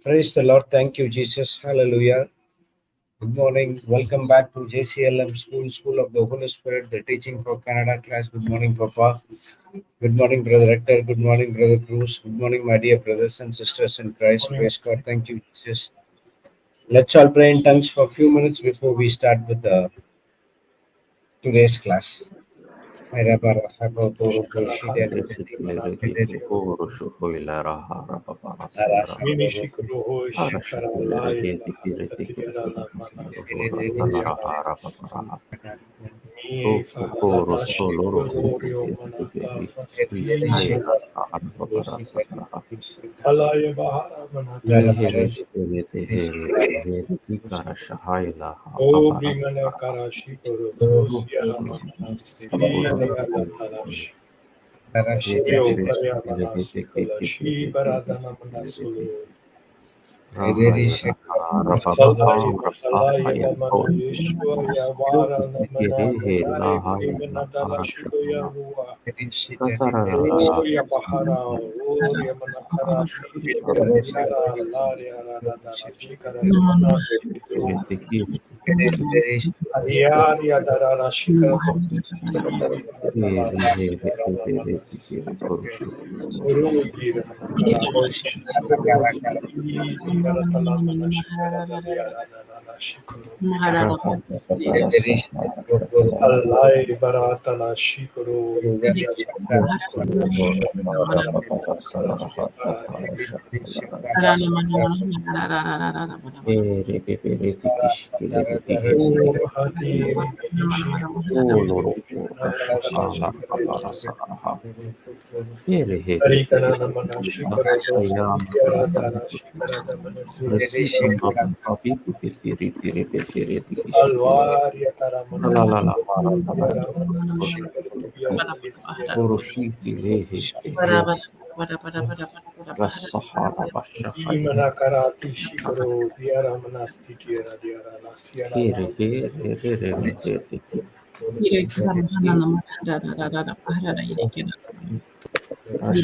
Praise the Lord. Thank you, Jesus. Hallelujah. Good morning. Welcome back to JCILM School of the Holy Spirit, the teaching for Canada class. Good morning, Papa. Good morning, Brother Hector. Good morning, Brother Cruz. Good morning, my dear brothers and sisters in Christ. Praise God. Thank you, Jesus. Let's all pray in tongues for a few minutes before we start with today's class. Alaya Bahara Manata. O Brimana Karashi Koro Siara Manasi Nialatarash. Yo Karya Manasi Kalashi Baradana Manasulu. Alaya Bamana Yeshua Yavara Namana Yare Brimana Dalashiko Yarua. Oria Bahara, Oria Manakarashi, Yara, Laria, Radara, Shikara, Ariaria, Darara, Shikara, Urugira, Allah baratana shikoro Alvaria Taramana Imana Karati Shikoro, Diara Manasti, Diara La Sierra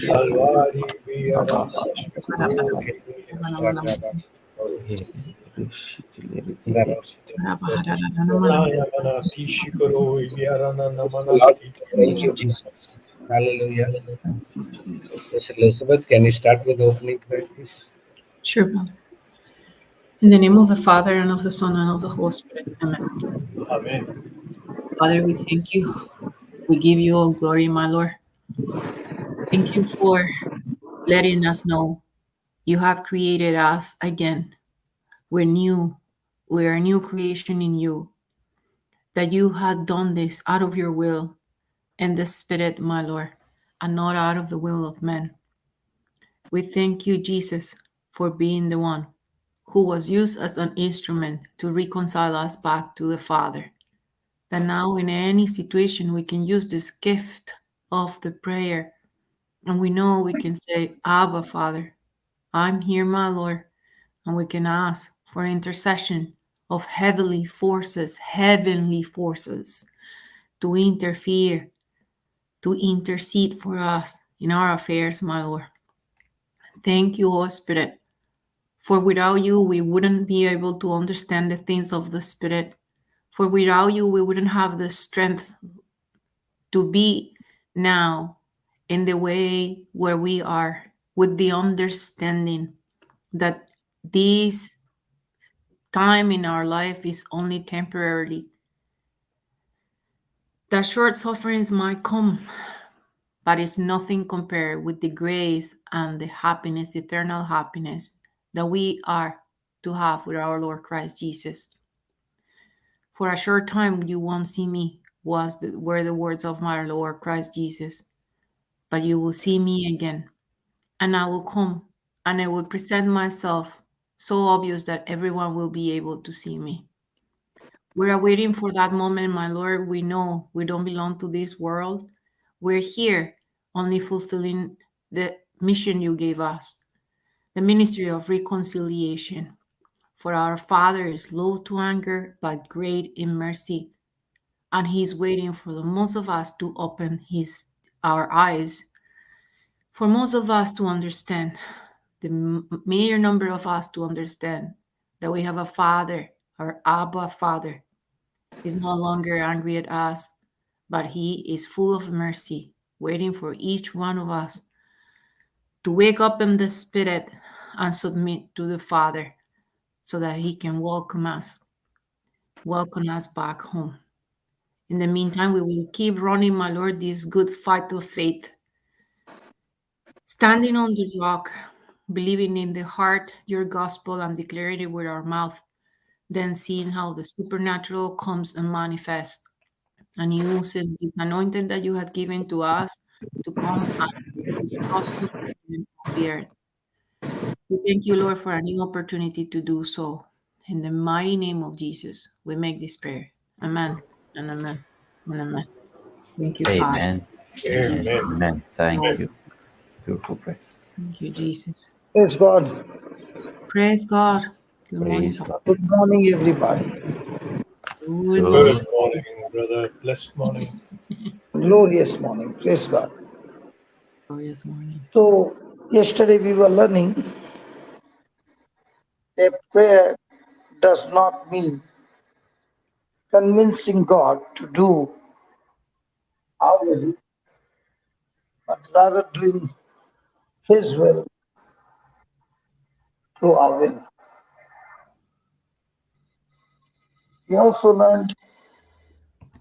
Alvari, Viara Thank you, Jesus. Hallelujah. Yes, Elizabeth, can you start with the opening prayer, please? Sure, Father. In the name of the Father, and of the Son, and of the Holy Spirit. Amen. Amen. Father, we thank you. We give you all glory, my Lord. Thank you for letting us know you have created us again. We're new. We're a new creation in you. That you had done this out of your will and the Spirit, my Lord, and not out of the will of men. We thank you, Jesus, for being the one who was used as an instrument to reconcile us back to the Father. That now in any situation we can use this gift of the prayer, and we know we can say, Abba, Father, I'm here, my Lord, and we can ask for intercession of heavenly forces to interfere, to intercede for us in our affairs, my Lord. Thank you, Holy Spirit, for without you, we wouldn't be able to understand the things of the Spirit. For without you, we wouldn't have the strength to be now in the way where we are, with the understanding that this time in our life is only temporary. That short sufferings might come, but it's nothing compared with the grace and the happiness, the eternal happiness that we are to have with our Lord Christ Jesus. For a short time you won't see me, were the words of my Lord Christ Jesus, but you will see me again, and I will come, and I will present myself so obvious that everyone will be able to see me. We're waiting for that moment, my Lord. We know we don't belong to this world. We're here only fulfilling the mission you gave us, the ministry of reconciliation. For our Father is slow to anger, but great in mercy. And He's waiting for the most of us to open our eyes, for most of us to understand the major number of us to understand that we have a Father, our Abba Father. He's no longer angry at us, but He is full of mercy, waiting for each one of us to wake up in the Spirit and submit to the Father so that He can welcome us back home. In the meantime, we will keep running, my Lord, this good fight of faith, standing on the rock, believing in the heart your gospel and declaring it with our mouth, then seeing how the supernatural comes and manifests, and using this anointing that you have given to us to come and this gospel on the earth. We thank you, Lord, for a new opportunity to do so. In the mighty name of Jesus, we make this prayer. Amen and amen and amen. Thank you, Father. Amen. Amen. Amen. Amen. Thank Lord, you. Beautiful prayer. thank you, Jesus. Praise God. Praise God. Good morning, Praise Papa. God. Good morning, everybody. Good morning. Good morning, brother. Blessed morning. Glorious morning. Praise God. Glorious morning. So, yesterday we were learning that prayer does not mean convincing God to do our will, but rather doing His will through our will. We also learned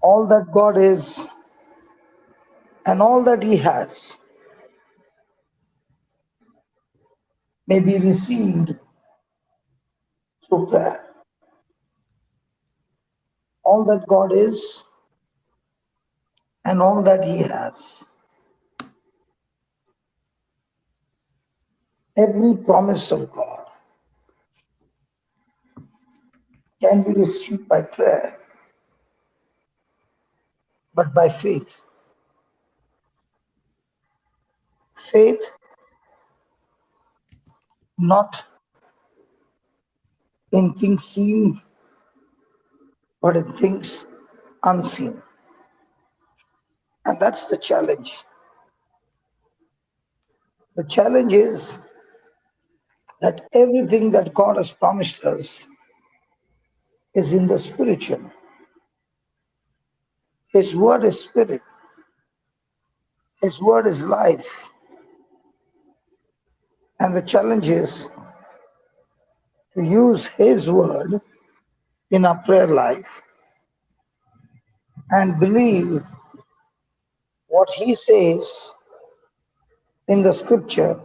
all that God is and all that He has may be received through prayer. All that God is and all that He has. Every promise of God can be received by prayer, but by faith. Faith not in things seen, but in things unseen. And that's the challenge. The challenge is that everything that God has promised us is in the spiritual. His word is spirit. His word is life. And the challenge is to use His word in our prayer life and believe what He says in the scripture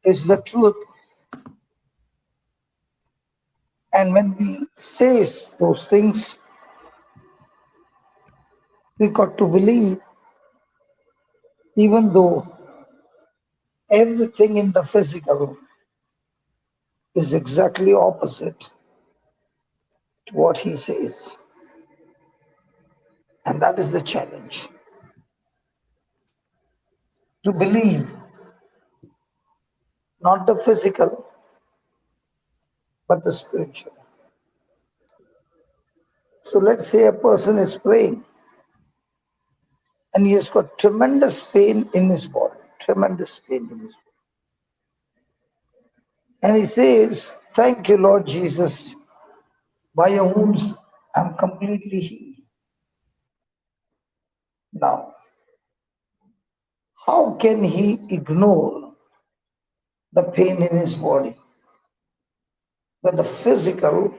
is the truth. And when we say those things, we got to believe, even though everything in the physical is exactly opposite to what He says. And that is the challenge. To believe not the physical, but the spiritual. So let's say a person is praying and he has got tremendous pain in his body, tremendous pain in his body. And he says, "Thank you, Lord Jesus, by your wounds I'm completely healed." Now, how can he ignore the pain in his body? But the physical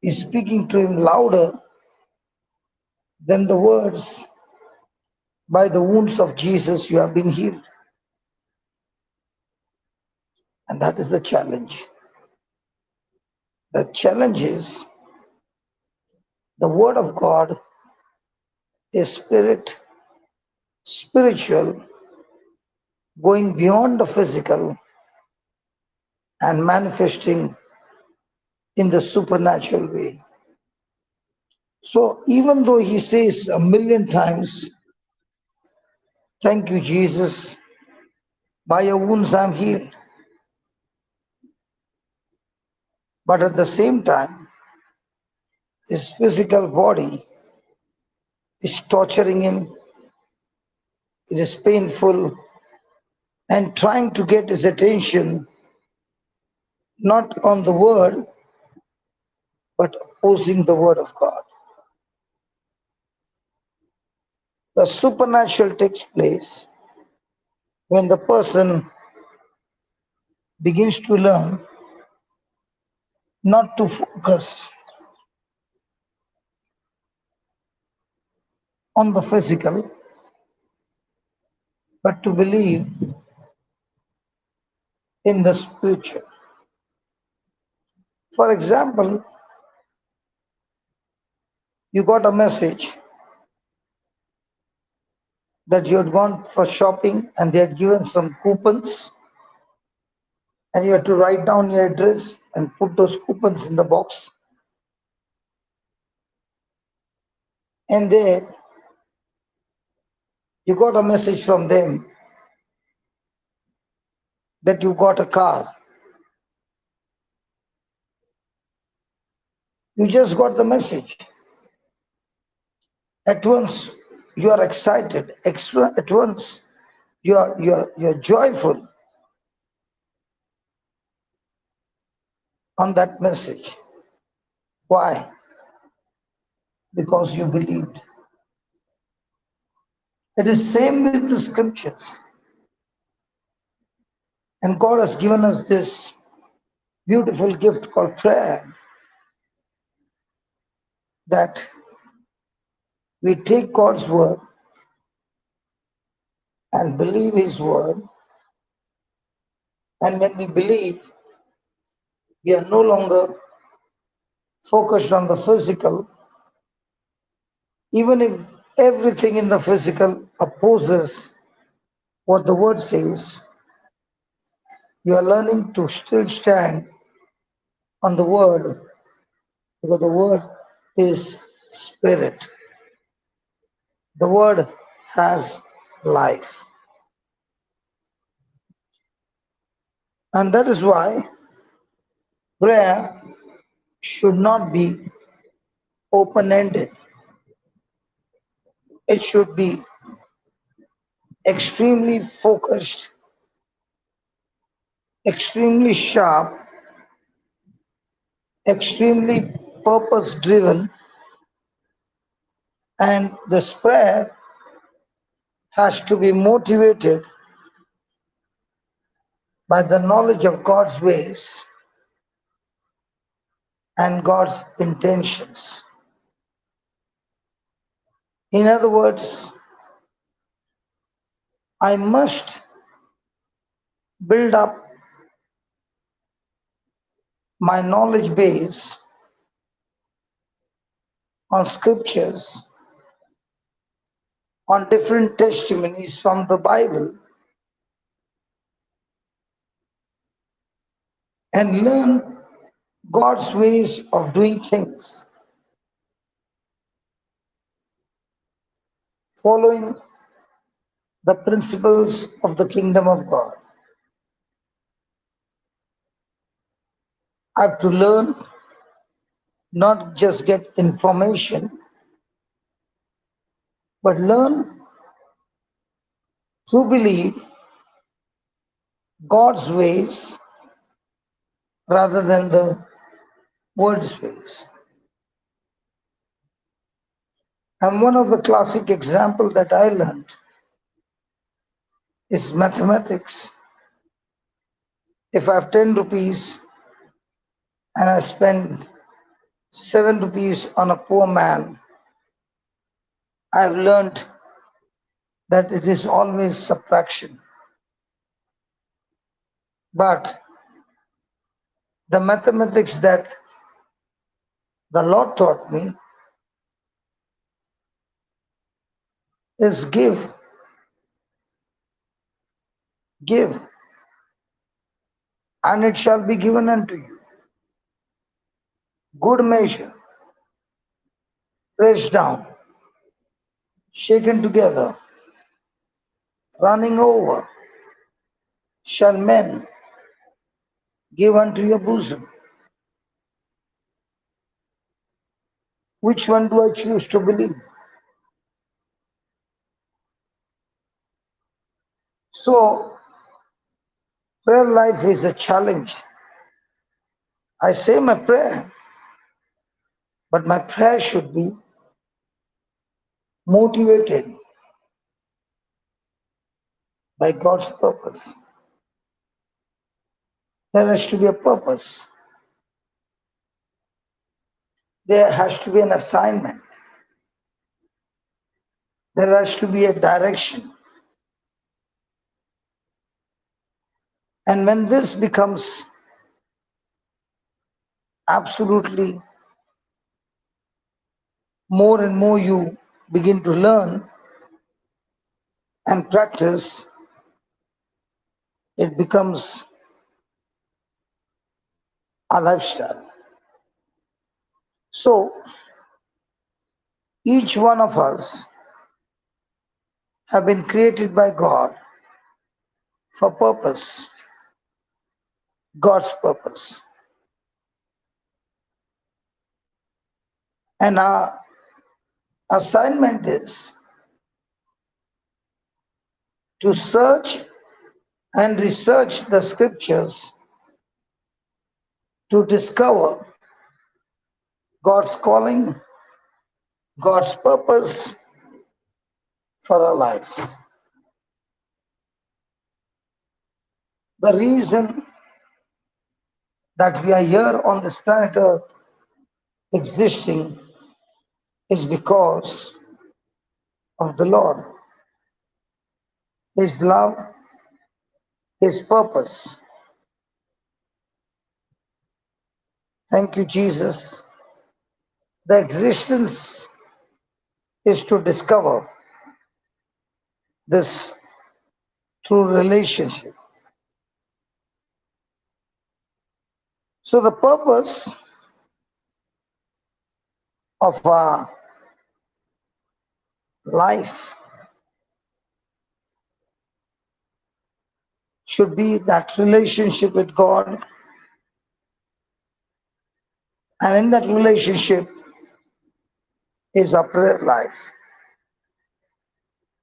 is speaking to him louder than the words, "By the wounds of Jesus you have been healed." And that is the challenge. The challenge is the word of God is spirit, spiritual, going beyond the physical and manifesting in the supernatural way. So even though he says a million times, "Thank you, Jesus, by your wounds I'm healed," but at the same time, his physical body is torturing him, it is painful, and trying to get his attention not on the word, but opposing the word of God. The supernatural takes place when the person begins to learn not to focus on the physical, but to believe in the spiritual. For example, you got a message that you had gone for shopping and they had given some coupons, and you had to write down your address and put those coupons in the box. And then you got a message from them that you got a car. You just got the message. At once you are excited. At once you're joyful on that message. Why? Because you believed. It is same with the scriptures. And God has given us this beautiful gift called prayer, that we take God's word and believe his word. And when we believe, we are no longer focused on the physical. Even if everything in the physical opposes what the word says, you are learning to still stand on the word, because the word is spirit. The word has life. And that is why prayer should not be open-ended. It should be extremely focused, extremely sharp, extremely purpose-driven, and this prayer has to be motivated by the knowledge of God's ways and God's intentions. In other words, I must build up my knowledge base on scriptures, on different testimonies from the Bible, and learn God's ways of doing things, following the principles of the kingdom of God. I have to learn, not just get information, but learn to believe God's ways rather than the world's ways. And one of the classic examples that I learned is mathematics. If I have 10 rupees and I spend 7 rupees on a poor man, I have learned that it is always subtraction. But the mathematics that the Lord taught me is give, and it shall be given unto you. Good measure, pressed down, shaken together, running over, shall men give unto your bosom. Which one do I choose to believe? So Prayer life is a challenge. I say my prayer, but my prayer should be motivated by God's purpose. There has to be a purpose. There has to be an assignment. There has to be a direction. And when this becomes absolutely more and more you begin to learn and practice, it becomes a lifestyle. So each one of us have been created by God for purpose, God's purpose. And our assignment is to search and research the scriptures to discover God's calling, God's purpose for our life. The reason that we are here on this planet Earth existing is because of the Lord, His love, His purpose. Thank you, Jesus. The existence is to discover this through relationship. So the purpose of our life should be that relationship with God, and in that relationship is our prayer life,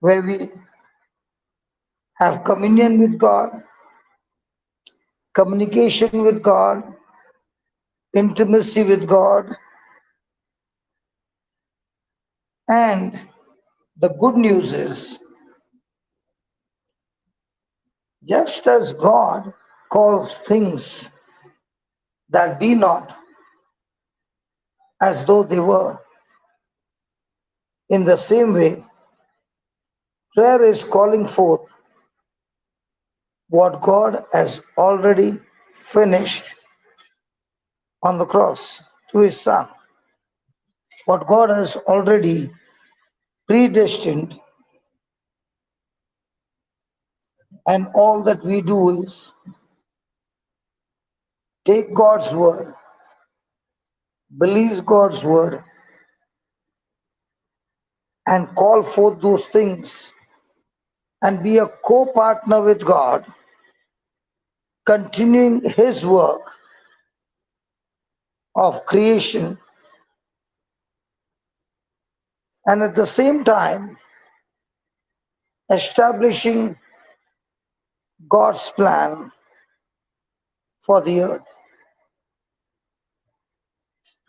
where we have communion with God, communication with God, intimacy with God, and the good news is, just as God calls things that be not as though they were, in the same way, prayer is calling forth what God has already finished on the cross through His Son, what God has already predestined, and all that we do is take God's word, believe God's word, and call forth those things and be a co-partner with God, continuing His work of creation, and at the same time establishing God's plan for the earth.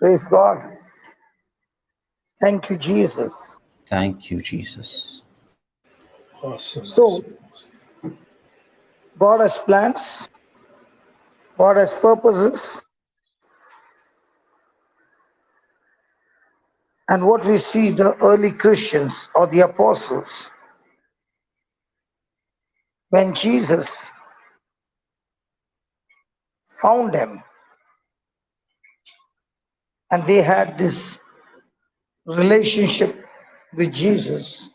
Praise God. Thank you, Jesus. Thank you, Jesus. Awesome. So, God has plans, God has purposes, and what we see the early Christians or the apostles, when Jesus found them and they had this relationship with Jesus,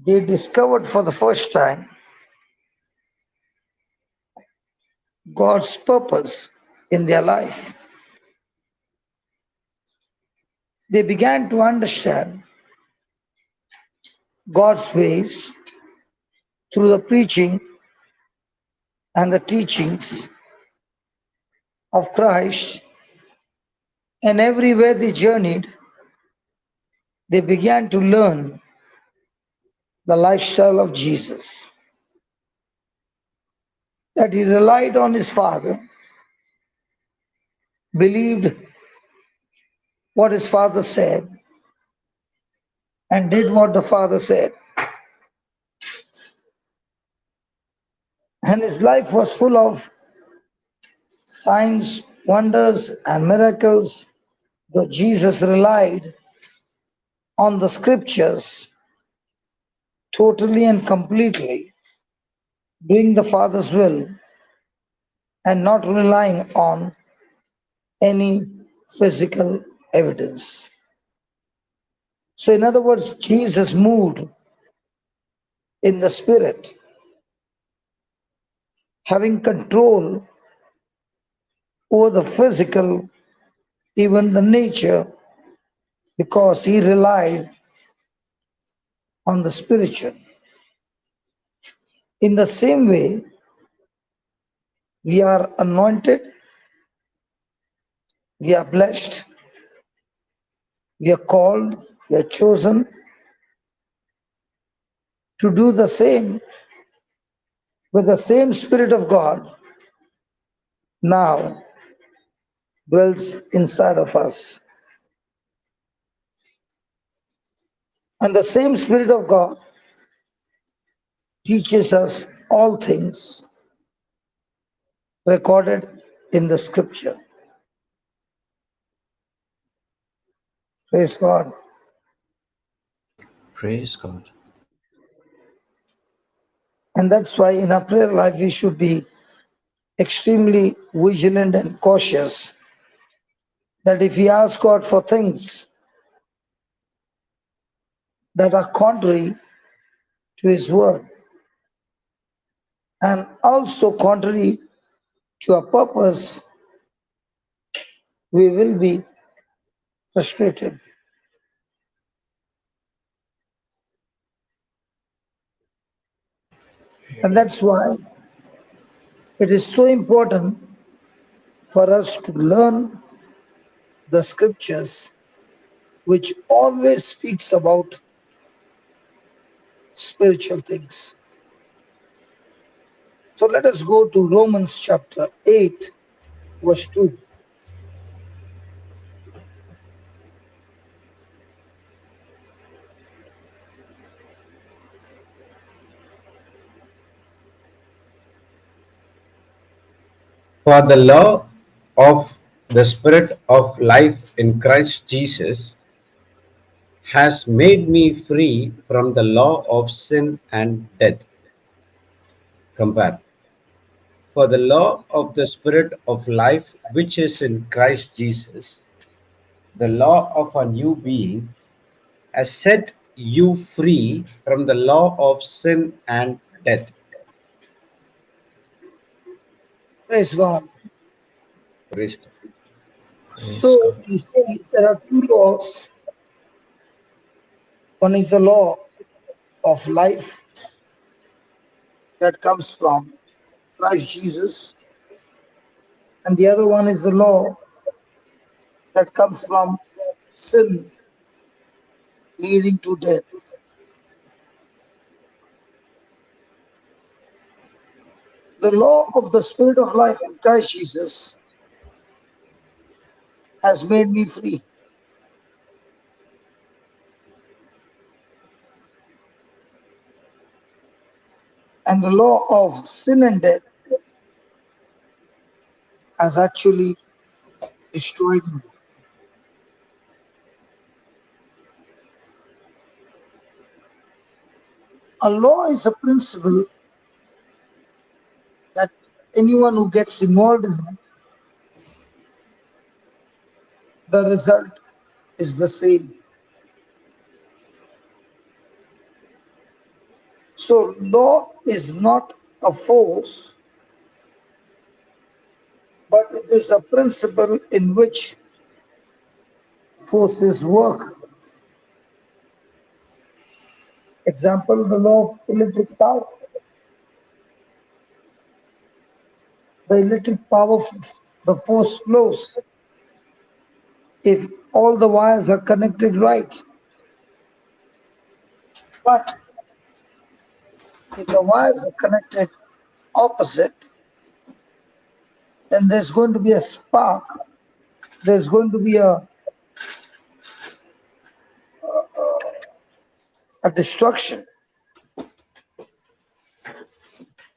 they discovered for the first time God's purpose in their life. They began to understand God's ways through the preaching and the teachings of Christ, and everywhere they journeyed, they began to learn the lifestyle of Jesus. that he relied on his father, believed what his father said, and did what the father said. And his life was full of signs, wonders, and miracles, though Jesus relied on the scriptures totally and completely, doing the Father's will and not relying on any physical evidence. So, in other words, Jesus moved in the Spirit, having control over the physical, even the nature, because he relied on the spiritual. In the same way, we are anointed, we are blessed, we are called, we are chosen to do the same with the same Spirit of God now dwells inside of us. And the same Spirit of God teaches us all things recorded in the scripture. Praise God. Praise God. And that's why in our prayer life we should be extremely vigilant and cautious that if we ask God for things that are contrary to his word and also contrary to our purpose, we will be frustrated. And Amen. that's why it is so important for us to learn the scriptures, which always speaks about spiritual things. So let us go to Romans chapter 8, verse 2. For the law of the Spirit of life in Christ Jesus has made me free from the law of sin and death. Compare. For the law of the Spirit of life, which is in Christ Jesus, the law of a new being, has set you free from the law of sin and death. Praise God. Praise God. Praise So God. we see there are two laws. One is the law of life that comes from Christ Jesus, and the other one is the law that comes from sin leading to death. The law of the Spirit of life in Christ Jesus has made me free. And the law of sin and death has actually destroyed me. A law is a principle that anyone who gets involved in it, the result is the same. So, law is not a force, but it is a principle in which forces work. Example, the law of electric power. The electric power, the force flows if all the wires are connected right. But if the wires are connected opposite, then there's going to be a spark, there's going to be a destruction.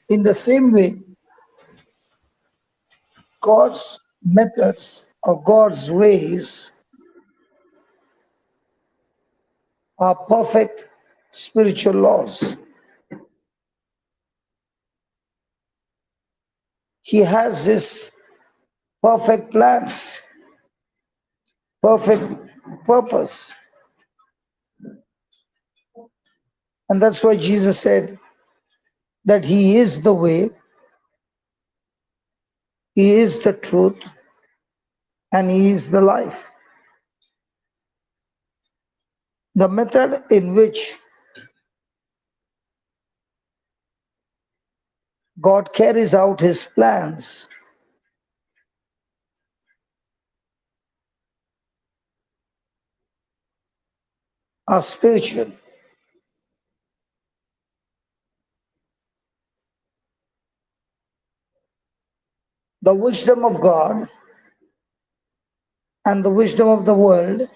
In the same way, God's methods or God's ways are perfect spiritual laws. He has his perfect plans, perfect purpose. And that's why Jesus said that He is the way, He is the truth, and He is the life. The method in which God carries out His plans are spiritual. The wisdom of God and the wisdom of the world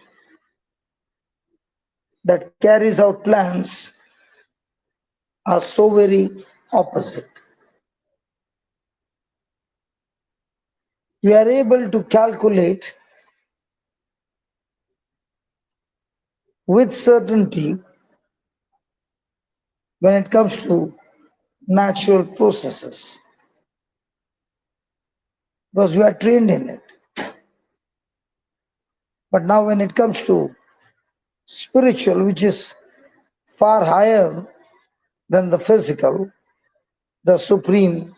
that carries out plans are so very opposite. We are able to calculate with certainty when it comes to natural processes because we are trained in it. But now, when it comes to spiritual, which is far higher than the physical, the supreme,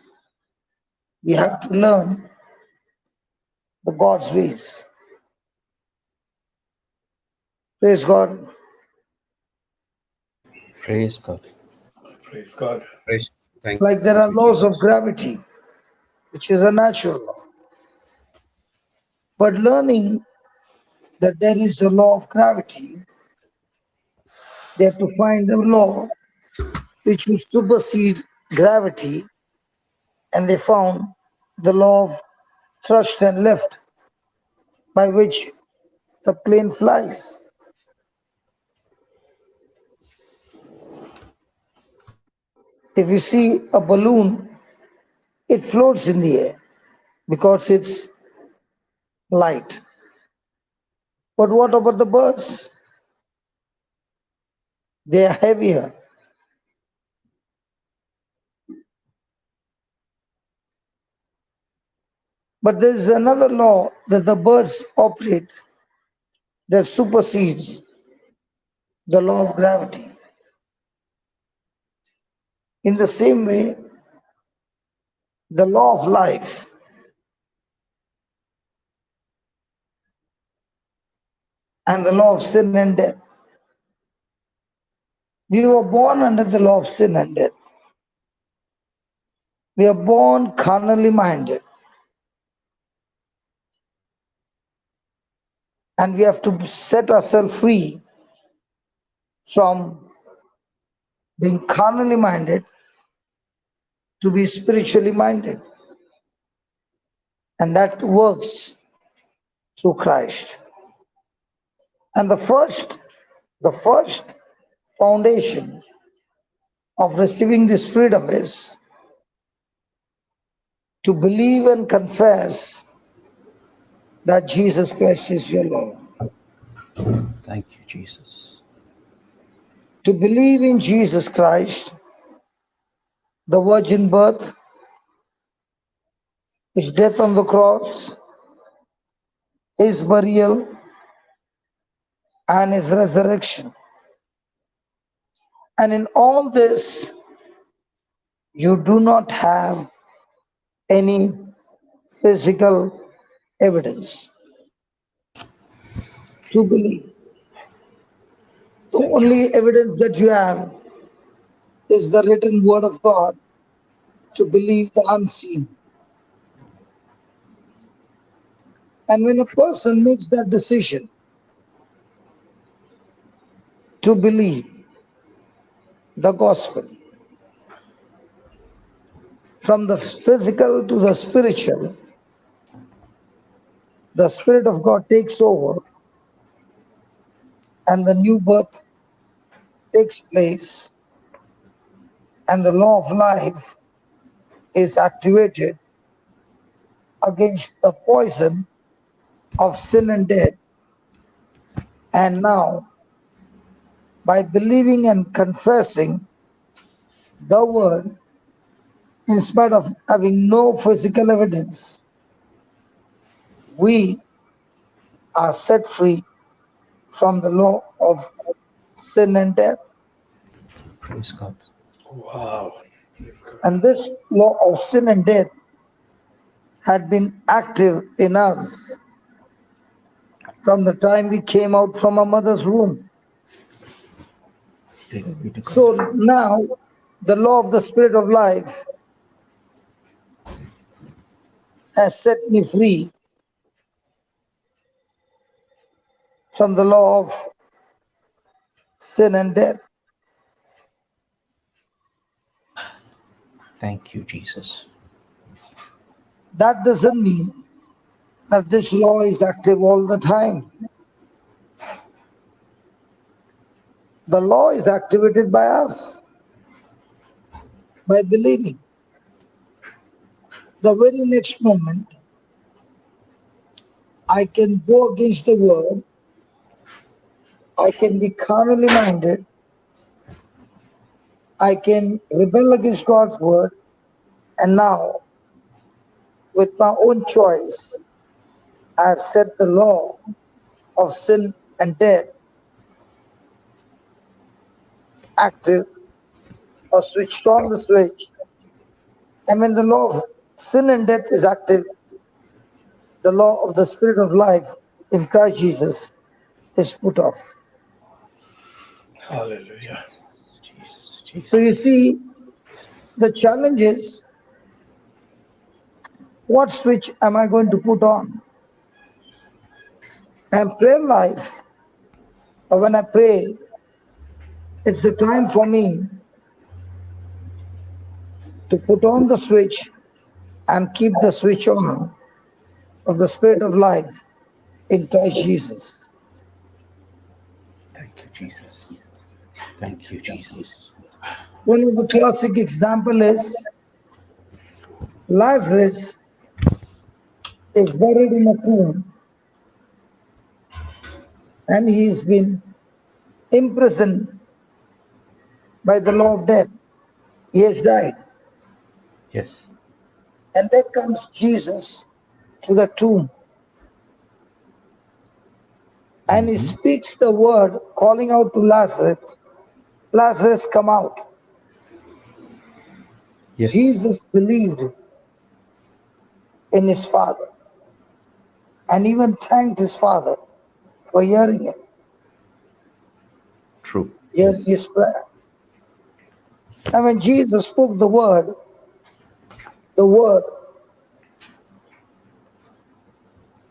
we have to learn the God's ways. Praise God. Praise God. Praise God. Praise. Thank Like there are you, laws Jesus. of gravity, which is a natural law. But learning that there is a law of gravity, they have to find a law which will supersede gravity, and they found the law of thrust and lift, by which the plane flies. If you see a balloon, it floats in the air because it's light. But what about the birds? They are heavier. But there is another law that the birds operate that supersedes the law of gravity. In the same way, the law of life and the law of sin and death. We were born under the law of sin and death. We are born carnally minded. And we have to set ourselves free from being carnally minded to be spiritually minded. And that works through Christ. And the first foundation of receiving this freedom is to believe and confess that Jesus Christ is your Lord. Thank you, Jesus. To believe in Jesus Christ, the virgin birth, His death on the cross, His burial, and His resurrection. And in all this, you do not have any physical evidence to believe. The Thank you. only evidence that you have is the written word of God to believe the unseen. And when a person makes that decision to believe the gospel, from the physical to the spiritual, the Spirit of God takes over and the new birth takes place and the law of life is activated against the poison of sin and death. And now, by believing and confessing the word, in spite of having no physical evidence, we are set free from the law of sin and death. Praise God. Wow. Praise God. And this law of sin and death had been active in us from the time we came out from our mother's womb. Glory be to So God. now the law of the Spirit of life has set me free from the law of sin and death. Thank you, Jesus. That doesn't mean that this law is active all the time. The law is activated by us, by believing. The very next moment, I can go against the word, I can be carnally minded, I can rebel against God's word, and now, with my own choice, I have set the law of sin and death active or switched on the switch. And when the law of sin and death is active, the law of the Spirit of life in Christ Jesus is put off. Hallelujah. Jesus, So you Jesus. see, the challenge is, what switch am I going to put on? And prayer life, or when I pray, it's a time for me to put on the switch and keep the switch on of the Spirit of life in Christ Jesus. Thank you, Jesus. Thank you, Jesus. One of the classic example is Lazarus is buried in a tomb and he's been imprisoned by the law of death. He has died. Yes. And then comes Jesus to the tomb and he speaks the word calling out to Lazarus, Lazarus, come out. Yes. Jesus believed in his Father and even thanked his Father for hearing him, True. hearing his prayer. And when Jesus spoke the word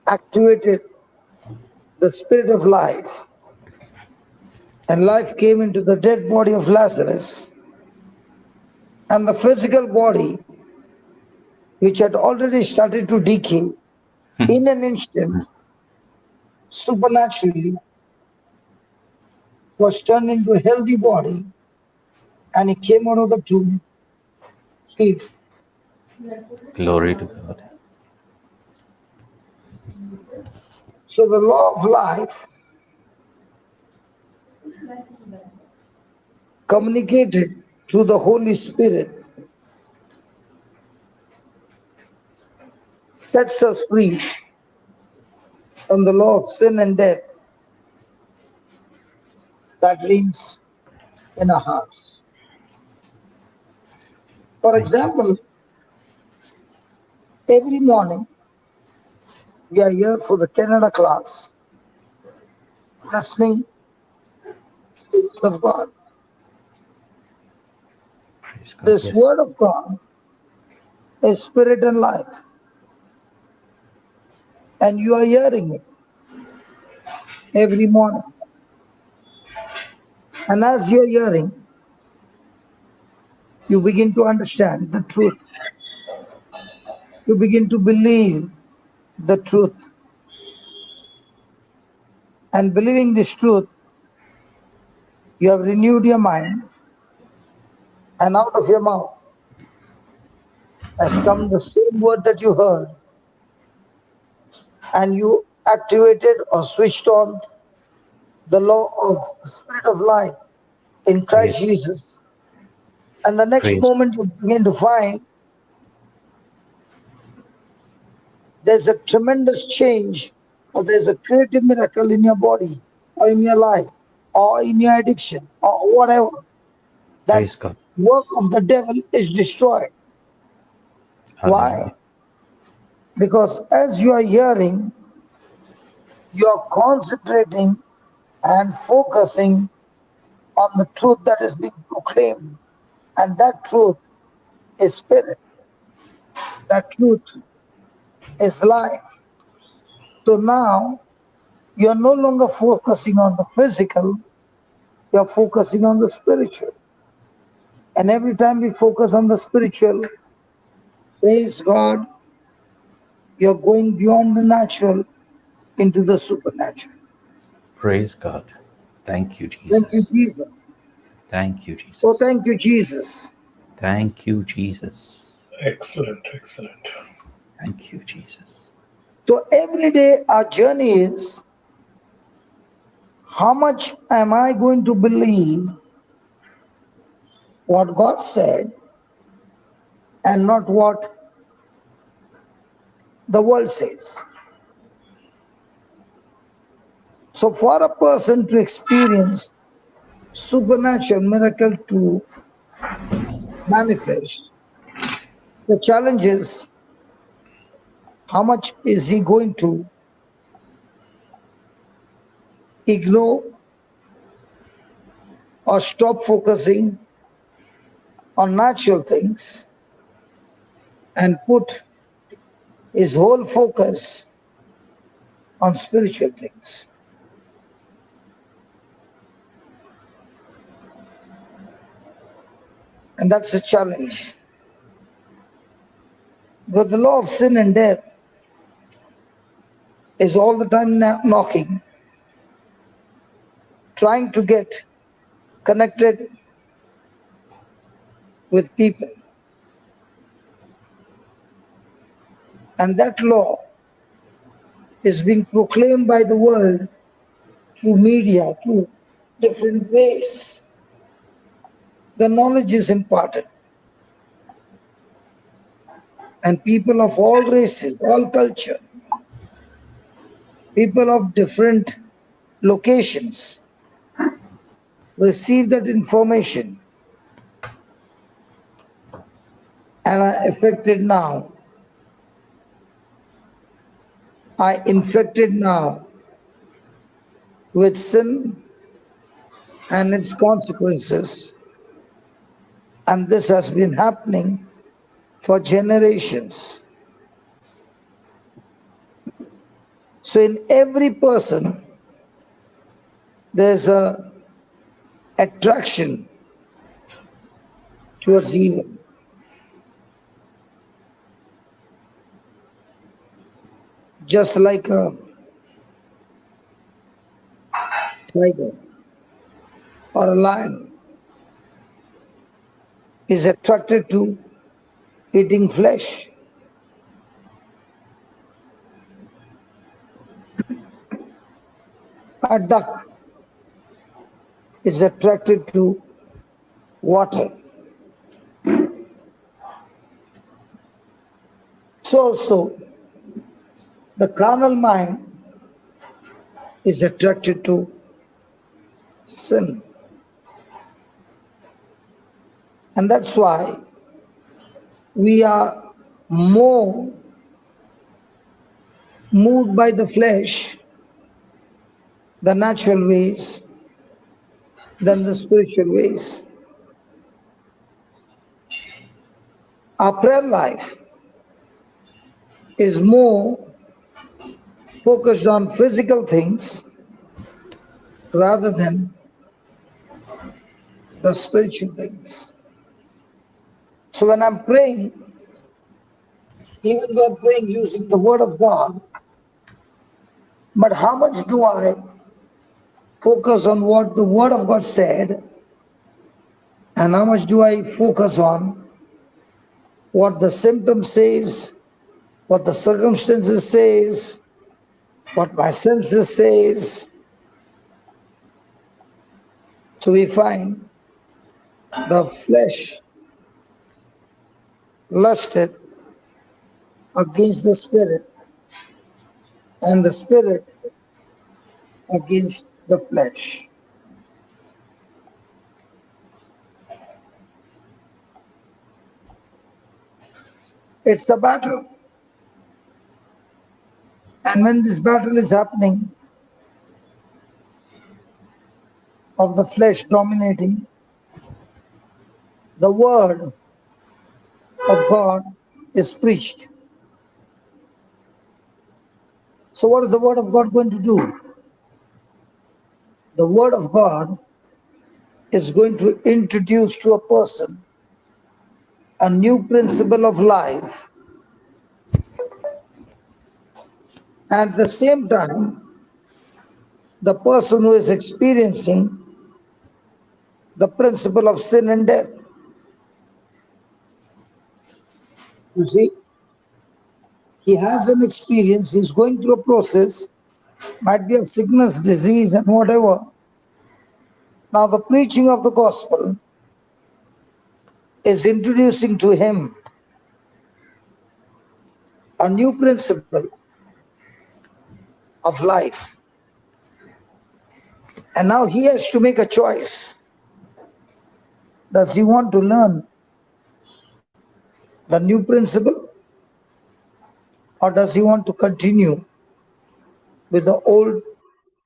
activated the Spirit of life, and life came into the dead body of Lazarus, and the physical body, which had already started to decay, in an instant, supernaturally, was turned into a healthy body, and he came out of the tomb healed. Glory to God. So the law of life communicated through the Holy Spirit sets us free from the law of sin and death that reigns in our hearts. For Thank you. example, every morning we are here for the Canada class, listening to the Word of God. Praise God. This Yes. Word of God is spirit and life, and you are hearing it every morning. And as you are hearing, you begin to understand the truth. You begin to believe the truth. and believing this truth, you have renewed your mind, and out of your mouth has come the same word that you heard, and you activated or switched on the law of the Spirit of life in Christ Praise, Jesus. And the next praise, moment you begin to find there's a tremendous change, or there's a creative miracle in your body or in your life or in your addiction or whatever. That praise God. work of the devil is destroyed. Why? Hallelujah. Because as you are hearing, you are concentrating and focusing on the truth that is being proclaimed. And that truth is spirit. That truth is life. So now you are no longer focusing on the physical, you are focusing on the spiritual. And every time we focus on the spiritual, praise God, you're going beyond the natural into the supernatural. Praise God. Thank you, Thank you, Jesus. Jesus. Thank you, Oh, Jesus. thank you, Jesus. Thank you, Jesus. Excellent, excellent. Thank you, Jesus. So every day our journey is, how much am I going to believe what God said and not what the world says? So for a person to experience supernatural miracle to manifest, the challenge is, how much is he going to ignore or stop focusing on natural things and put his whole focus on spiritual things? And that's a challenge. Because the law of sin and death is all the time knocking, trying to get connected with people. And that law is being proclaimed by the world through media, through different ways. The knowledge is imparted. And people of all races, all culture, people of different locations receive that information and are affected now, are infected now with sin and its consequences. And this has been happening for generations. So in every person, there's a attraction towards evil. Just like a tiger or a lion is attracted to eating flesh. A duck is attracted to water. So also, the carnal mind is attracted to sin. And that's why we are more moved by the flesh, the natural ways, than the spiritual ways. Our prayer life is more focused on physical things rather than the spiritual things. So when I'm praying, even though I'm praying using the word of God, but how much do I focus on what the Word of God said, and how much do I focus on what the symptom says, what the circumstances says, what my senses says. So we find the flesh lusted against the spirit, and the spirit against the flesh. It's a battle. And when this battle is happening, of the flesh dominating, the word of God is preached. So, what is the word of God going to do? The word of God is going to introduce to a person a new principle of life. And at the same time, the person who is experiencing the principle of sin and death. You see, he has an experience, he's going through a process, might be of sickness, disease, and whatever. Now, the preaching of the gospel is introducing to him a new principle of life. And now he has to make a choice. Does he want to learn the new principle, or does he want to continue with the old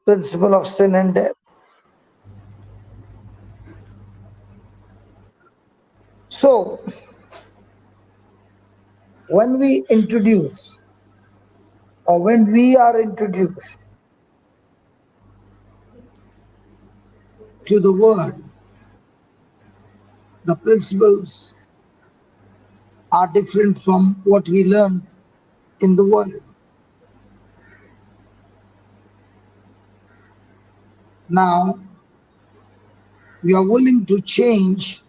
principle of sin and death? So, when we introduce, or when we are introduced to the word, the principles are different from what we learned in the world. Now, we are willing to change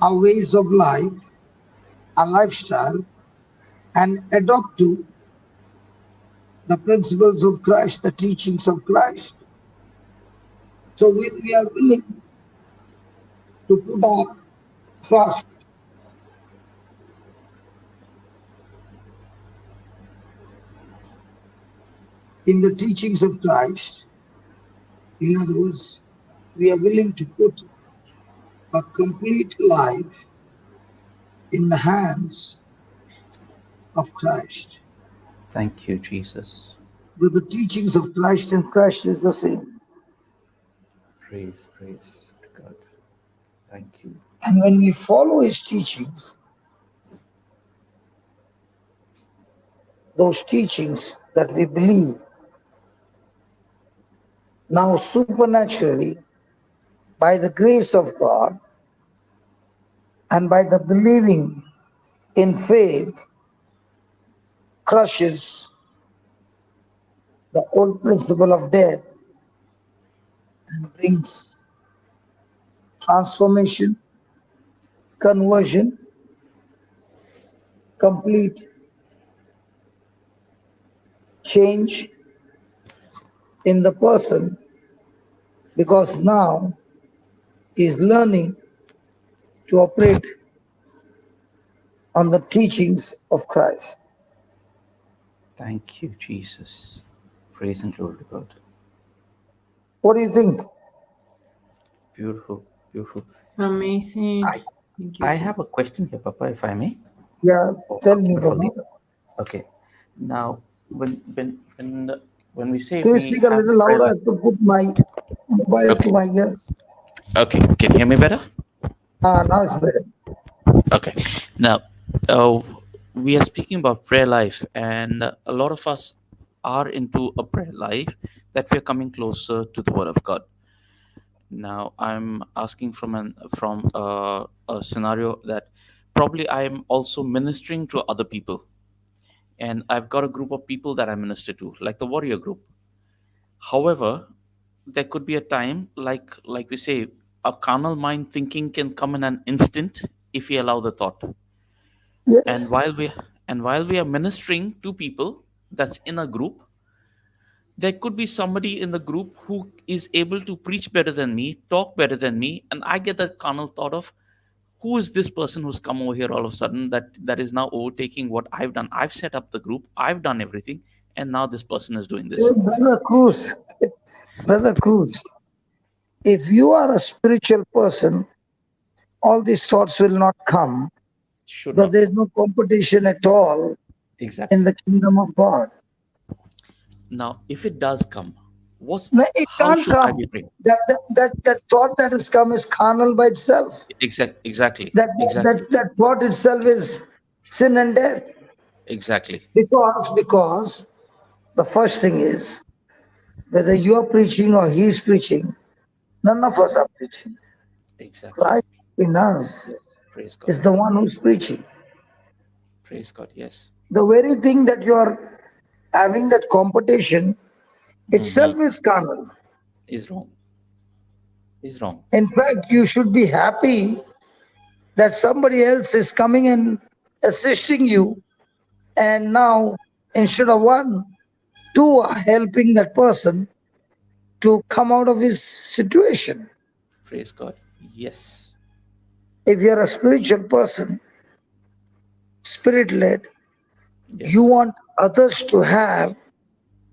our ways of life, our lifestyle, and adopt to the principles of Christ, the teachings of Christ. So when we are willing to put our trust in the teachings of Christ, in other words, we are willing to put a complete life in the hands of Christ. Thank you, Jesus. But the teachings of Christ and Christ is the same. Praise to God. Thank you. And when we follow his teachings, those teachings that we believe, now supernaturally, by the grace of God and by the believing in faith, crushes the old principle of death and brings transformation, conversion, complete change in the person, because now he is learning to operate on the teachings of Christ. Thank you, Jesus. Praise and glory to God. What do you think? Beautiful, beautiful. Amazing. I, Thank you. I have a question here, Papa, if I may. Yeah, tell me, Before Baba. Okay. Now, when we say Can you we speak a have little prayer louder? I life. have to put my mobile to Okay. my ears. Okay. Can you hear me better? Now it's better. Okay. Now, uh, we are speaking about prayer life, and a lot of us are into a prayer life that we are coming closer to the Word of God. Now, I'm asking from a scenario that probably I am also ministering to other people, and I've got a group of people that I minister to, like the warrior group. However, there could be a time, like we say, a carnal mind thinking can come in an instant if we allow the thought. And Yes. while we are ministering to people that's in a group, there could be somebody in the group who is able to preach better than me, talk better than me, and I get that carnal thought of, who is this person who's come over here all of a sudden that is now overtaking what I've done? I've set up the group, I've done everything, and now this person is doing this. Brother Cruz, if you are a spiritual person, all these thoughts will not come, Should but not there's come. no competition at all in Exactly. the kingdom of God. Now, if it does come, No, it how can't should I come. be praying? That thought that has come is carnal by itself. Exactly. That Exactly. that thought itself is sin and death. Exactly. Because the first thing is, whether you are preaching or he is preaching, none of us are preaching. Exactly. Christ in us Praise God. is the one who's preaching. Praise God. Yes. The very thing that you are having that competition itself is carnal. Is wrong. Is wrong. In fact, you should be happy that somebody else is coming and assisting you, and now instead of one, two are helping that person to come out of his situation. Praise God. Yes. If you're a spiritual person, spirit led, you Yes. want others to have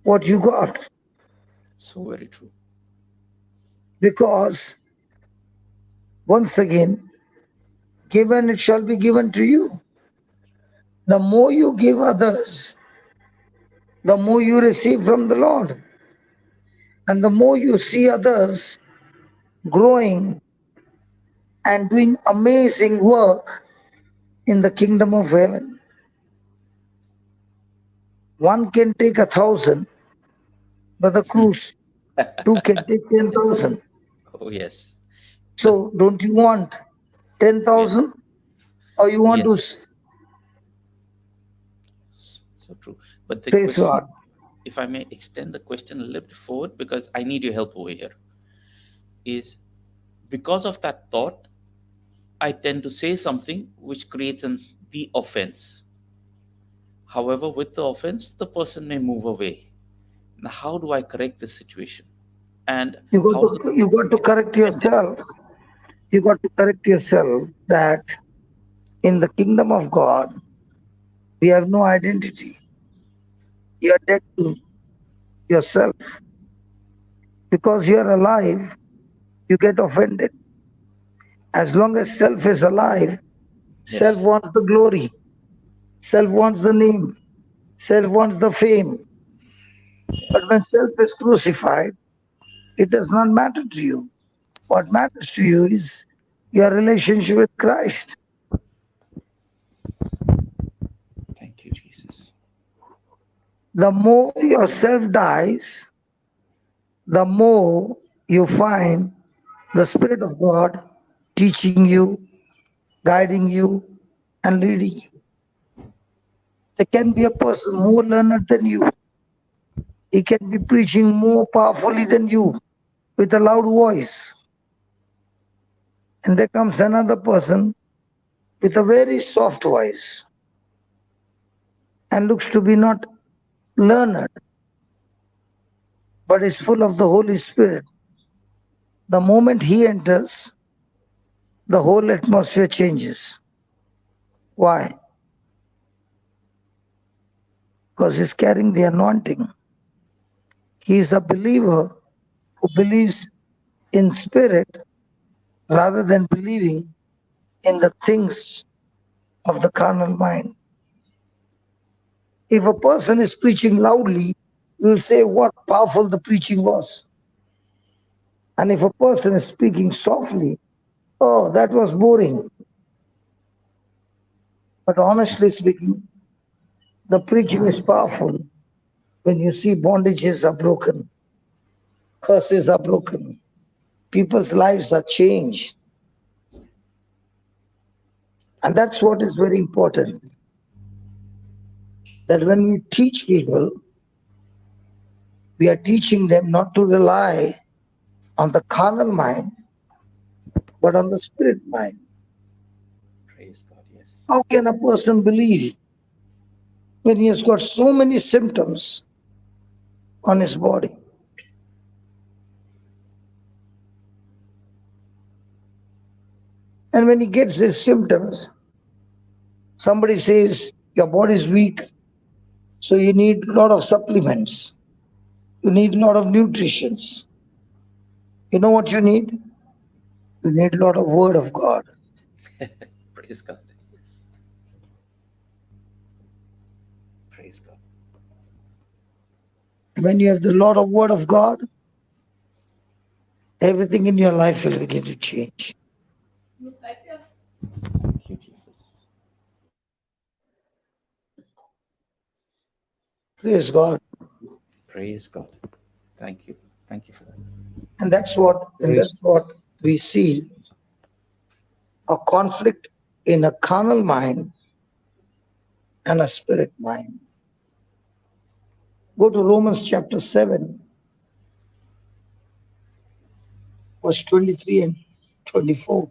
what you got, So very true. because once again, given it shall be given to you. The more you give others, the more you receive from the Lord. And the more you see others growing and doing amazing work in the kingdom of heaven. One can take 1,000, Brother Cruz, two can take 10,000. Oh yes. But So don't you want yes. 10,000, or you want to Yes. So true. But the praise question, God? if I may extend the question a little bit forward, because I need your help over here, is because of that thought, I tend to say something which creates the offense. However, with the offense, the person may move away. Now, how do I correct this situation? And how does the You person got to get correct offended? yourself. You got to correct yourself that in the kingdom of God, we have no identity. You are dead to yourself. Because you are alive, you get offended. As long as self is alive, self Yes. wants the glory, self wants the name, self wants the fame. But when self is crucified, it does not matter to you. What matters to you is your relationship with Christ. Thank you, Jesus. The more your self dies, the more you find the Spirit of God teaching you, guiding you, and leading you. There can be a person more learned than you. He can be preaching more powerfully than you with a loud voice. And there comes another person with a very soft voice and looks to be not learned, but is full of the Holy Spirit. The moment he enters, the whole atmosphere changes. Why? Because he's carrying the anointing. He is a believer who believes in spirit rather than believing in the things of the carnal mind. If a person is preaching loudly, you will say what powerful the preaching was. And if a person is speaking softly, oh, that was boring. But honestly speaking, the preaching is powerful when you see bondages are broken, curses are broken, people's lives are changed. And that's what is very important. That when we teach people, we are teaching them not to rely on the carnal mind, but on the spirit mind. Praise God. Yes. How can a person believe when he has got so many symptoms on his body? And when he gets his symptoms, somebody says, your body is weak, so you need a lot of supplements. You need a lot of nutritions. You know what you need? You need a lot of word of God. Praise God. Yes. Praise God. When you have the lot of word of God, everything in your life will begin to change. Thank you, Jesus. Praise God. Praise God. Thank you. Thank you for that. And that's what we see, a conflict in a carnal mind and a spirit mind. Go to Romans chapter 7, verse 23 and 24.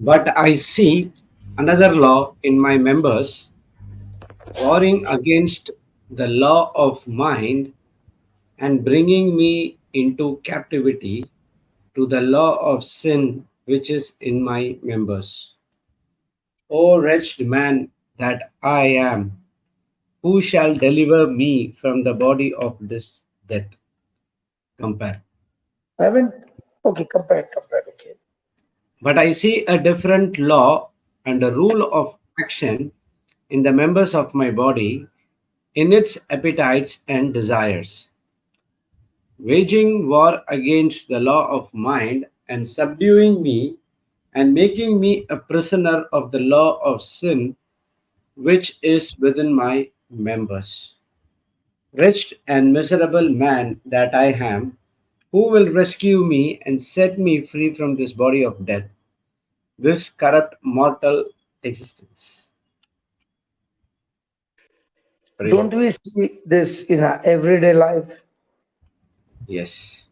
But I see another law in my members, warring against the law of mind and bringing me into captivity to the law of sin which is in my members. O wretched man that I am, who shall deliver me from the body of this death? Compare. I haven't, okay, compare, okay. But I see a different law and a rule of action in the members of my body, in its appetites and desires, waging war against the law of mind and subduing me and making me a prisoner of the law of sin which is within my members. Wretched and miserable man that I am, who will rescue me and set me free from this body of death, this corrupt mortal existence? Praise Don't God. we see this in our everyday life? Yes.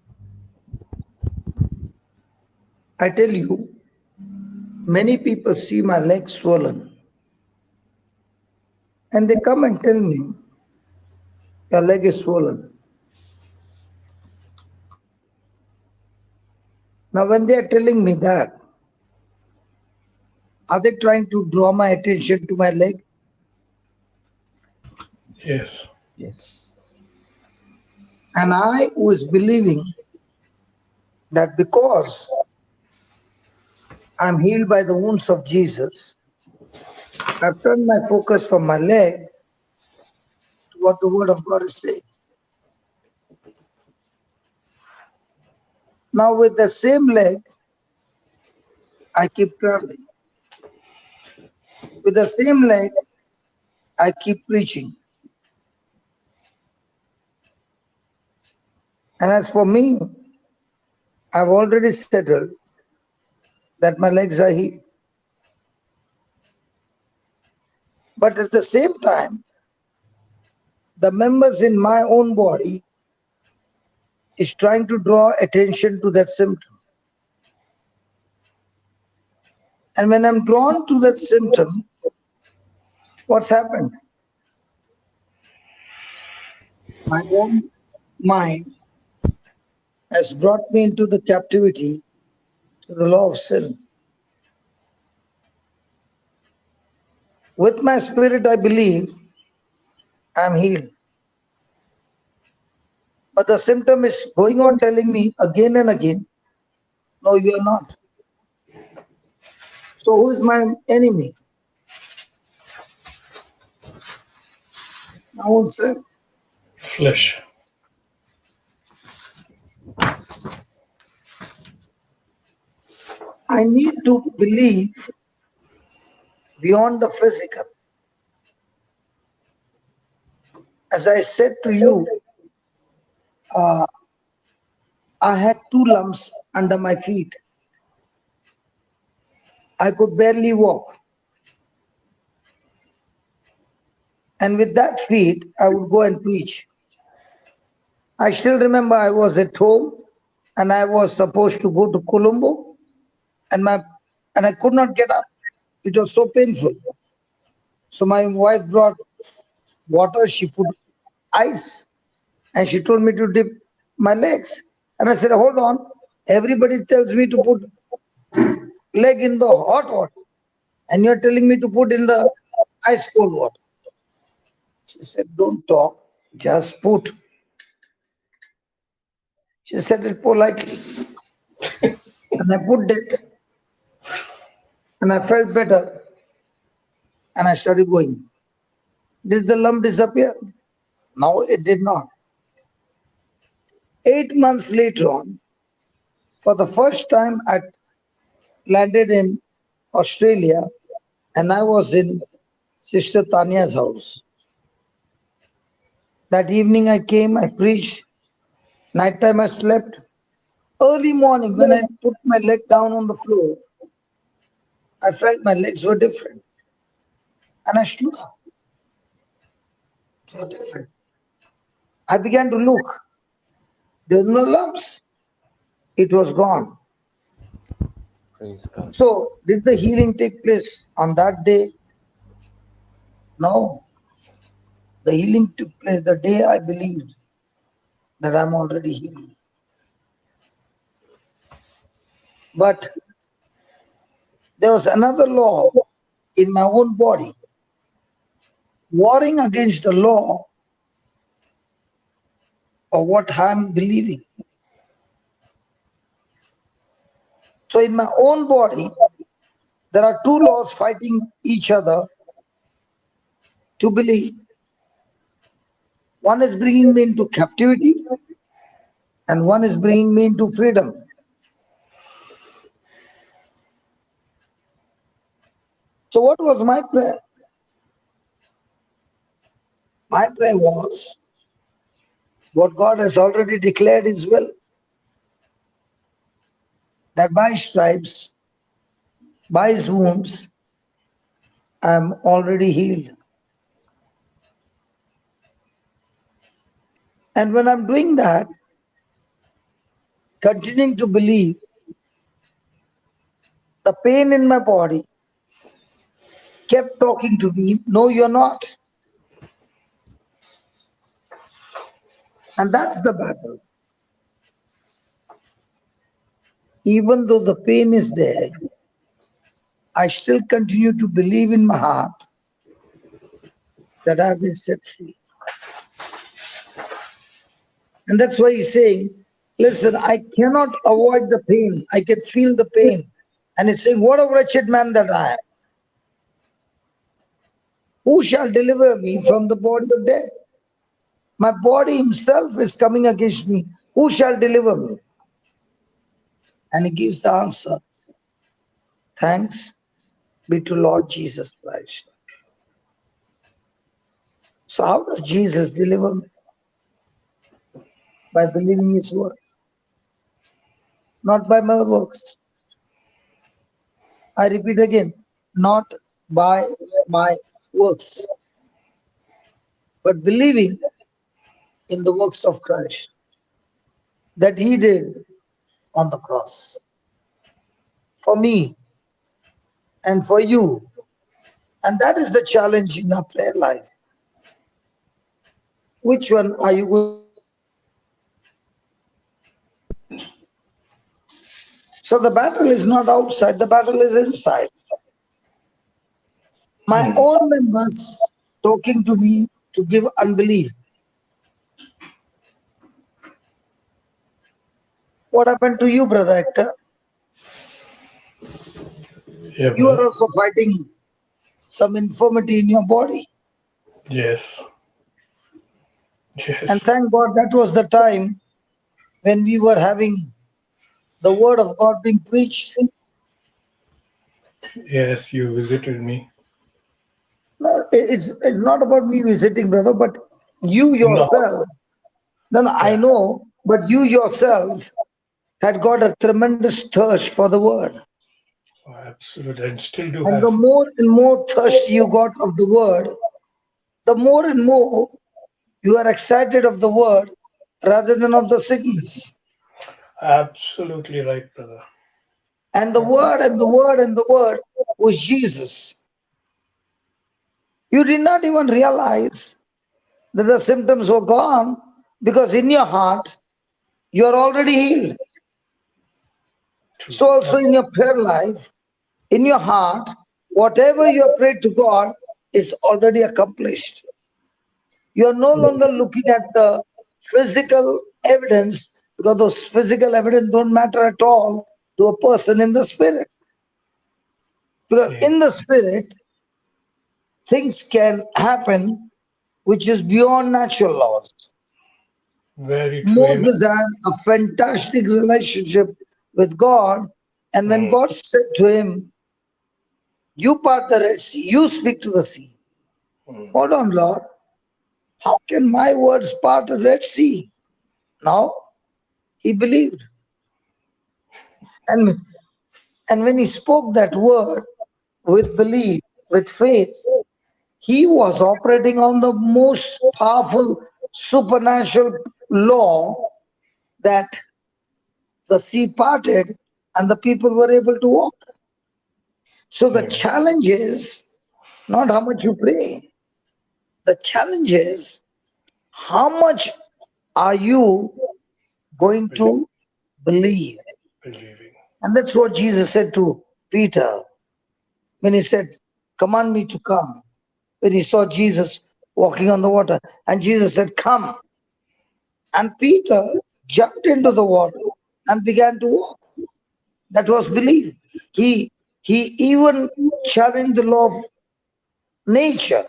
I tell you, many people see my legs swollen and they come and tell me, your leg is swollen. Now, when they are telling me that, are they trying to draw my attention to my leg? Yes. Yes. And I, who is believing that because I'm healed by the wounds of Jesus, I've turned my focus from my leg to what the Word of God is saying. Now, with the same leg, I keep traveling. With the same leg, I keep preaching. And as for me, I've already settled that my legs are healed. But at the same time, the members in my own body is trying to draw attention to that symptom. And when I'm drawn to that symptom, what's happened? My own mind has brought me into the captivity to the law of sin. With my spirit, I believe I'm healed. But the symptom is going on telling me again and again, no, you are not. So who is my enemy? My own self. Flesh. I need to believe beyond the physical. As I said to you, I had 2 lumps under my feet. I could barely walk. And with that feet, I would go and preach. I still remember I was at home and I was supposed to go to Colombo and I could not get up. It was so painful. So my wife brought water, she put ice, and she told me to dip my legs. And I said, hold on. Everybody tells me to put leg in the hot water, and you're telling me to put in the ice cold water. She said, don't talk, just put. She said it politely. And I put it, and I felt better, and I started going. Did the lump disappear? No, it did not. 8 months later on, for the first time, I landed in Australia, and I was in Sister Tanya's house. That evening I came, I preached. Nighttime I slept. Early morning, when I put my leg down on the floor, I felt my legs were different. And I stood up. It was different. I began to look. There were no lumps. It was gone. Praise God. So, did the healing take place on that day? No. The healing took place the day I believed that I'm already healed. But there was another law in my own body, warring against the law of what I'm believing. So in my own body, there are two laws fighting each other to believe. One is bringing me into captivity, and one is bringing me into freedom. So what was my prayer? My prayer was, what God has already declared His will, that by His stripes, by His wounds, I am already healed. And when I'm doing that, continuing to believe, the pain in my body kept talking to me, no, you're not. And that's the battle. Even though the pain is there, I still continue to believe in my heart that I've been set free. And that's why he's saying, listen, I cannot avoid the pain. I can feel the pain. And he's saying, what a wretched man that I am. Who shall deliver me from the body of death? My body himself is coming against me. Who shall deliver me? And he gives the answer. Thanks be to Lord Jesus Christ. So how does Jesus deliver me? By believing His word, not by my works. I repeat again, not by my works, but believing in the works of Christ that He did on the cross for me and for you. And that is the challenge in our prayer life. Which one are you going? So the battle is not outside, the battle is inside. My own members talking to me to give unbelief. What happened to you, Brother Hector? Yeah, You are brother. also fighting some infirmity in your body. Yes. And Yes. thank God that was the time when we were having the word of God being preached. Yes, you visited me. No, it's not about me visiting, brother, but you No. yourself. Then I Yeah. know, but you yourself had got a tremendous thirst for the word. Absolutely. And still do And the have. more and more thirst you got of the word, the more and more you are excited of the word rather than of the sickness. Absolutely right, brother. And the word and the word and the word was Jesus. You did not even realize that the symptoms were gone because in your heart you are already healed. True. So, also in your prayer life, in your heart, whatever you have prayed to God is already accomplished. You are no longer looking at the physical evidence because those physical evidence don't matter at all to a person in the spirit. Because Yeah. in the spirit, things can happen which is beyond natural laws. Very true. Amen. Moses had a fantastic relationship with God, and when God said to him, "You part the Red Sea, you speak to the sea." Hold on, Lord. How can my words part the Red Sea? Now he believed. And, and when he spoke that word with belief, with faith, he was operating on the most powerful supernatural law that the sea parted and the people were able to walk. So the Amen. challenge is not how much you pray. The challenge is how much are you going to believe? Believing. And that's what Jesus said to Peter when he said, "Command me to come." When he saw Jesus walking on the water, and Jesus said, "Come." And Peter jumped into the water and began to walk. That was belief. He even challenged the law of nature.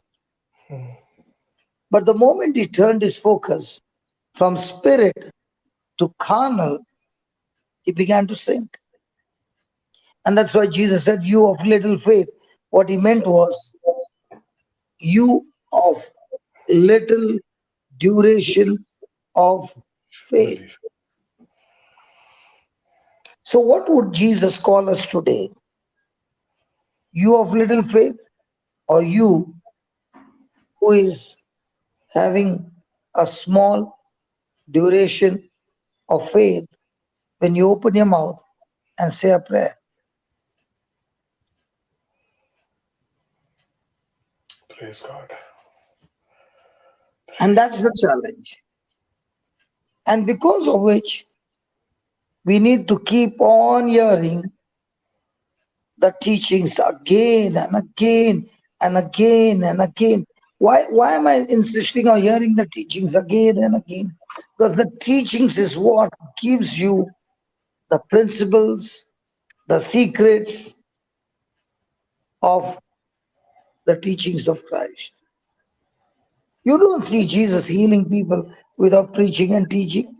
But the moment he turned his focus from spirit to carnal, he began to sink. And that's why Jesus said, "You of little faith." What he meant was, you of little duration of faith. Believe. So, what would Jesus call us today? You of little faith, or you who is having a small duration of faith when you open your mouth and say a prayer? Praise God. And that's the challenge. And because of which, we need to keep on hearing the teachings again and again and again and again. Why am I insisting on hearing the teachings again and again? Because the teachings is what gives you the principles, the secrets of the teachings of Christ. You don't see Jesus healing people without preaching and teaching.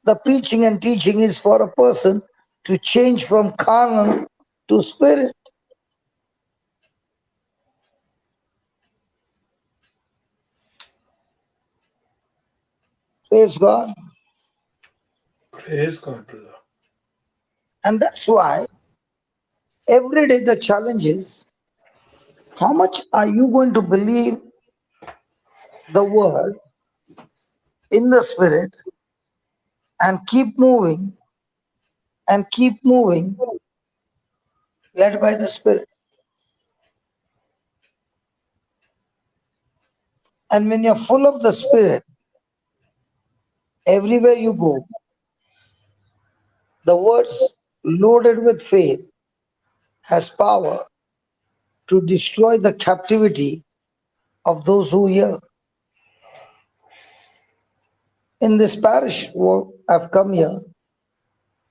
The preaching and teaching is for a person to change from carnal to spirit. Praise God. Praise God, brother. And that's why every day the challenge is, how much are you going to believe the word in the spirit and keep moving, led by the spirit. And when you're full of the spirit, everywhere you go, the words loaded with faith has power to destroy the captivity of those who hear. In this parish where I've come here,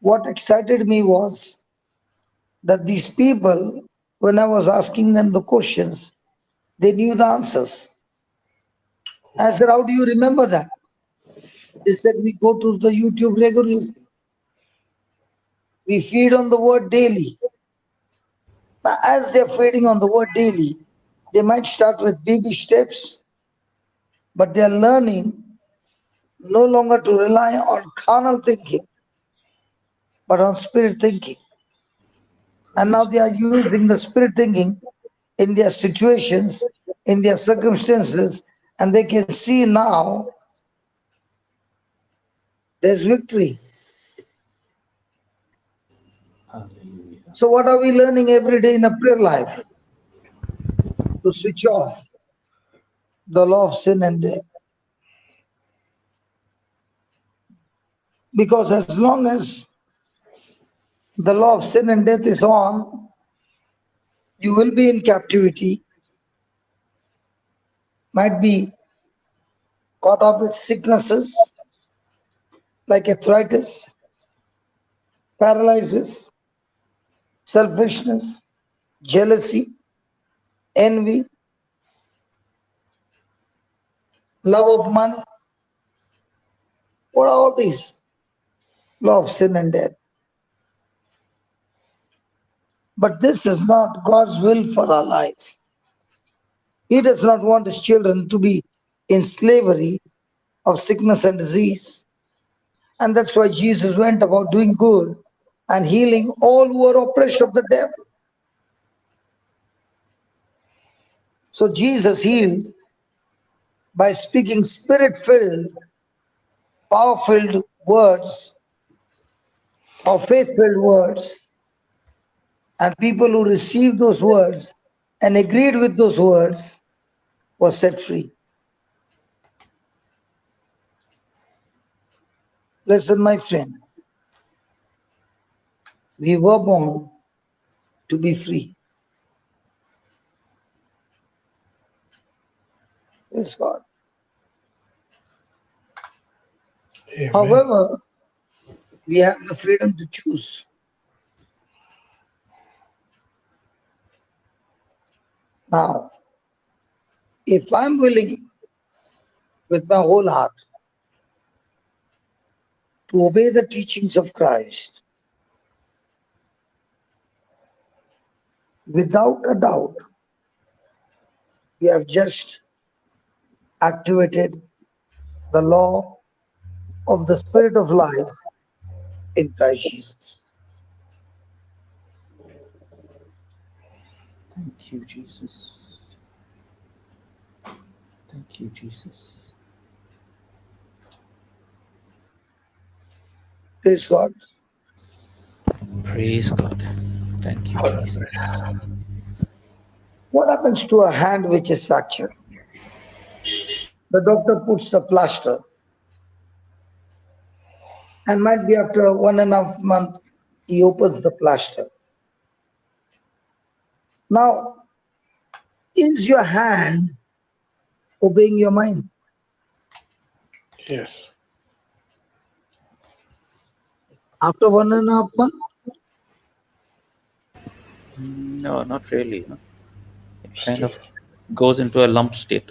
what excited me was that these people, when I was asking them the questions, they knew the answers. I said, "How do you remember that?" They said, "We go to the YouTube regularly. We feed on the word daily." Now, as they're feeding on the word daily, they might start with baby steps, but they're learning no longer to rely on carnal thinking, but on spirit thinking. And now they are using the spirit thinking in their situations, in their circumstances, and they can see now there's victory. Hallelujah. So, what are we learning every day in a prayer life? To switch off the law of sin and death. Because as long as the law of sin and death is on, you will be in captivity, might be caught up with sicknesses like arthritis, paralysis, selfishness, jealousy, envy, love of money. What are all these? Law of sin and death. But this is not God's will for our life. He does not want his children to be in slavery of sickness and disease. And that's why Jesus went about doing good and healing all who are oppressed of the devil. So Jesus healed by speaking spirit-filled, power-filled words or faith-filled words. And people who received those words and agreed with those words were set free. Listen, my friend, we were born to be free. Yes, God. Amen. However, we have the freedom to choose. Now, if I'm willing with my whole heart to obey the teachings of Christ, without a doubt, we have just activated the law of the Spirit of life in Christ Jesus. Thank you, Jesus. Thank you, Jesus. Praise God. Praise God. Thank you, Jesus. What happens to a hand which is fractured? The doctor puts a plaster, and might be after 1.5 months, he opens the plaster. Now, is your hand obeying your mind? Yes. After 1.5 months, No, not really. No. It kind Still. of goes into a lump state.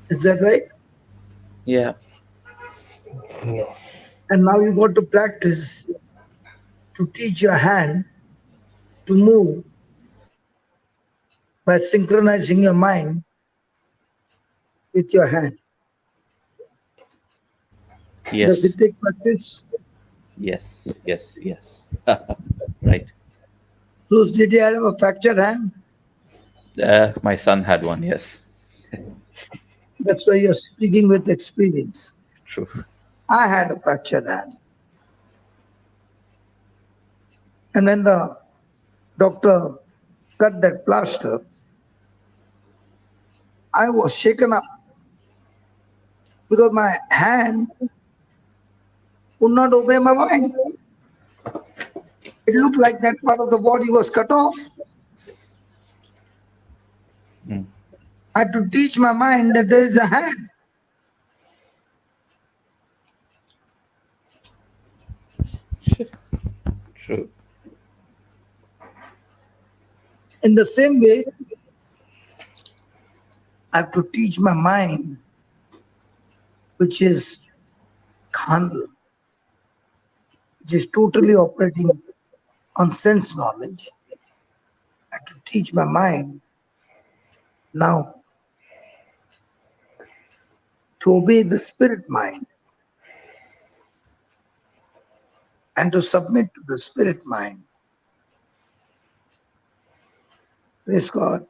is that right? Yeah. No. And now you got to practice to teach your hand to move by synchronizing your mind with your hand. Does Yes. it take practice? Yes. Yes. Yes. Right. Bruce, did you have a fractured hand? My son had one. Yes. That's why you're speaking with experience. True. I had a fractured hand. And when the doctor cut that plaster, I was shaken up because my hand would not obey my mind. It looked like that part of the body was cut off. Mm. I had to teach my mind that there is a hand. True. In the same way, I have to teach my mind, which is carnal, which is totally operating on sense knowledge. I have to teach my mind now to obey the spirit mind. and to submit to the spirit mind. Praise God.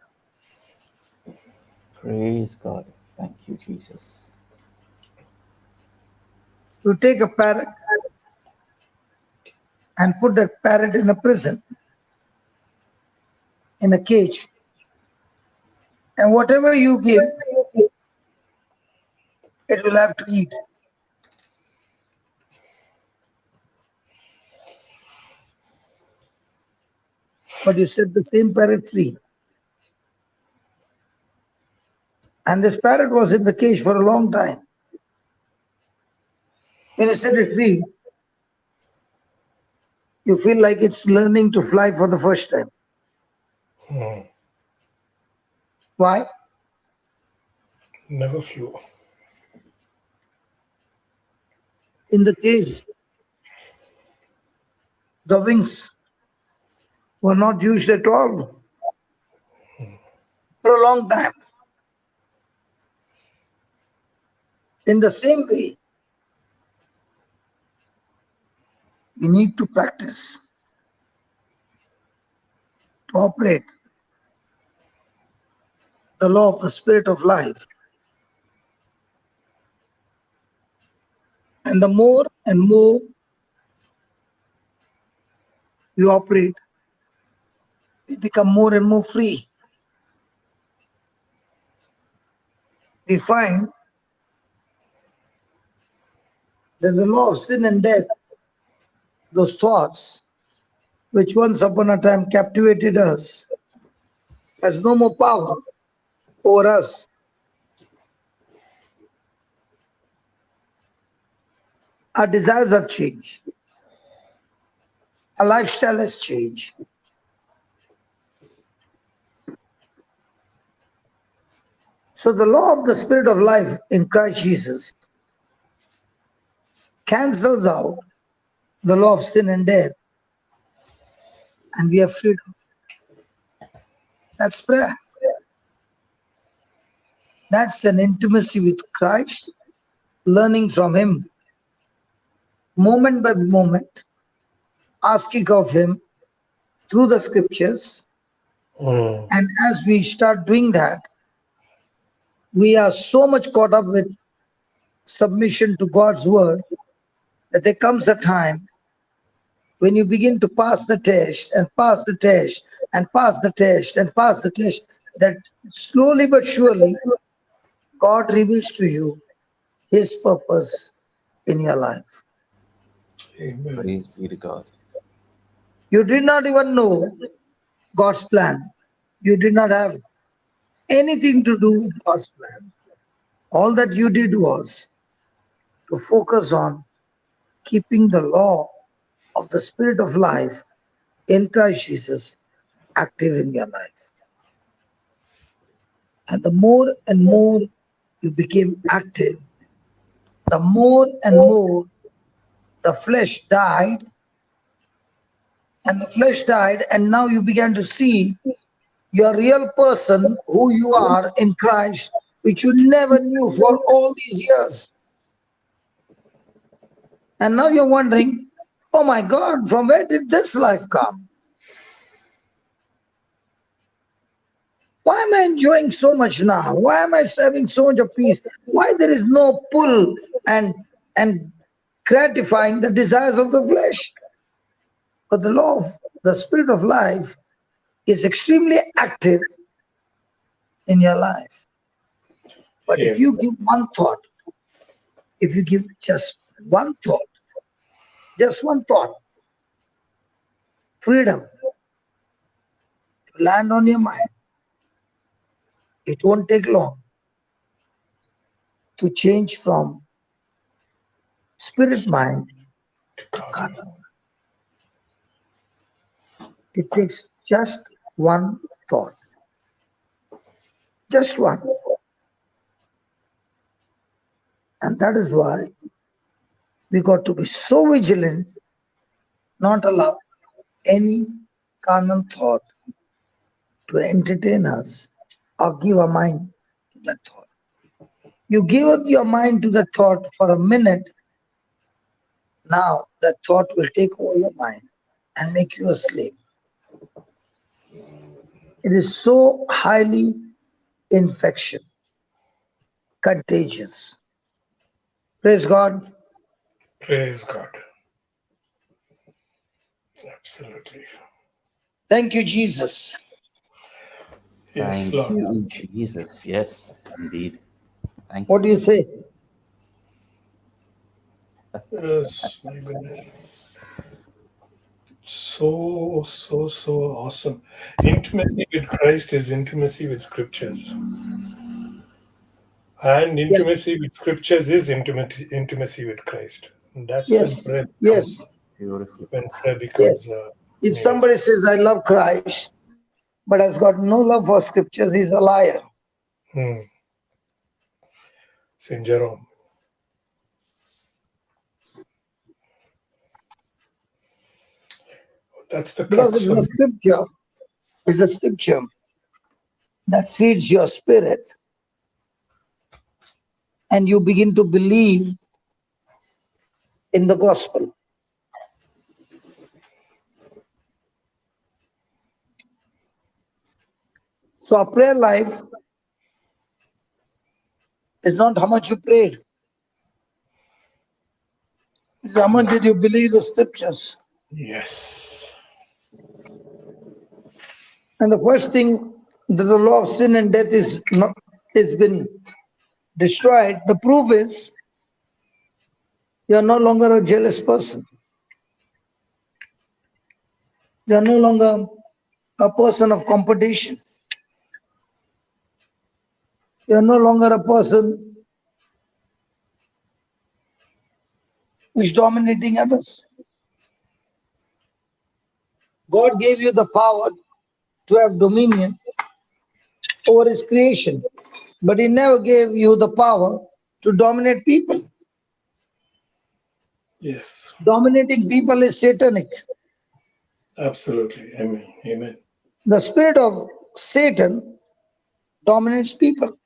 Praise God. Thank you, Jesus. You take a parrot and put that parrot in a prison, in a cage. And whatever you give, it will have to eat. But you set the same parrot free. And this parrot was in the cage for a long time. When you set it free, you feel like it's learning to fly for the first time. Why? Never flew. In the cage, the wings were not used at all for a long time. In the same way, we need to practice to operate the law of the spirit of life. And the more and more you operate, we become more and more free. We find that the law of sin and death, those thoughts which once upon a time captivated us, has no more power over us. Our desires have changed. Our lifestyle has changed. So the law of the spirit of life in Christ Jesus cancels out the law of sin and death, and we have freedom. That's prayer. That's an intimacy with Christ, learning from Him, moment by moment, asking of Him through the scriptures. And as we start doing that, we are so much caught up with submission to God's word that there comes a time when you begin to pass the test and pass the test and pass the test and pass the test, that slowly but surely God reveals to you His purpose in your life. Amen. Praise be to God. You did not even know God's plan. You did not have anything to do with God's plan. All that you did was to focus on keeping the law of the spirit of life in Christ Jesus active in your life. And the more and more you became active, the more and more the flesh died. And the flesh died, and now you began to see your real person, who you are in Christ, which you never knew for all these years. And now you're wondering, oh my God, from where did this life come? Why am I enjoying so much now? Why am I having so much of peace? Why there is no pull and gratifying the desires of the flesh? But the law of the spirit of life is extremely active in your life. But if you give one thought, if you give just one thought, freedom to land on your mind, it won't take long to change from spirit mind to carnal. It takes just one thought. Just one. And that is why we got to be so vigilant, not allow any carnal thought to entertain us or give our mind to that thought. You give your mind to that thought for a minute, Now that thought will take over your mind and make you a slave. It is so highly infectious, contagious. Praise God. Praise God. Absolutely. Thank you, Jesus. Yes, Thank Lord. you, Jesus. Yes, indeed. Thank What you, do you Jesus. say? Yes, my goodness. So awesome. Intimacy with Christ is intimacy with scriptures. And Yes, intimacy with scriptures is intimacy with Christ. And that's when yes, prayer becomes yes, Beautiful. yes. If meaningful. somebody says, I love Christ, but has got no love for scriptures, he's a liar. Hmm. Saint Jerome. That's the Because crux of it's the scripture that feeds your spirit, and you begin to believe in the gospel. So our prayer life is not how much you prayed, it's how much did you believe the scriptures. yes. And the first thing that the law of sin and death is not, it's been destroyed. The proof is you are no longer a jealous person. You are no longer a person of competition. You are no longer a person who is dominating others. God gave you the power to have dominion over his creation, but he never gave you the power to dominate people. Yes. Dominating people is satanic. Absolutely. Amen. Amen. The spirit of Satan dominates people.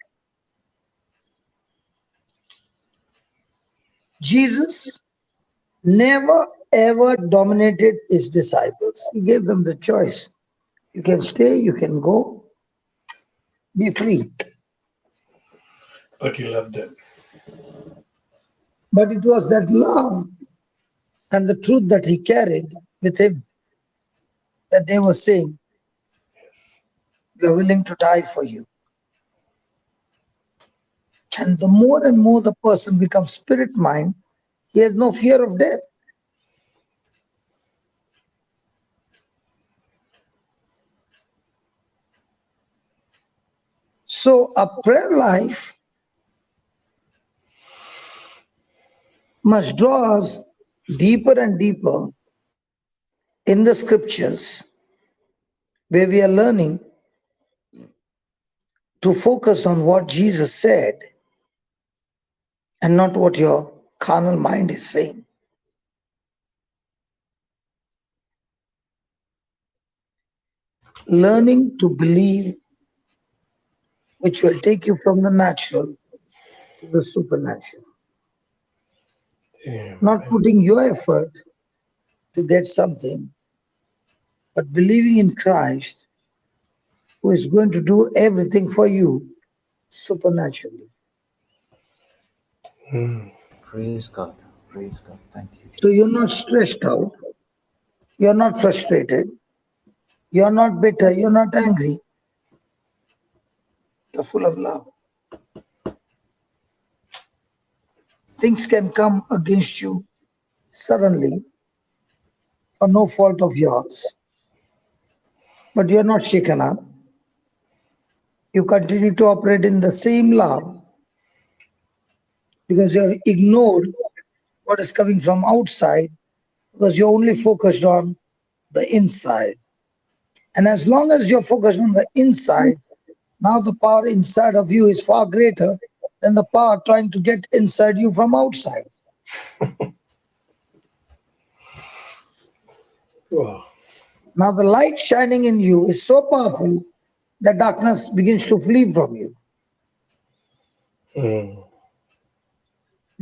Jesus never ever dominated his disciples. He gave them the choice. You can stay, you can go, be free. But you love them. But it was that love and the truth that he carried with him that they were saying, we are willing to die for you. And the more and more the person becomes spirit mind, he has no fear of death. So a prayer life must draw us deeper and deeper in the scriptures where we are learning to focus on what Jesus said and not what your carnal mind is saying. Learning to believe, which will take you from the natural to the supernatural. Not Amen. putting your effort to get something, but believing in Christ, who is going to do everything for you supernaturally. Hmm. Praise God. Praise God. Thank you, So Jesus. you're not stressed out, you're not frustrated, you're not bitter, you're not angry, you're full of love. Things can come against you suddenly for no fault of yours, but you're not shaken up. You continue to operate in the same love because you have ignored what is coming from outside because you're only focused on the inside. And as long as you're focused on the inside, now the power inside of you is far greater than the power trying to get inside you from outside. Wow. Now the light shining in you is so powerful that darkness begins to flee from you. Hmm.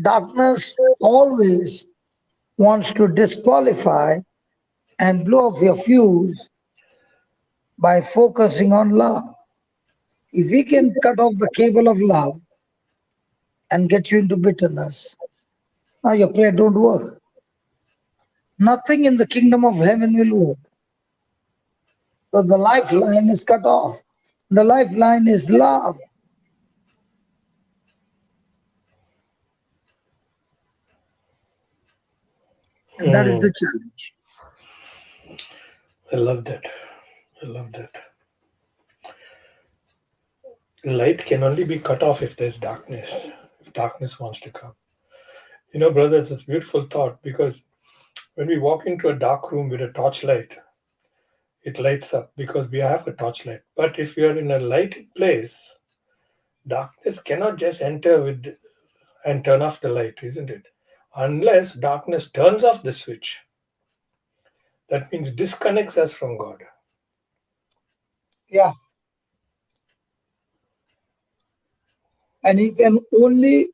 Darkness always wants to disqualify and blow off your fuse by focusing on love. If we can cut off the cable of love and get you into bitterness, now your prayer don't work. Nothing in the kingdom of heaven will work. So the lifeline is cut off. The lifeline is love. And that is the challenge. I love that. I love that. Light can only be cut off if there's darkness, if darkness wants to come. You know, brothers, it's a beautiful thought, because when we walk into a dark room with a torchlight, it lights up because we have a torchlight. But if we are in a lighted place, darkness cannot just enter with and turn off the light, isn't it? Unless darkness turns off the switch. That means disconnects us from God. Yeah. And he can only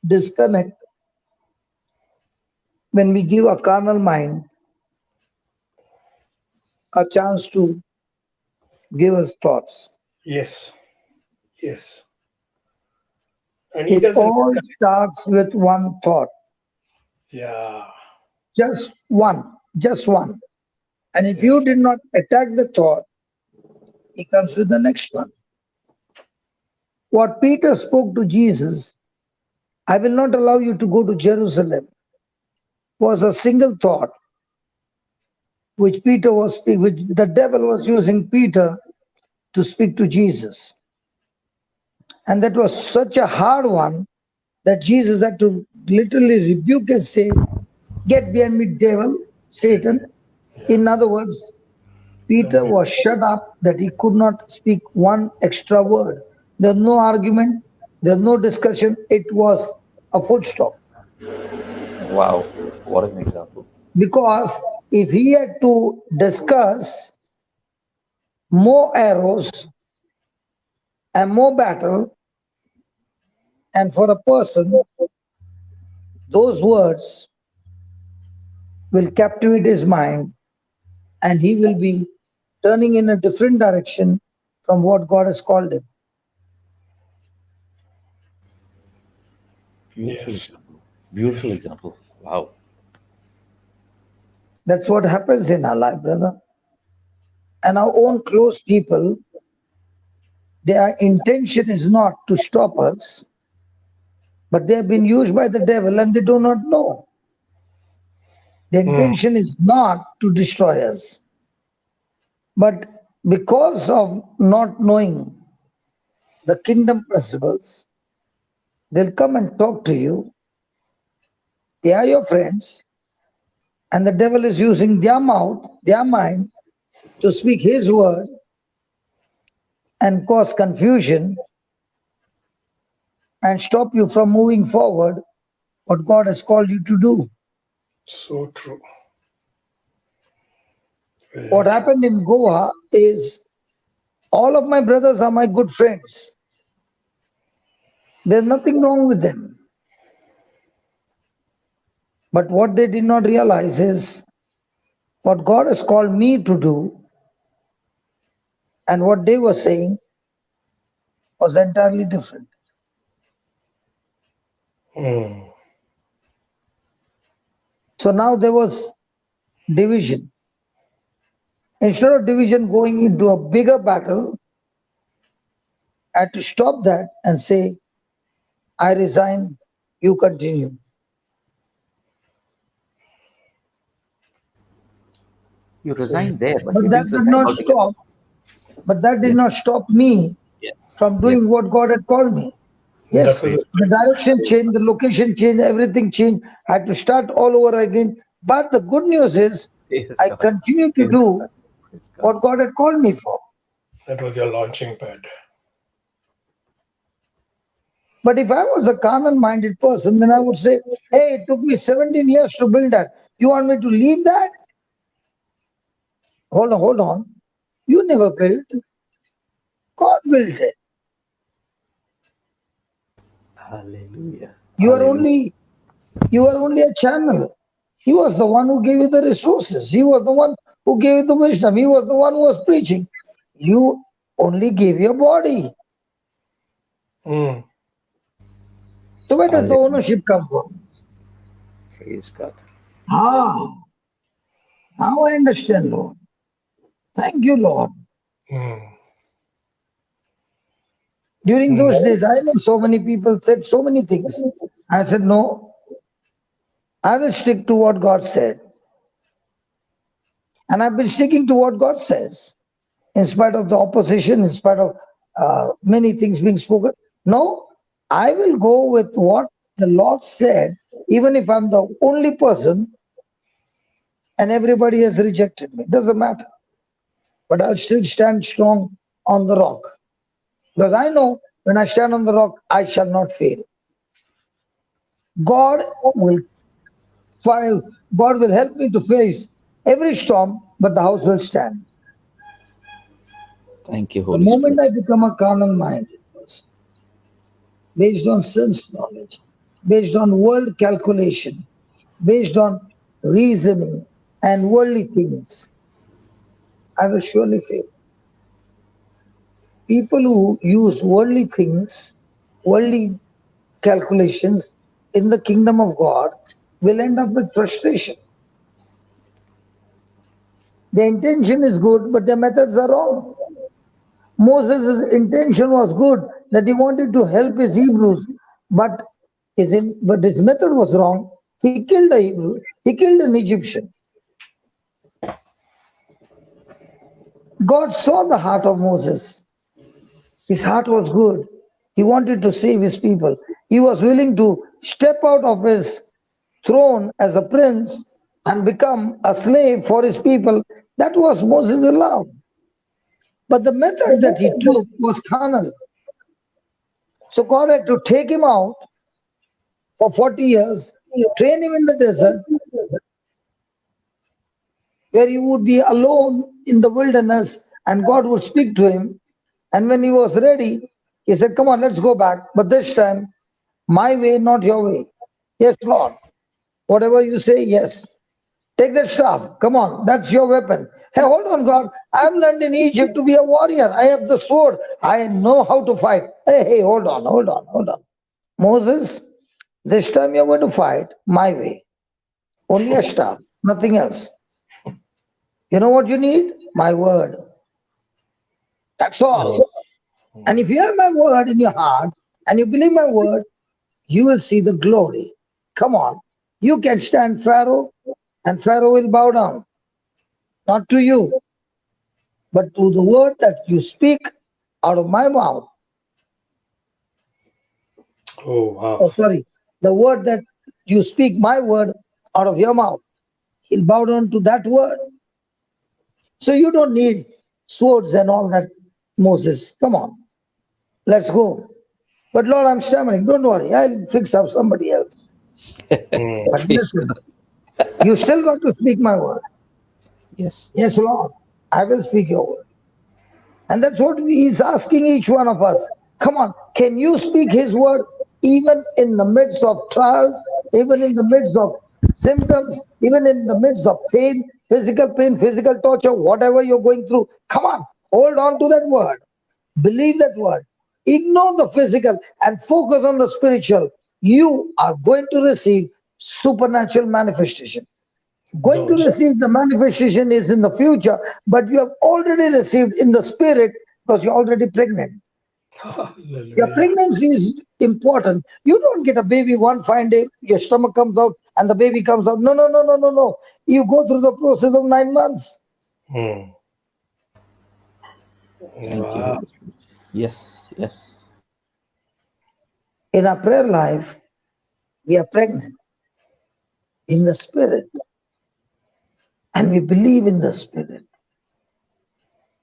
disconnect when we give a carnal mind a chance to give us thoughts. Yes. Yes. And he It doesn't. all starts with one thought. Yeah. Just one. Just one. And if Yes. you did not attack the thought, he comes with the next one. What Peter spoke to Jesus, I will not allow you to go to Jerusalem, was a single thought which Peter was speaking, which the devil was using Peter to speak to Jesus. And that was such a hard one that Jesus had to literally rebuke and say, "Get behind me, devil, Satan." In other words, Peter was shut up that he could not speak one extra word. There's no argument, there's no discussion. It was a full stop. Wow, what an example. Because if he had to discuss more arrows and more battle, and for a person, those words will captivate his mind and he will be turning in a different direction from what God has called him. Beautiful Yes. example. Beautiful Yes. example. Wow. That's what happens in our life, brother. And our own close people, their intention is not to stop us, but they have been used by the devil and they do not know. The intention is not to destroy us. But because of not knowing the kingdom principles, they'll come and talk to you. They are your friends, and the devil is using their mouth, their mind, to speak his word and cause confusion and stop you from moving forward what God has called you to do. So true. Very What true. happened in Goa is all of my brothers are my good friends. There's nothing wrong with them. But what they did not realize is what God has called me to do and what they were saying was entirely different. So now there was division. Instead of division going into a bigger battle, I had to stop that and say, I resign, you continue. You resigned there, but But you that didn't did resign not altogether. stop. But that did Yes. not stop me Yes. from doing Yes. what God had called me. Yes, That was the direction changed, the location changed, everything changed. I had to start all over again. But the good news is, Praise I God. continue to Praise do God. Praise God. what God had called me for. your launching pad. But if I was a carnal minded person, then I would say, hey, it took me 17 years to build that. You want me to leave that? Hold on. You never built. God built it. Hallelujah. You are Hallelujah. only a channel. He was the one who gave you the resources. He was the one who gave you the wisdom. He was the one who was preaching. You only gave your body. Mm. So where does the Hallelujah. ownership come from? Praise God. Ah, now I understand, Lord. Thank you, Lord. Mm. During Mm. those days, I know so many people said so many things. I said, no, I will stick to what God said. And I've been sticking to what God says, in spite of the opposition, in spite of many things being spoken. No, I will go with what the Lord said, even if I'm the only person and everybody has rejected me. Doesn't matter. But I'll still stand strong on the rock. Because I know when I stand on the rock, I shall not fail. God will file, God will help me to face every storm, but the house will stand. Thank you, The Holy moment Spirit. I become a carnal minded person, based on sense knowledge, based on world calculation, based on reasoning and worldly things, I will surely fail. People who use worldly things, worldly calculations in the kingdom of God will end up with frustration. The intention is good, but the methods are wrong. Moses' intention was good, that he wanted to help his Hebrews, but his method was wrong. He killed a Hebrew, he killed an Egyptian. God saw the heart of Moses. His heart was good. He wanted to save his people. He was willing to step out of his throne as a prince and become a slave for his people. That was Moses' allowed. But the method that he took was carnal. So God had to take him out for 40 years, train him in the desert, where he would be alone in the wilderness, and God would speak to him. And when he was ready, he said, come on, let's go back. But this time, my way, not your way. Yes, Lord. Whatever you say, yes. Take that staff. Come on, that's your weapon. Hey, hold on, God. I've learned in Egypt to be a warrior. I have the sword. I know how to fight. Hey, hold on, hold on, hold on. Moses, this time you're going to fight my way. Only a staff, nothing else. You know what you need? My word. That's Mm. all. And Mm. if you have my word in your heart and you believe my word, you will see the glory. Come on. You can stand Pharaoh, and Pharaoh will bow down. Not to you, but to the word that you speak out of my mouth. Oh, Oh, wow. sorry. The word that you speak, my word, out of your mouth. He'll bow down to that word. So you don't need swords and all that, Moses. Come on. Let's go. But Lord, I'm stammering. Don't worry. I'll fix up somebody else. Mm. But Praise listen, God. you still got to speak my word. Yes. Yes, Lord. I will speak your word. And that's what he's asking each one of us. Come on, can you speak his word even in the midst of trials, even in the midst of symptoms, even in the midst of pain, physical torture, whatever you're going through? Come on, hold on to that word. Believe that word. Ignore the physical and focus on the spiritual. You are going to receive supernatural manifestation. Going to Don't. receive the manifestation is in the future, but you have already received in the spirit because you're already pregnant. Your Hallelujah. pregnancy is important. You don't get a baby one fine day, your stomach comes out and the baby comes out. No, no, no, no, no, no. You go through the process of 9 months. Mm. Thank you, Wow. Holy Spirit. Yes, yes. In our prayer life, we are pregnant in the spirit and we believe in the spirit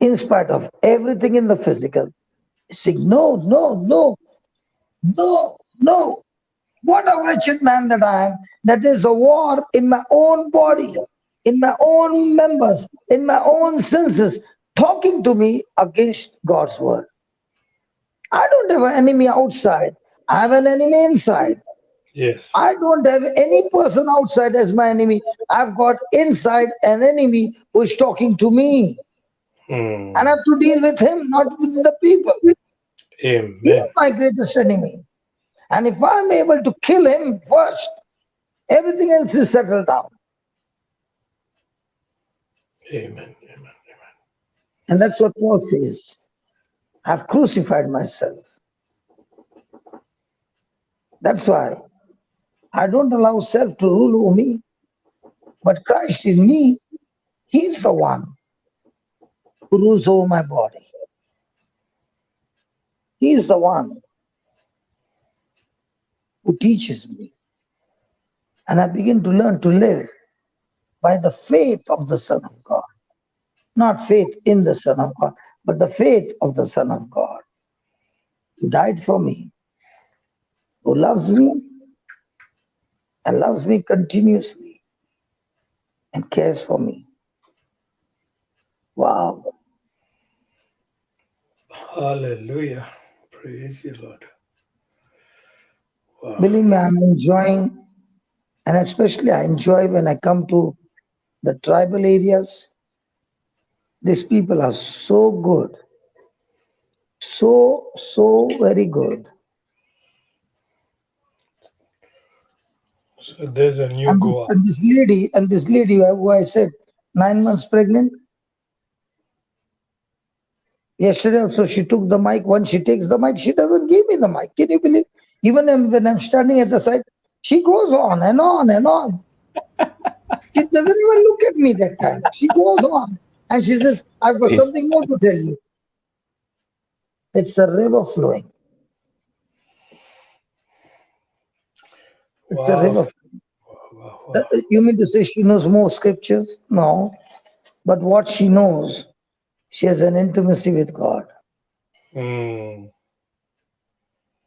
in spite of everything in the physical. Saying, no, no, no, no, no. What a wretched man that I am, that there's a war in my own body, in my own members, in my own senses, talking to me against God's word. I don't have an enemy outside, I have an enemy inside. Yes. I don't have any person outside as my enemy. I've got inside an enemy who is talking to me. Hmm. And I have to deal with him, not with the people. He Amen. is my greatest enemy. And if I'm able to kill him first, everything else is settled down. Amen. Amen. And that's what Paul says. I've crucified myself. That's why I don't allow self to rule over me. But Christ in me, He's the one who rules over my body. He is the one who teaches me. And I begin to learn to live by the faith of the Son of God. Not faith in the Son of God, but the faith of the Son of God who died for me, who loves me and loves me continuously and cares for me. Wow. Hallelujah. Praise you, Lord. Wow. Believe me, I'm enjoying, and especially I enjoy when I come to the tribal areas. These people are so good, so very good. So there's a new And Goa. this lady who I said 9 months pregnant. Yesterday also she took the mic. Once she takes the mic, she doesn't give me the mic. Can you believe? Even when I'm standing at the side, she goes on and on and on. She doesn't even look at me that time. She goes on and she says, "I've got Praise, something more to tell you." It's a river flowing. It's a Wow. river. Wow. You mean to say she knows more scriptures? No. But what she knows, she has an intimacy with God. Hmm.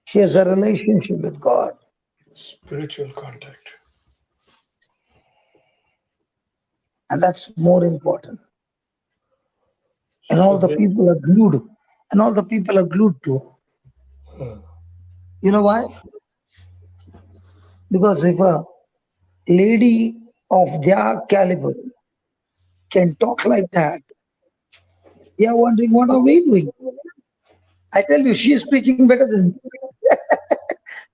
She has a relationship with God. Spiritual contact. And that's more important. And So all the people are glued. And all the people are glued to her. Hmm. You know why? Because if a lady of their caliber can talk like that, they are wondering, what are we doing? I tell you, she is preaching better than me.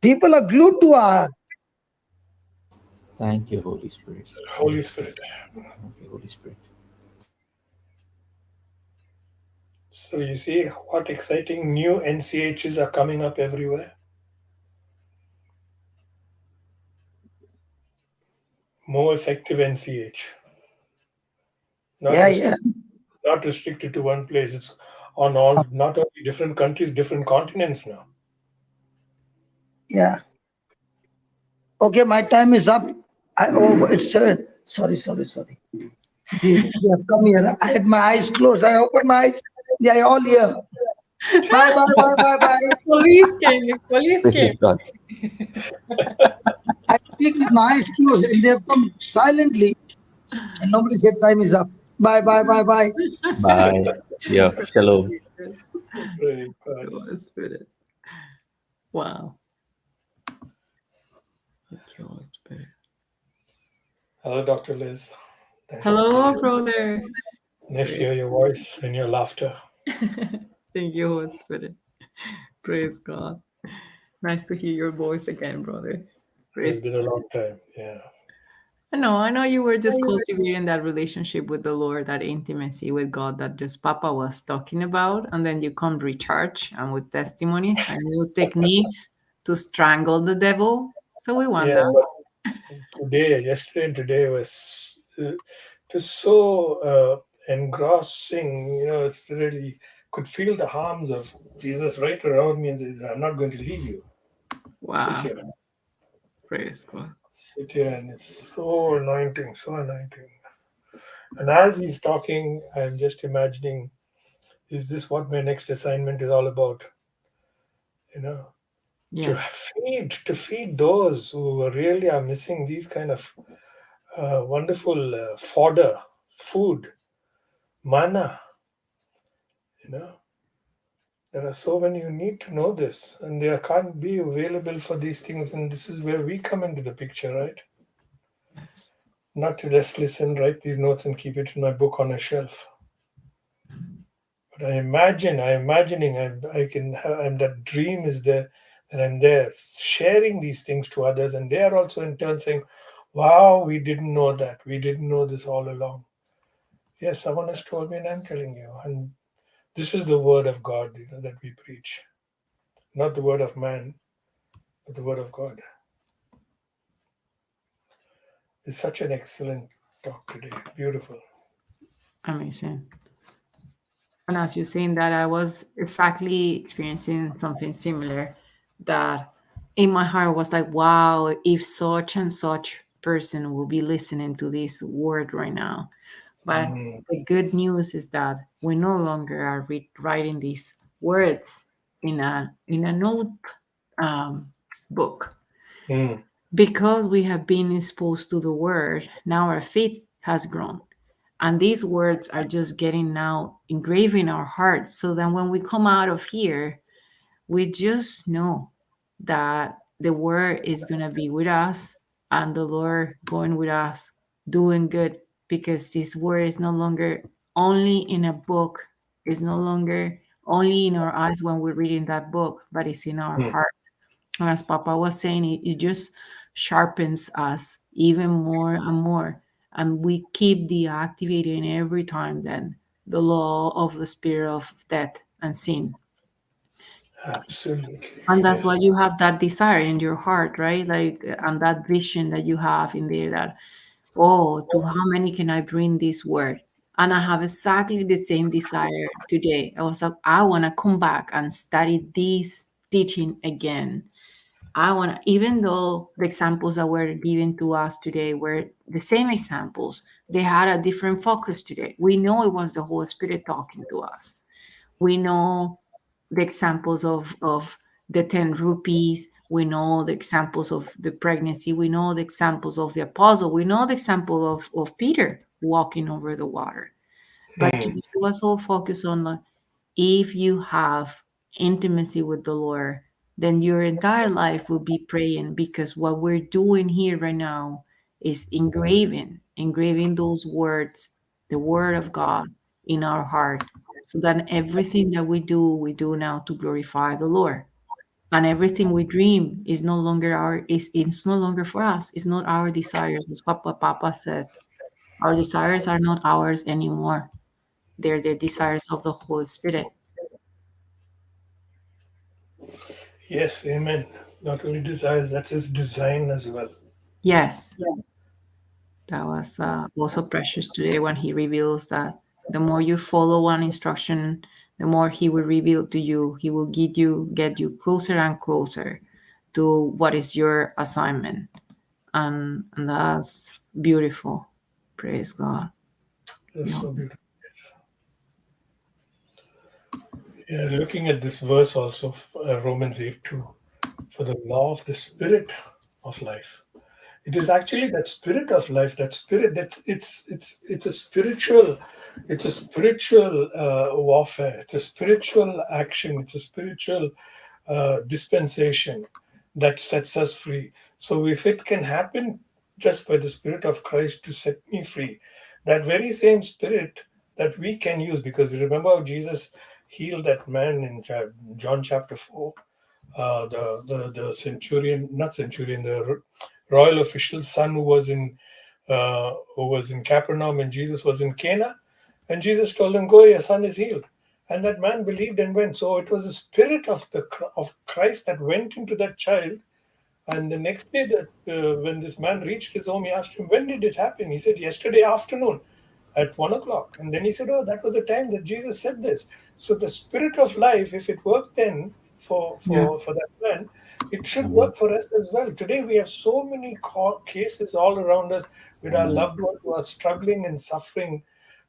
People are glued to her. thank you, Holy Spirit. Holy Spirit. Thank you, Holy Spirit. So you see what exciting new NCHs are coming up everywhere. More effective NCH. Not Yeah, yeah. not restricted to one place. It's on all, not only different countries, different continents now. Yeah. Okay, my time is up. It's 7. Sorry. They have come here. I had my eyes closed. I opened my eyes. They are all here. Bye. Police came. Police came. Praise God. I speak with my eyes closed and they have come silently. And nobody said time is up. Bye. Bye. Yeah, shalom. Praise God. Holy Spirit. Wow. Thank you, Holy Spirit. Hello, Dr. Liz. Nice to Hello, see brother. you. Nice to hear your voice and your laughter. Thank you, Holy Spirit. Praise God. Nice to hear your voice again, brother. Praise. It's been a long time. Yeah. I know you were just cultivating that relationship with the Lord, that intimacy with God that just Papa was talking about. And then you come recharge and with testimonies and new techniques to strangle the devil. So we want Yeah, that. but yesterday and today was just so engrossing. It's really could feel the arms of Jesus right around me and says, "I'm not going to leave you. Sit Wow. here, Praise God. sit here," and it's so anointing, so anointing. And as he's talking, I'm just imagining, is this what my next assignment is all about? You know, to Yes. feed those who really are missing these kind of wonderful fodder, food, manna, you know, There are so many who need to know this, and they can't be available for these things. And this is where we come into the picture, right? Yes. Not to just listen, write these notes, and keep it in my book on a shelf. But I can, and that dream is there, that I'm there sharing these things to others, and they are also in turn saying, "Wow, we didn't know that. We didn't know this all along." Yes, someone has told me, and I'm telling you. And this is the word of God, that we preach, not the word of man, but the word of God. It's such an excellent talk today. Beautiful. Amazing. And as you're saying that, I was exactly experiencing something similar, that in my heart was like, wow, if such and such person will be listening to this word right now. But Mm, the good news is that we no longer are writing these words in a note um, book, mm, because we have been exposed to the word. Now our faith has grown, and these words are just getting now engraved in our hearts, so that when we come out of here, we just know that the word is going to be with us, and the Lord going with us, doing good, because this word is no longer only in a book, it's no longer only in our eyes when we're reading that book, but it's in our mm. heart. And as Papa was saying, it just sharpens us even more and more. And we keep deactivating every time then the law of the spirit of death and sin. Absolutely. And that's why Yes. you have that desire in your heart, right? Like, and that vision that you have in there, that, oh, to how many can I bring this word? And I have exactly the same desire today. I was like, I want to come back and study this teaching again. I want to, even though the examples that were given to us today were the same examples, they had a different focus today. We know it was the Holy Spirit talking to us. We know the examples of the 10 rupees. We know the examples of the pregnancy. We know the examples of the apostle. We know the example of Peter walking over the water. But Mm. today it was all focused on, like, if you have intimacy with the Lord, then your entire life will be praying, because what we're doing here right now is engraving those words, the word of God, in our heart, so that everything that we do now to glorify the Lord. And everything we dream is no longer it's no longer for us. It's not our desires, as Papa said. Our desires are not ours anymore. They're the desires of the Holy Spirit. Yes, amen. Not only desires, that's his design as well. Yes, that was also precious today when he reveals that the more you follow one instruction, the more he will reveal to you. He will get you closer and closer to what is your assignment, and that's beautiful. Praise God. That's Yeah. so beautiful. Yeah, looking at this verse also, Romans 8:2, for the law of the spirit of life. It is actually that spirit of life, that spirit, that's it's a spiritual, warfare. It's a spiritual action. It's a spiritual dispensation that sets us free. So if it can happen just by the Spirit of Christ to set me free, that very same Spirit that we can use, because remember how Jesus healed that man in John chapter 4, the centurion, not centurion, the royal official's son who was in Capernaum, and Jesus was in Cana, and Jesus told him, "Go, your son is healed." And that man believed and went. So it was the spirit of Christ that went into that child. And the next day, that when this man reached his home, he asked him, "When did it happen?" He said, "Yesterday afternoon at 1 o'clock." And then he said, "Oh, that was the time that Jesus said this." So the spirit of life, if it worked then Yeah. for that man, it should Amen. work for us as well. Today we have so many cases all around us with our Amen. loved ones who are struggling and suffering,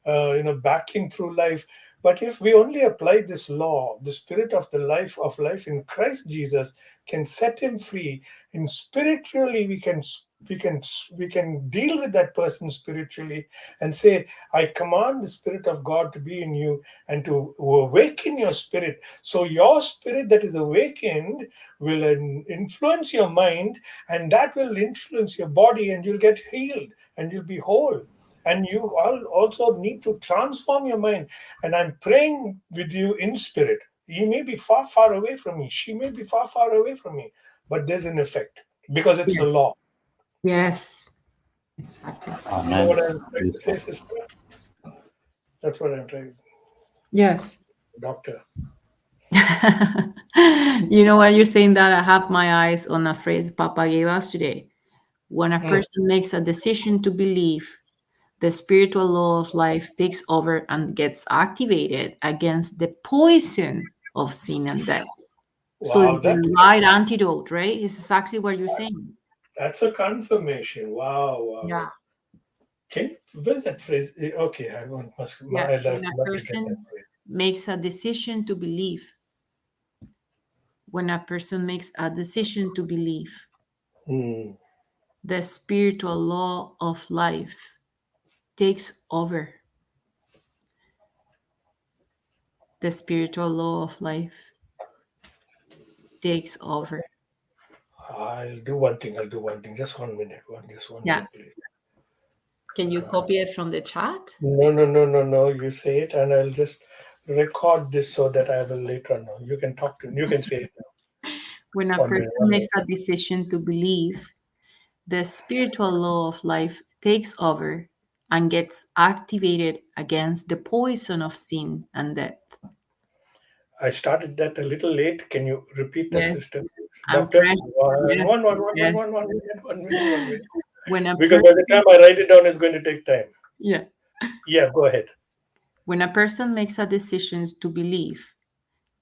battling through life. But if we only apply this law, the spirit of life in Christ Jesus can set him free. And spiritually, we can we can deal with that person spiritually and say, I command the Spirit of God to be in you and to awaken your spirit. So your spirit that is awakened will influence your mind, and that will influence your body, and you'll get healed and you'll be whole. And you all also need to transform your mind. And I'm praying with you in spirit. He may be far, far away from me. She may be far, far away from me. But there's an effect because it's a Yes. law. Yes. Exactly. You know Amen. what I'm trying to say, sister? That's what I'm trying to say. Yes. Doctor. You know what you're saying that I have my eyes on a phrase Papa gave us today. When a person makes a decision to believe, the spiritual law of life takes over and gets activated against the poison of sin and death. So Wow, it's the right antidote, right? It's exactly what you're saying. that's a confirmation. Wow. Yeah. Can you build that phrase? Okay, I must Yeah. I'd When a love to get that person phrase. makes a decision to believe, when a person makes a decision to believe, the spiritual law of life takes over. The spiritual law of life takes over. I'll do one thing. Just 1 minute. Just one Yeah. minute, please. Can you copy it from the chat? No. You say it, and I'll just record this so that I will later know. You can talk to. You can say it now. When a 1 minute. person makes a decision to believe, the spiritual law of life takes over and gets activated against the poison of sin and death. I started that a little late. Can you repeat that, Yes. sister? I'm Doctor? fresh. Yes. Yes. 1 minute. When a Because by the time I write it down, it's going to take time. yeah. Yeah, go ahead. When a person makes a decision to believe,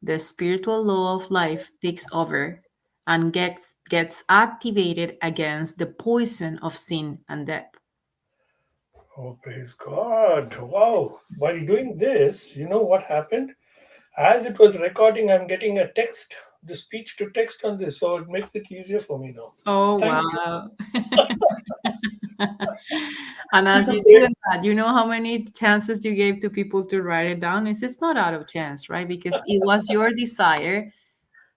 the spiritual law of life takes over and gets activated against the poison of sin and death. Oh, praise God. Wow. While doing this, you know what happened? As it was recording, I'm getting a text, the speech to text on this. So it makes it easier for me now. Oh, Thank you. wow. And as It's a you great. do that, you know how many chances you gave to people to write it down? It's not out of chance, right? Because it was your desire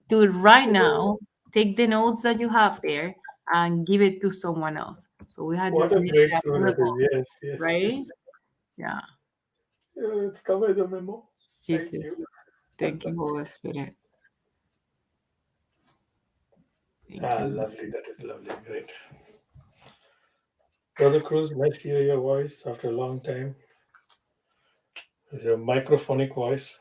to right now take the notes that you have there and give it to someone else. So we had What just a made it breakthrough it available, is. right? Yes. Yeah. Yeah, it's covered the memo. Thank Jesus. you. Thank you, Holy Spirit. Thank you. Lovely. That is lovely. Great. Brother Cruz, nice to hear your voice after a long time. Your microphonic voice.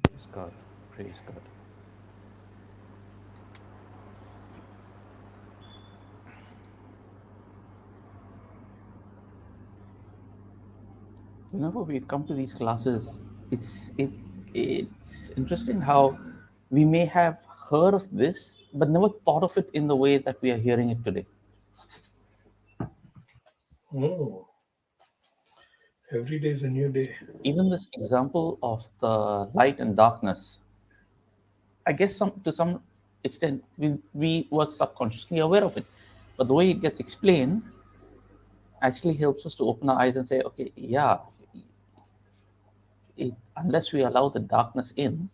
Praise God. Praise God. Whenever we come to these classes, it's interesting how we may have heard of this, but never thought of it in the way that we are hearing it today. Every day is a new day. Even this example of the light and darkness, I guess to some extent we were subconsciously aware of it, but the way it gets explained actually helps us to open our eyes and say, okay, yeah, unless we allow the darkness in,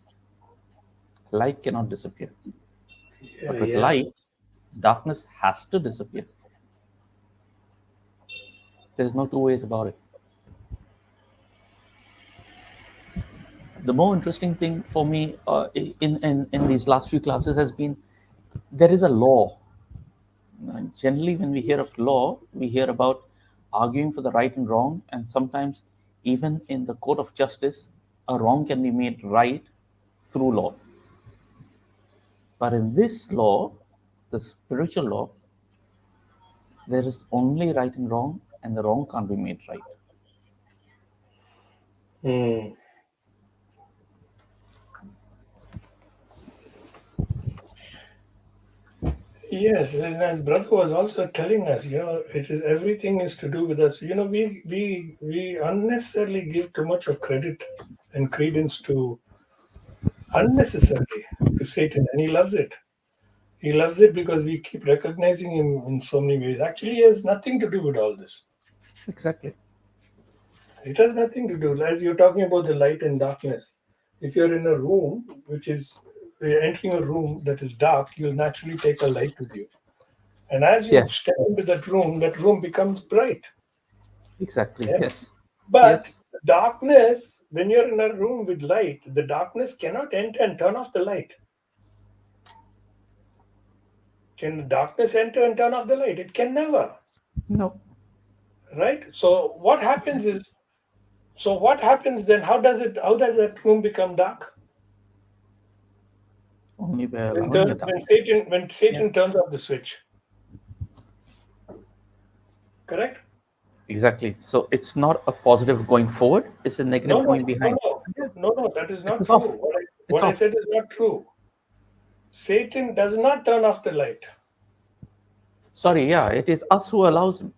light cannot disappear. But with Yeah. light, darkness has to disappear. There's no two ways about it. The more interesting thing for me in these last few classes has been there is a law. Generally, when we hear of law, we hear about arguing for the right and wrong, and sometimes even in the court of justice, a wrong can be made right through law. But in this law, the spiritual law, there is only right and wrong, and the wrong can't be made right. Yes, and as brother was also telling us, it is everything is to do with us. We unnecessarily give too much of credit and credence to unnecessarily. to Satan, and he loves it. He loves it because we keep recognizing him in so many ways. Actually, he has nothing to do with all this. Exactly. It has nothing to do. As you're talking about the light and darkness, if you're in a room you're entering a room that is dark, you'll naturally take a light with you. And as you Yes. step into that room becomes bright. Exactly. Yeah? Yes. But Yes. darkness, when you're in a room with light, the darkness cannot enter and turn off the light. Can the darkness enter and turn off the light? It can never. No. Right? So what happens then? How does that room become dark? Only by When, allowing the the, dark. when Satan turns off the switch. Correct? Exactly. So it's not a positive going forward, it's a No, negative no, going no, behind. no, Yeah. no, no. That is It's not just true. off. It's What I off. said is not true. Satan does not turn off the light. Sorry, yeah, it is us who allows him.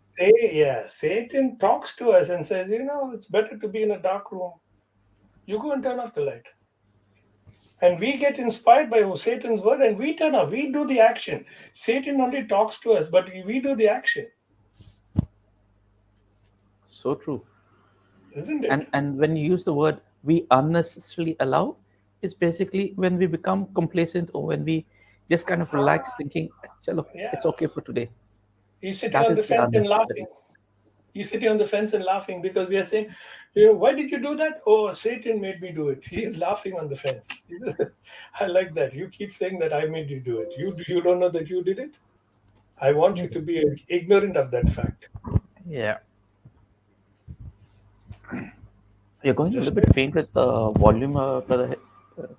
Satan talks to us and says, it's better to be in a dark room. You go and turn off the light. And we get inspired by Satan's word and we turn off. We do the action. Satan only talks to us, but we do the action. So true. Isn't it? And when you use the word we unnecessarily allow, it's basically when we become complacent or when we just kind of relax thinking, chalo, Yeah. it's okay for today. He's sitting That on is the the fence and unnecessary. laughing. He's sitting on the fence and laughing because we are saying, why did you do that? Oh, Satan made me do it. He's laughing on the fence. I like that. You keep saying that I made you do it. You don't know that you did it? I want you to be ignorant of that fact. Yeah. You're going a Just little bit faint with the volume, brother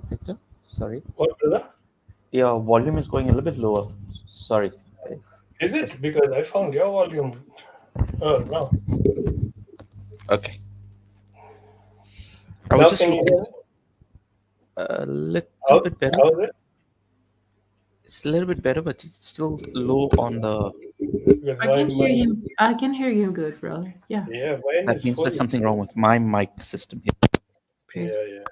Hector. Sorry. what, brother? Your volume is going a little bit lower. Sorry. Is Just it? Because I found your volume. Oh, no. okay. I was Now just can you looking hear me? a little How, bit better. how's it? It's a little bit better, but it's still low on the. Because I can hear him. I can hear you good, brother. Yeah. mine That is means full. there's something wrong with my mic system here. Praise. Yeah.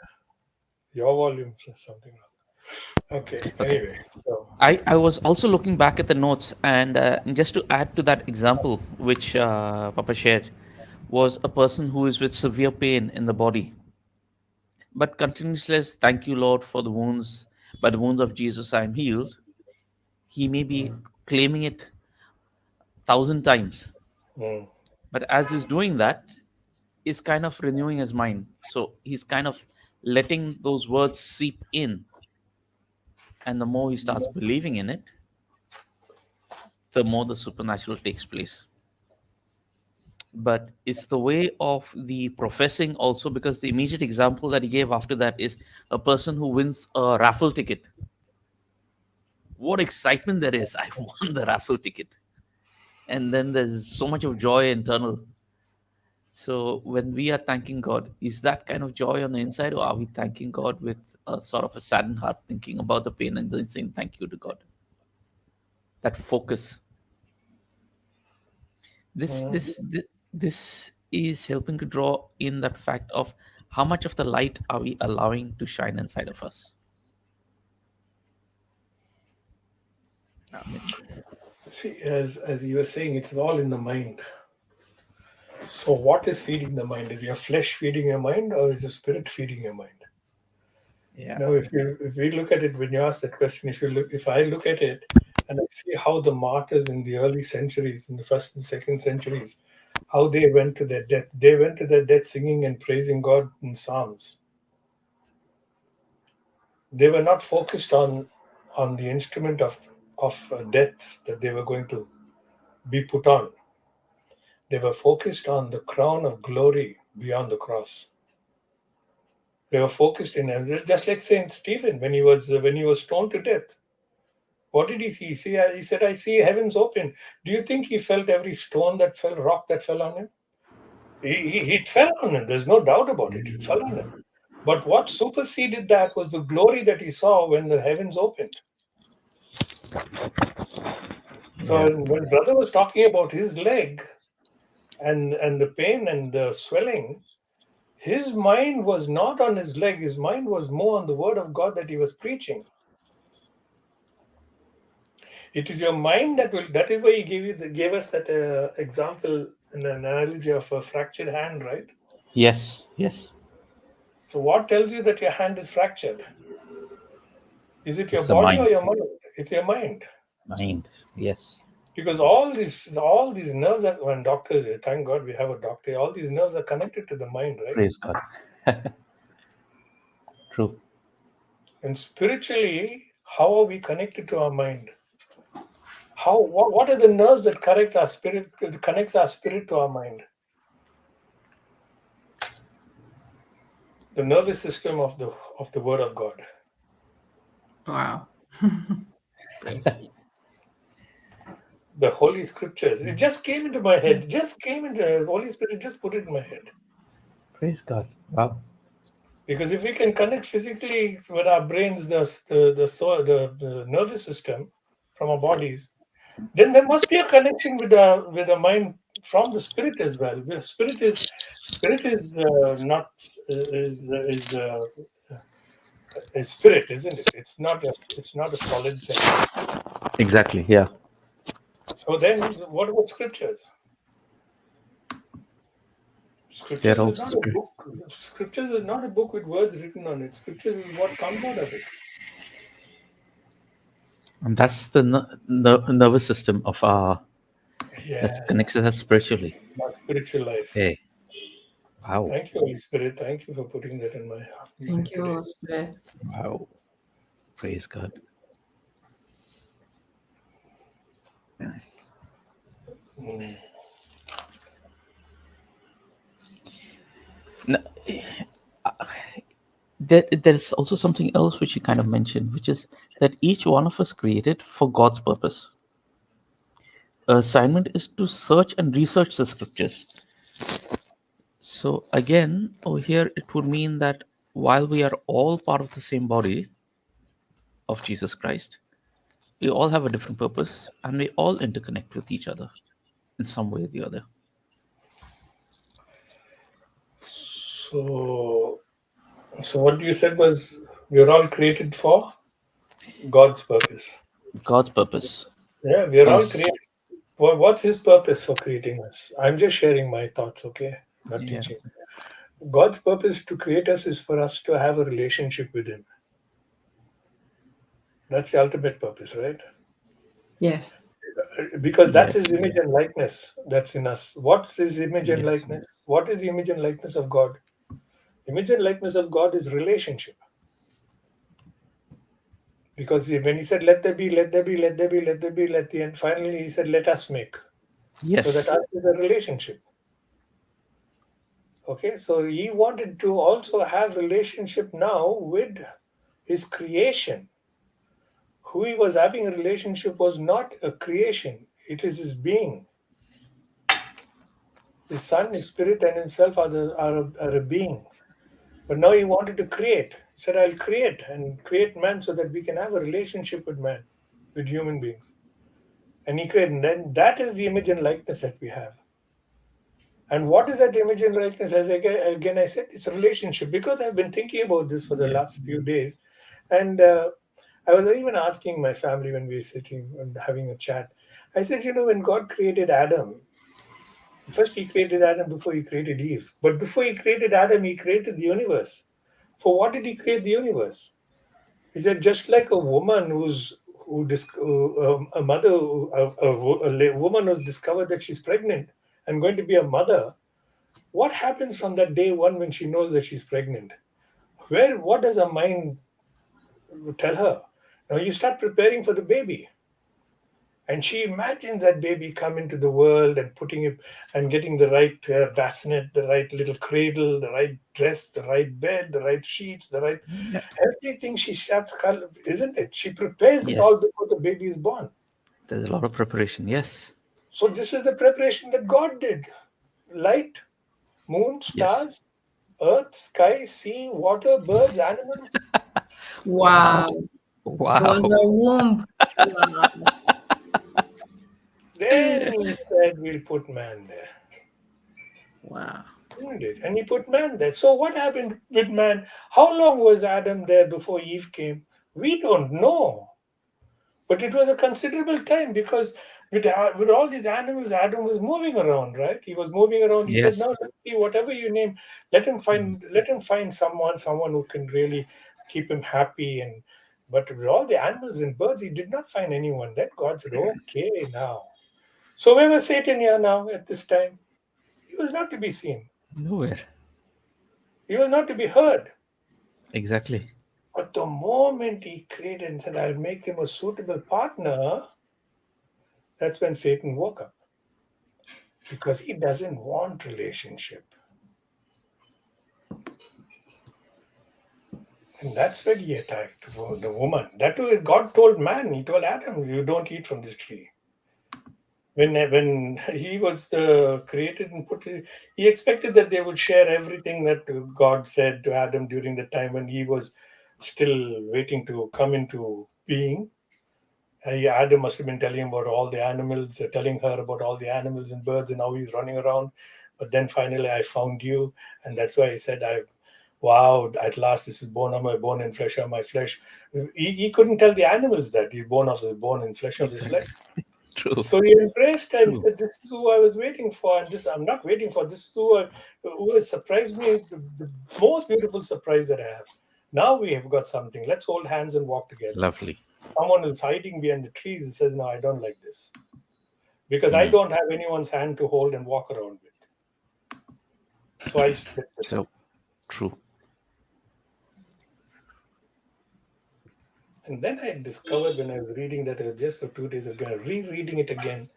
Your volume is something wrong. Okay. Okay. Anyway, so I was also looking back at the notes, and just to add to that example, which Papa shared, was a person who is with severe pain in the body, but continuously says, "Thank you, Lord, for the wounds. By the wounds of Jesus, I am healed." He may be claiming it 1,000 times, mm, but as he's doing that, is kind of renewing his mind. So he's kind of letting those words seep in, and the more he starts believing in it, the more the supernatural takes place. But it's the way of the professing also, because the immediate example that he gave after that is a person who wins a raffle ticket. What excitement there is! I won the raffle ticket, and then there's so much of joy internal. So when we are thanking God, is that kind of joy on the inside, or are we thanking God with a sort of a saddened heart, thinking about the pain and then saying thank you to God? That focus. This mm. this this, this is helping to draw in that fact of how much of the light are we allowing to shine inside of us. Amen. See, as you were saying, it's all in the mind. So what is feeding the mind? Is your flesh feeding your mind, or is the spirit feeding your mind? Yeah. Now, if we look at it, when you ask that question, if I look at it and I see how the martyrs in the early centuries, in the first and second centuries, how they went to their death. They went to their death singing and praising God in psalms. They were not focused on the instrument of death that they were going to be put on. They were focused on the crown of glory beyond the cross. They were focused in, and just like Saint Stephen when he was stoned to death. What did he see? He said, "I see heavens open." Do you think he felt every rock that fell on him? It fell on him. There's no doubt about it. It fell on him. But what superseded that was the glory that he saw when the heavens opened. Yeah. So when brother was talking about his leg and the pain and the swelling, his mind was not on his leg. His mind was more on the word of God that he was preaching. It is your mind that will. That is why he gave us that example, an analogy of a fractured hand, right? Yes, yes. So what tells you that your hand is fractured? Is it your It's the body or mind. your mind? It's your mind. Mind. Yes. Because all these nerves are, when doctors, thank God we have a doctor, all these nerves are connected to the mind, right? Praise God. True. And spiritually, how are we connected to our mind? What are the nerves that connects our spirit to our mind? The nervous system of the Word of God. Wow. Praise you. The Holy Scriptures. It just came into my head. Just came into the Holy Spirit. Just put it in my head. Praise God. Wow. Because if we can connect physically with our brains, the nervous system from our bodies, then there must be a connection with the mind from the spirit as well. The spirit is not is spirit, isn't it? It's not a solid thing. Exactly. Yeah. So then, what about scriptures? They're Scriptures is also not a spirit. book. Scriptures is not a book with words written on it. Scriptures is what comes out of it. And that's the nervous system of our that Yeah, connects us spiritually. my spiritual life. Hey. Wow. Thank you, Holy Spirit. Thank you for putting that in my mind Thank you, today. Holy Spirit. Wow. Praise God. Mm. Now, there's also something else which you kind of mentioned, which is that each one of us created for God's purpose. Assignment is to search and research the scriptures. So again, over here, it would mean that while we are all part of the same body of Jesus Christ, we all have a different purpose and we all interconnect with each other in some way or the other. So what you said was we're all created for God's purpose. God's purpose. Yeah, we're all Us. created. What's His purpose for creating us? I'm just sharing my thoughts, okay? Not Yeah. teaching. God's purpose to create us is for us to have a relationship with Him. That's the ultimate purpose, right? Yes. Because that's Yes. His image and likeness that's in us. What's His image and Yes. likeness? What is the image and likeness of God? Image and likeness of God is relationship. Because when He said, "Let there be, let there be, let there be, let there be," at the end, finally He said, "Let us make." So that Yes. us is a relationship. Okay, so He wanted to also have relationship now with His creation. Who He was having a relationship was not a creation; it is His being. His Son, His Spirit, and Himself are a being. But now He wanted to create. He said, "I'll create and create man so that we can have a relationship with man, with human beings." And He created. And then that is the image and likeness that we have. And what is that image and likeness? As again I said, it's a relationship. Because I've been thinking about this for the Yeah. last few days, and I was even asking my family when we were sitting and having a chat. I said, when God created Adam, first He created Adam before He created Eve. But before He created Adam, He created the universe. For what did He create the universe? He said, just like a woman a mother, a woman who's discovered that she's pregnant and going to be a mother. What happens from that day one when she knows that she's pregnant? What does her mind tell her? Now you start preparing for the baby. And she imagines that baby come into the world and putting it and getting the right bassinet, the right little cradle, the right dress, the right bed, the right sheets, the right Yeah. everything she starts, isn't it? She prepares it Yes. all before the baby is born. There's a lot of preparation. Yes. So this is the preparation that God did. Light, moon, Yes. stars, earth, sky, sea, water, birds, animals. Wow. It was Wow. a womb. Wow. Then he said, we'll put man there. Wow. Isn't it? And he put man there. So what happened with man? How long was Adam there before Eve came? We don't know. But it was a considerable time because with all these animals, Adam was moving around, right? He was moving around. He said, Yes. "No, let's see, whatever you name, let him find someone who can really keep him happy." And but with all the animals and birds, he did not find anyone. Then God said, "Okay, now." So where was Satan here now at this time? He was not to be seen. Nowhere. He was not to be heard. Exactly. But the moment he created and said, "I'll make him a suitable partner," that's when Satan woke up because he doesn't want relationship. And that's when he attacked the woman. That too, God told man, he told Adam, "You don't eat from this tree." When he was created and he expected that they would share everything that God said to Adam during the time when he was still waiting to come into being. Adam must have been telling him about all the animals, telling her about all the animals and birds and how he's running around. But then finally, I found you, and that's why he said, wow, at last this is bone of my bone and flesh of my flesh." He couldn't tell the animals that he's bone of his bone and flesh of his flesh. True. So he embraced her and True. said, "This is who I was waiting for, and this I'm not waiting for. This is who has surprised me, the most beautiful surprise that I have. Now we have got something. Let's hold hands and walk together." Lovely. Someone is hiding behind the trees and says, "No, I don't like this because I Mm. don't have anyone's hand to hold and walk around with. So I'll split with her." So true. And then I discovered when I was reading that just for 2 days ago, rereading it again.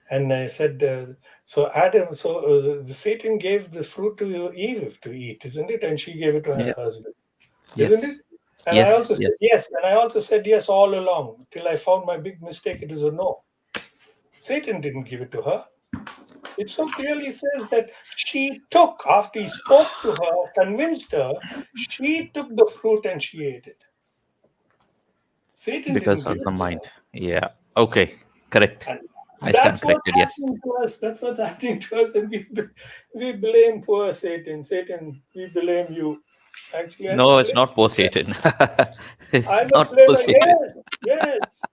And I said, the Satan gave the fruit to Eve to eat, isn't it? And she gave it to her Yeah. husband, isn't Yes. it? And I Yes. also Yes. said yes. And I also said yes all along till I found my big mistake. It is a no. Satan didn't give it to her. It so clearly says that she took, after he spoke to her, convinced her, she took the fruit and she ate it. Satan didn't Because give of it the to mind. her. Yeah. Okay. Correct. And I stand that's what's corrected. Yes. happening to us. That's what's happening to us. And we blame poor Satan. Satan, we blame you. Actually, I No, don't it's blame not you. post Satan. It's I don't not blame post her. Satan. Yes, yes.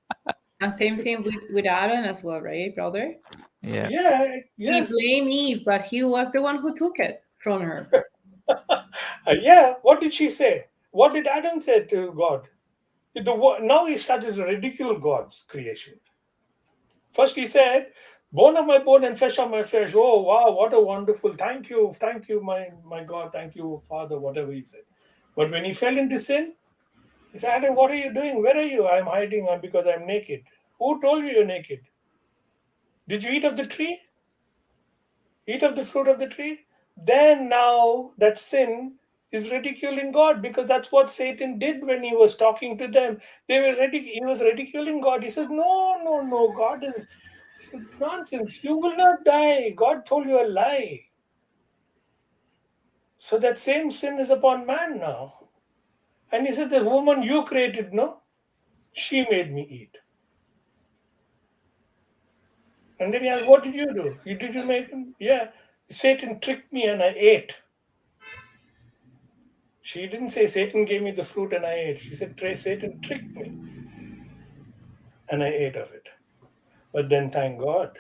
And same thing with Adam as well, right, brother? Yeah. Yeah, He yes. blamed Eve, but he was the one who took it from her. Yeah, what did she say? What did Adam say to God? Now he started to ridicule God's creation. First he said, "Bone of my bone and flesh of my flesh." Oh, wow, what a wonderful. Thank you, my God. Thank you, Father, whatever he said. But when he fell into sin, he said, "Adam, what are you doing? Where are you?" "I'm hiding because I'm naked." "Who told you you're naked? Did you eat of the tree? Eat of the fruit of the tree?" Then now that sin is ridiculing God because that's what Satan did when he was talking to them. He was ridiculing God. He said, "No, no, no, God is." He said, "Nonsense, you will not die. God told you a lie." So that same sin is upon man now. And he said, "The woman you created, no? She made me eat." And then he asked, "What did you do? Did you make him?" "Yeah, Satan tricked me and I ate." She didn't say Satan gave me the fruit and I ate. She said Satan tricked me and I ate of it. But then thank God,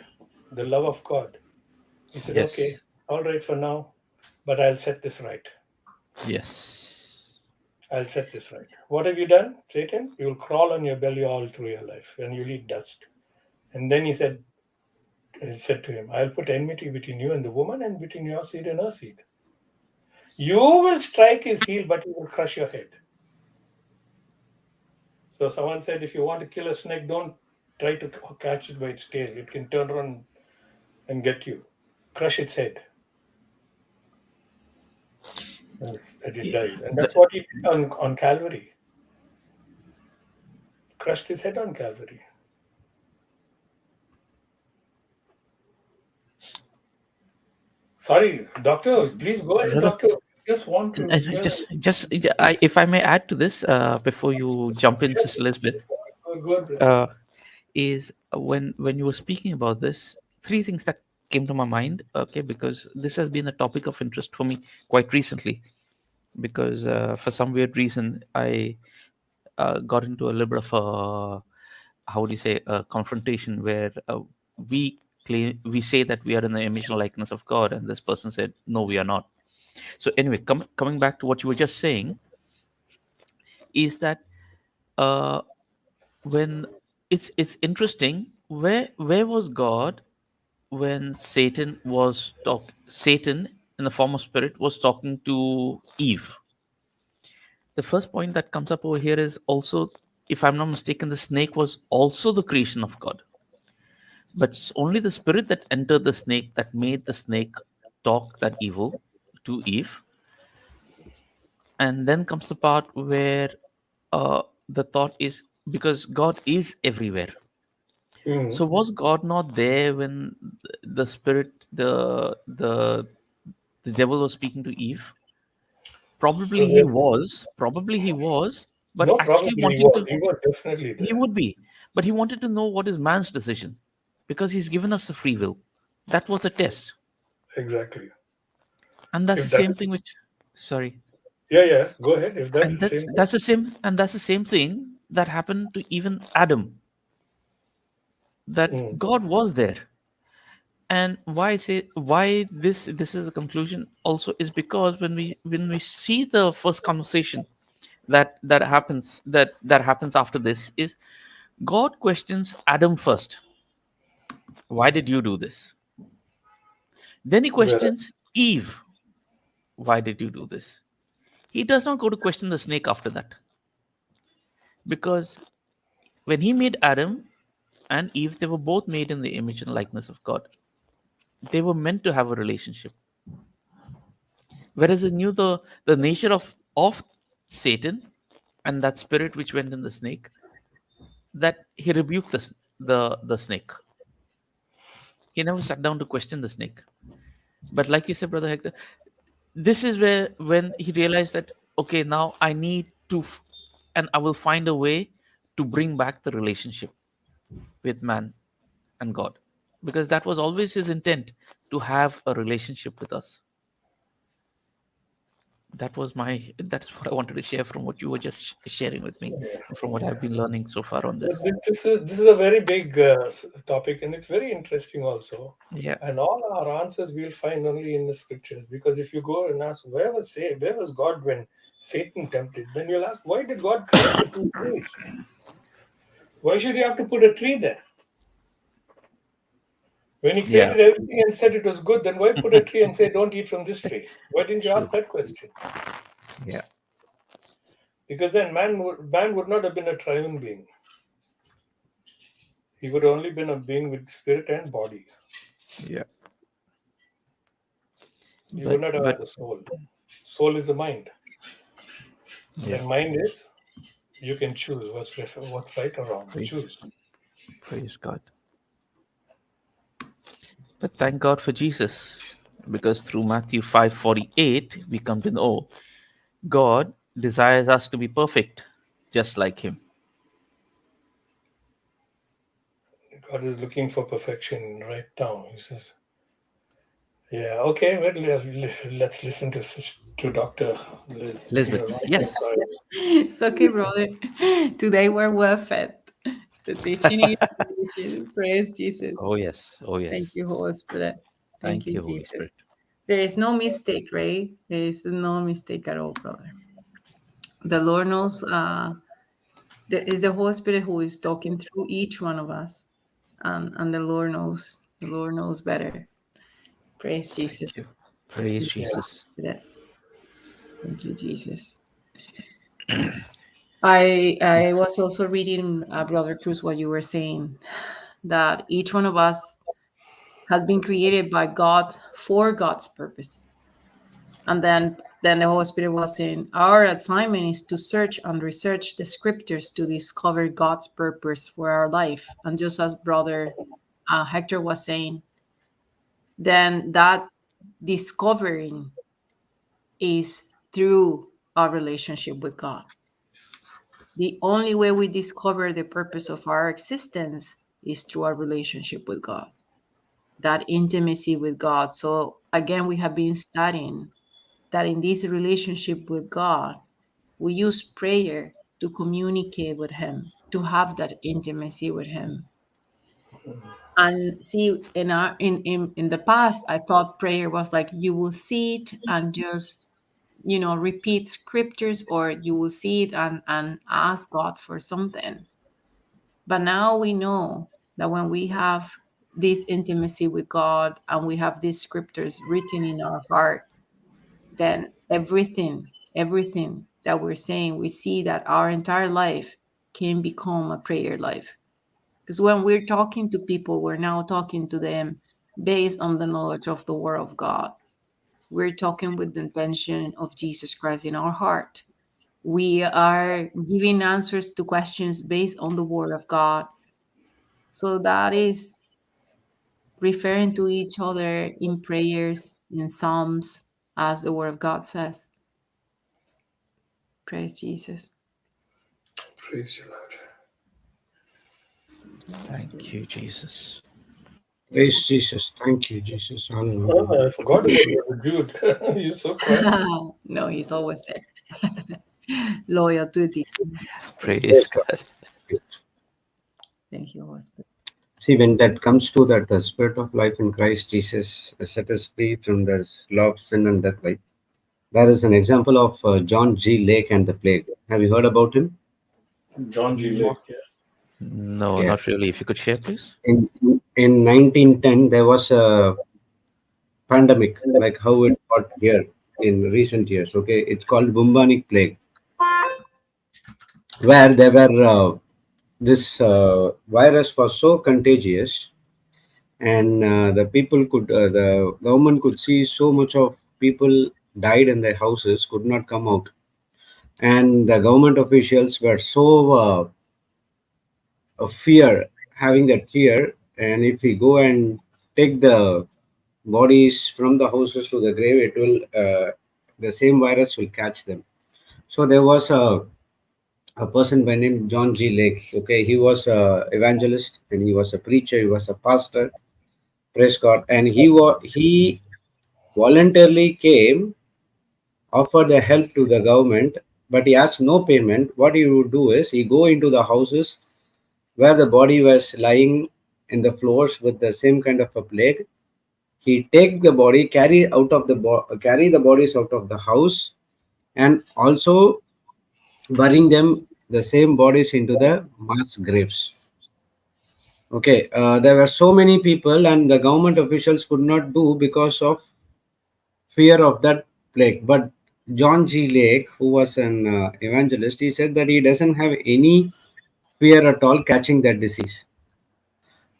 the love of God. He said, "Okay, Yes. all right for now, but I'll set this right. Yes. I'll set this right. What have you done, Satan? You'll crawl on your belly all through your life and you'll eat dust." And then he said to him, "I'll put enmity between you and the woman and between your seed and her seed. You will strike his heel, but he will crush your head." So someone said, if you want to kill a snake, don't try to catch it by its tail. It can turn around and get you. Crush its head, and it Yeah. dies. And The, that's what he did on Calvary. Crushed his head on Calvary. Sorry, doctor, please go ahead, brother, doctor. Just want to hear. if I may add to this, before you jump in, Yes, Sister Elizabeth, good, brother. uh, is when you were speaking about this, three things that came to my mind. Okay, because this has been a topic of interest for me quite recently. Because for some weird reason, I got into a little bit of how do you say, a confrontation where we say that we are in the image and likeness of God, and this person said, no, we are not. So anyway, coming back to what you were just saying, is that uh, when it's interesting, where was God when Satan in the form of spirit was talking to Eve? The first point that comes up over here is also, if I'm not mistaken, the snake was also the creation of God, but it's only the spirit that entered the snake that made the snake talk that evil to Eve. And then comes the part where the thought is, because God is everywhere. Mm. So was God not there when the spirit, the devil was speaking to Eve? So Probably he was, but no, actually probably wanting to, he was definitely he there. would be, but he wanted to know what is man's decision, because he's given us a free will. That was the test. Exactly. And that's the If that same is, thing which, sorry, yeah, go ahead. If that's and the that's same thing, that's the same, and that's the same thing that happened to even Adam, that mm. God was there. And why this is a conclusion also is because when we see the first conversation that happens after this, is God questions Adam first. Why did you do this? Then he Where, questions Eve. Why did you do this? He does not go to question the snake after that, because when he made Adam and Eve, they were both made in the image and likeness of God. They were meant to have a relationship. Whereas he knew the nature of Satan and that spirit which went in the snake, that he rebuked the snake. He never sat down to question the snake. But like you said, Brother Hector, this is where when he realized that, okay, now I need to and I will find a way to bring back the relationship with man and God, because that was always his intent, to have a relationship with us. That's what I wanted to share from what you were just sharing with me, yeah. and from what I've been learning so far on But this. this is a very big topic, and it's very interesting also. Yeah. And all our answers we'll find only in the scriptures. Because if you go and ask where was God when Satan tempted, then you'll ask, why did God create the two trees? Why should you have to put a tree there? When he Yeah. created everything and said it was good, then why put a tree and say don't eat from this tree? Why didn't you True. ask that question? Yeah. Because then man would not have been a triune being. He would only been a being with spirit and body. Yeah. He would not have But had a soul. Soul is a mind. yeah. And mind is, you can choose what's right or wrong. Praise Choose. praise God. But thank God for Jesus, because through Matthew 5:48 we come to know God desires us to be perfect, just like Him. God is looking for perfection right now. He says, yeah, okay, well, let's listen to Dr. Liz. Elizabeth, You're right. yes. I'm sorry. It's okay, brother. Today we're well fed. The teaching is teaching. Praise Jesus. Oh yes. Oh yes. Thank you, Holy Spirit. Thank Thank you, you, Holy Jesus. Spirit. There is no mistake, right? There is no mistake at all, brother. The Lord knows. Is the Holy Spirit who is talking through each one of us, and the Lord knows. The Lord knows better. Praise Thank Jesus. you. Praise Thank you, Yeah. Holy Jesus. Spirit. Thank you, Jesus. I was also reading, Brother Cruz, what you were saying, that each one of us has been created by God for God's purpose. And then the Holy Spirit was saying, our assignment is to search and research the scriptures to discover God's purpose for our life. And just as Brother Hector was saying, then that discovering is through our relationship with God. The only way we discover the purpose of our existence is through our relationship with God, that intimacy with God. So, again, we have been studying that in this relationship with God, we use prayer to communicate with Him. to have that intimacy with him. And see, in the past, I thought prayer was like you will sit and just, repeat scriptures, or you will sit and ask God for something. But now we know that when we have this intimacy with God and we have these scriptures written in our heart, then everything that we're saying, we see that our entire life can become a prayer life. Because when we're talking to people, we're now talking to them based on the knowledge of the Word of God. We're talking with the intention of Jesus Christ in our heart. We are giving answers to questions based on the Word of God. So that is referring to each other in prayers, in Psalms, as the Word of God says. Praise Jesus. Praise you, Lord. Thank you, Jesus. Praise Jesus. Thank you, Jesus. Hallelujah. Oh, I forgot about Brother Jude. You're so quiet. No, he's always there. Loyal to the Praise God. Thank you, Holy Spirit. See, when that comes to that spirit of life in Christ Jesus set us free from the law of sin and death, right? There is an example of John G. Lake and the plague. Have you heard about him? John G. Lake, yeah. No, Yeah. not really. If you could share, please. In 1910, there was a pandemic, like how it got here in recent years. Okay, it's called bubonic plague, where there were this virus was so contagious, and the government could see so much of people died in their houses, could not come out, and the government officials were so of fear, having that fear, and if we go and take the bodies from the houses to the grave, it will the same virus will catch them. So there was a person by name John G. Lake. Okay, he was a evangelist and he was a preacher. He was a pastor. Praise God. And he voluntarily came, offered a help to the government, but he asked no payment. What he would do is he go into the houses where the body was lying in the floors with the same kind of a plague. He take the body, carry the bodies out of the house, and also burying them the same bodies into the mass graves. Okay, there were so many people, and the government officials could not do because of fear of that plague. But John G. Lake, who was an evangelist, he said that he doesn't have any fear at all catching that disease.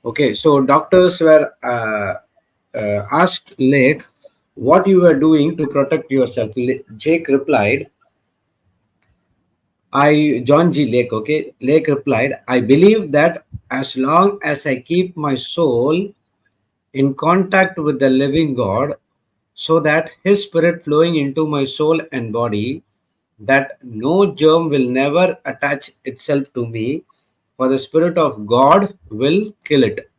Okay, so doctors were asked Lake what you were doing to protect yourself. Jake replied, John G. Lake, okay, Lake replied, I believe that as long as I keep my soul in contact with the living God, so that his spirit flowing into my soul and body, that no germ will never attach itself to me, for the spirit of God will kill it.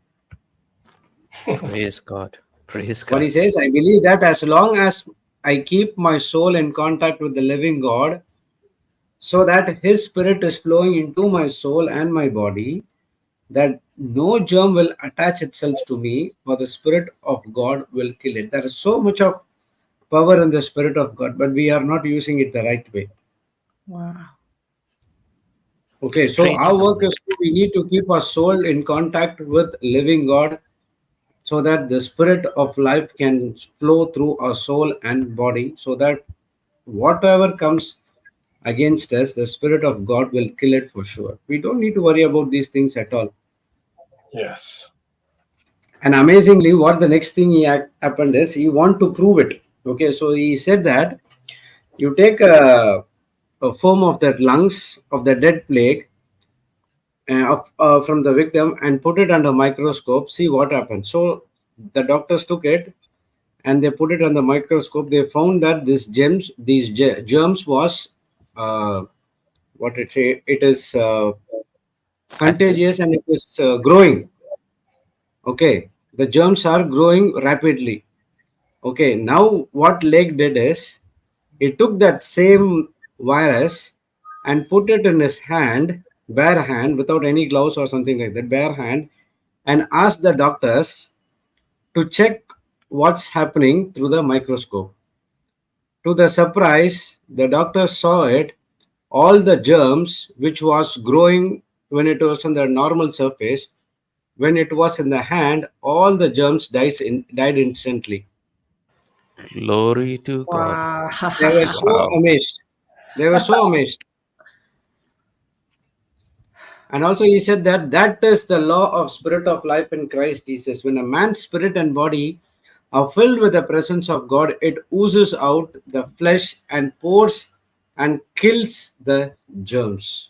Praise God. Praise What God. he says, I believe that as long as I keep my soul in contact with the living God, so that his spirit is flowing into my soul and my body, that no germ will attach itself to me, for the spirit of God will kill it. There is so much of power in the spirit of God, but we are not using it the right way. Wow. Okay, so Strange. our work is we need to keep our soul in contact with living God, so that the spirit of life can flow through our soul and body, so that whatever comes against us, the spirit of God will kill it for sure. We don't need to worry about these things at all. Yes. And amazingly, what the next thing happened is he want to prove it. Okay, so he said that you take a foam of that lungs of the dead plague from the victim and put it under microscope, see what happens. So the doctors took it and they put it on the microscope. They found that these germs was what it say, it is Active. contagious and it is growing. Okay, the germs are growing rapidly. Okay, now what Lake did is he took that same virus and put it in his hand bare hand, without any gloves or something like that, bare hand, and asked the doctors to check what's happening through the microscope. To the surprise, the doctor saw it, all the germs which was growing when it was on the normal surface, when it was in the hand, all the germs died instantly. Glory to God. Wow. They were so Wow. amazed. They were so amazed. And also he said that that is the law of spirit of life in Christ Jesus. When a man's spirit and body are filled with the presence of God, it oozes out the flesh and pores and kills the germs.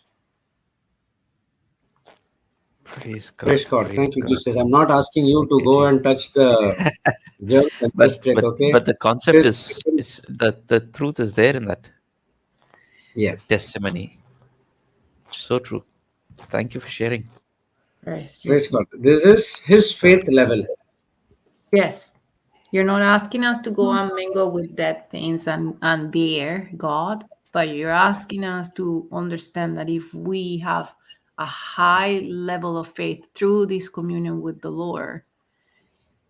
Praise God. Praise God. Praise Thank you, God. Jesus. I'm not asking you Thank to you, go Jesus. and touch the germs and But just check, but okay? but the concept Just is that the truth is there in that yeah. testimony. So true. Thank you for sharing. Praise you. Praise God. This is his faith level. Yes. You're not asking us to go and mingle with dead things and dare God, but you're asking us to understand that if we have a high level of faith through this communion with the Lord,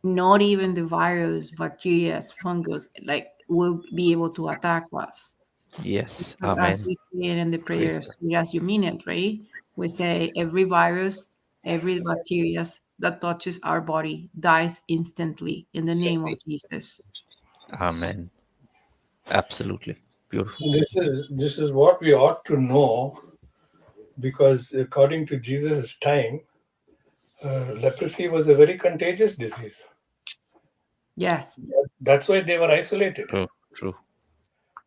not even the virus, bacteria, fungus, like will be able to attack us. Yes. Because as Amen. we say in the Praise prayer, God. say as you mean it, right? We say every virus, every bacteria that touches our body dies instantly in the name of Jesus. Amen. Absolutely. Beautiful. This is what we ought to know, because according to Jesus' time, leprosy was a very contagious disease. Yes. That's why they were isolated. True. True.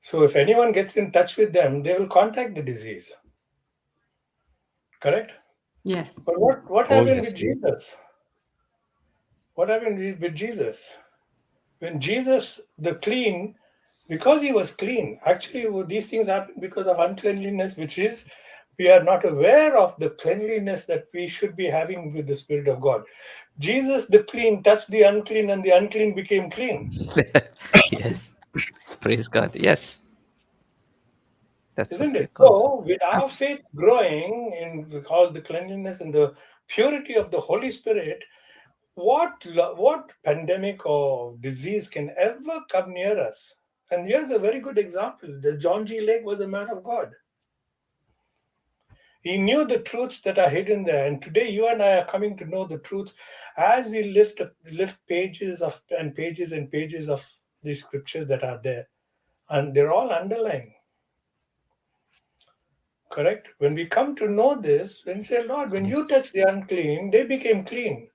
So if anyone gets in touch with them, they will contact the disease. Correct? Yes. But what Oh happened yes. with Jesus? What happened with Jesus? When Jesus, the clean, because he was clean, actually these things happen because of uncleanliness, which is we are not aware of the cleanliness that we should be having with the Spirit of God. Jesus, the clean, touched the unclean, and the unclean became clean. Yes. Praise God. Yes. That's what Isn't we're it? called. So, with our faith growing in all the cleanliness and the purity of the Holy Spirit, what pandemic or disease can ever come near us? And here's a very good example. The John G. Lake was a man of God. He knew the truths that are hidden there. And today you and I are coming to know the truths as we lift pages and pages and pages of these scriptures that are there. And they're all underlying. Correct? When we come to know this, when we say, Lord, when you Yes. touch the unclean, they became clean.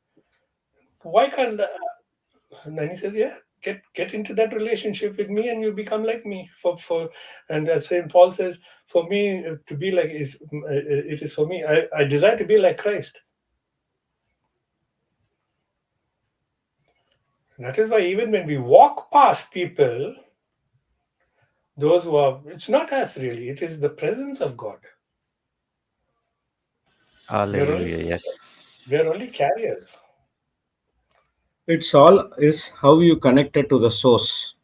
Why can't and then he says, yeah, get into that relationship with me and you become like me. And as St. Paul says, for me to be like it is for me. I desire to be like Christ. That is why even when we walk past people, those who are, it's not us really, it is the presence of God. We're only Hallelujah. Yes. we're only carriers. It's all is how you connected to the source.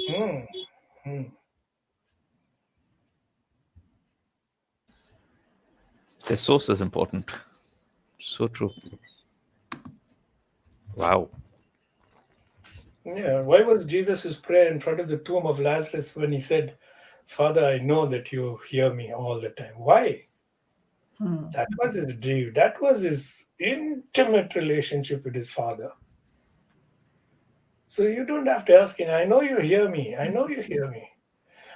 Hmm. Hmm. The source is important. So true. Wow. Yeah. Why was Jesus' prayer in front of the tomb of Lazarus when he said, Father, I know that you hear me all the time? Why? Hmm. That was his dream. That was his intimate relationship with his father. So you don't have to ask him, I know you hear me. I know you hear me.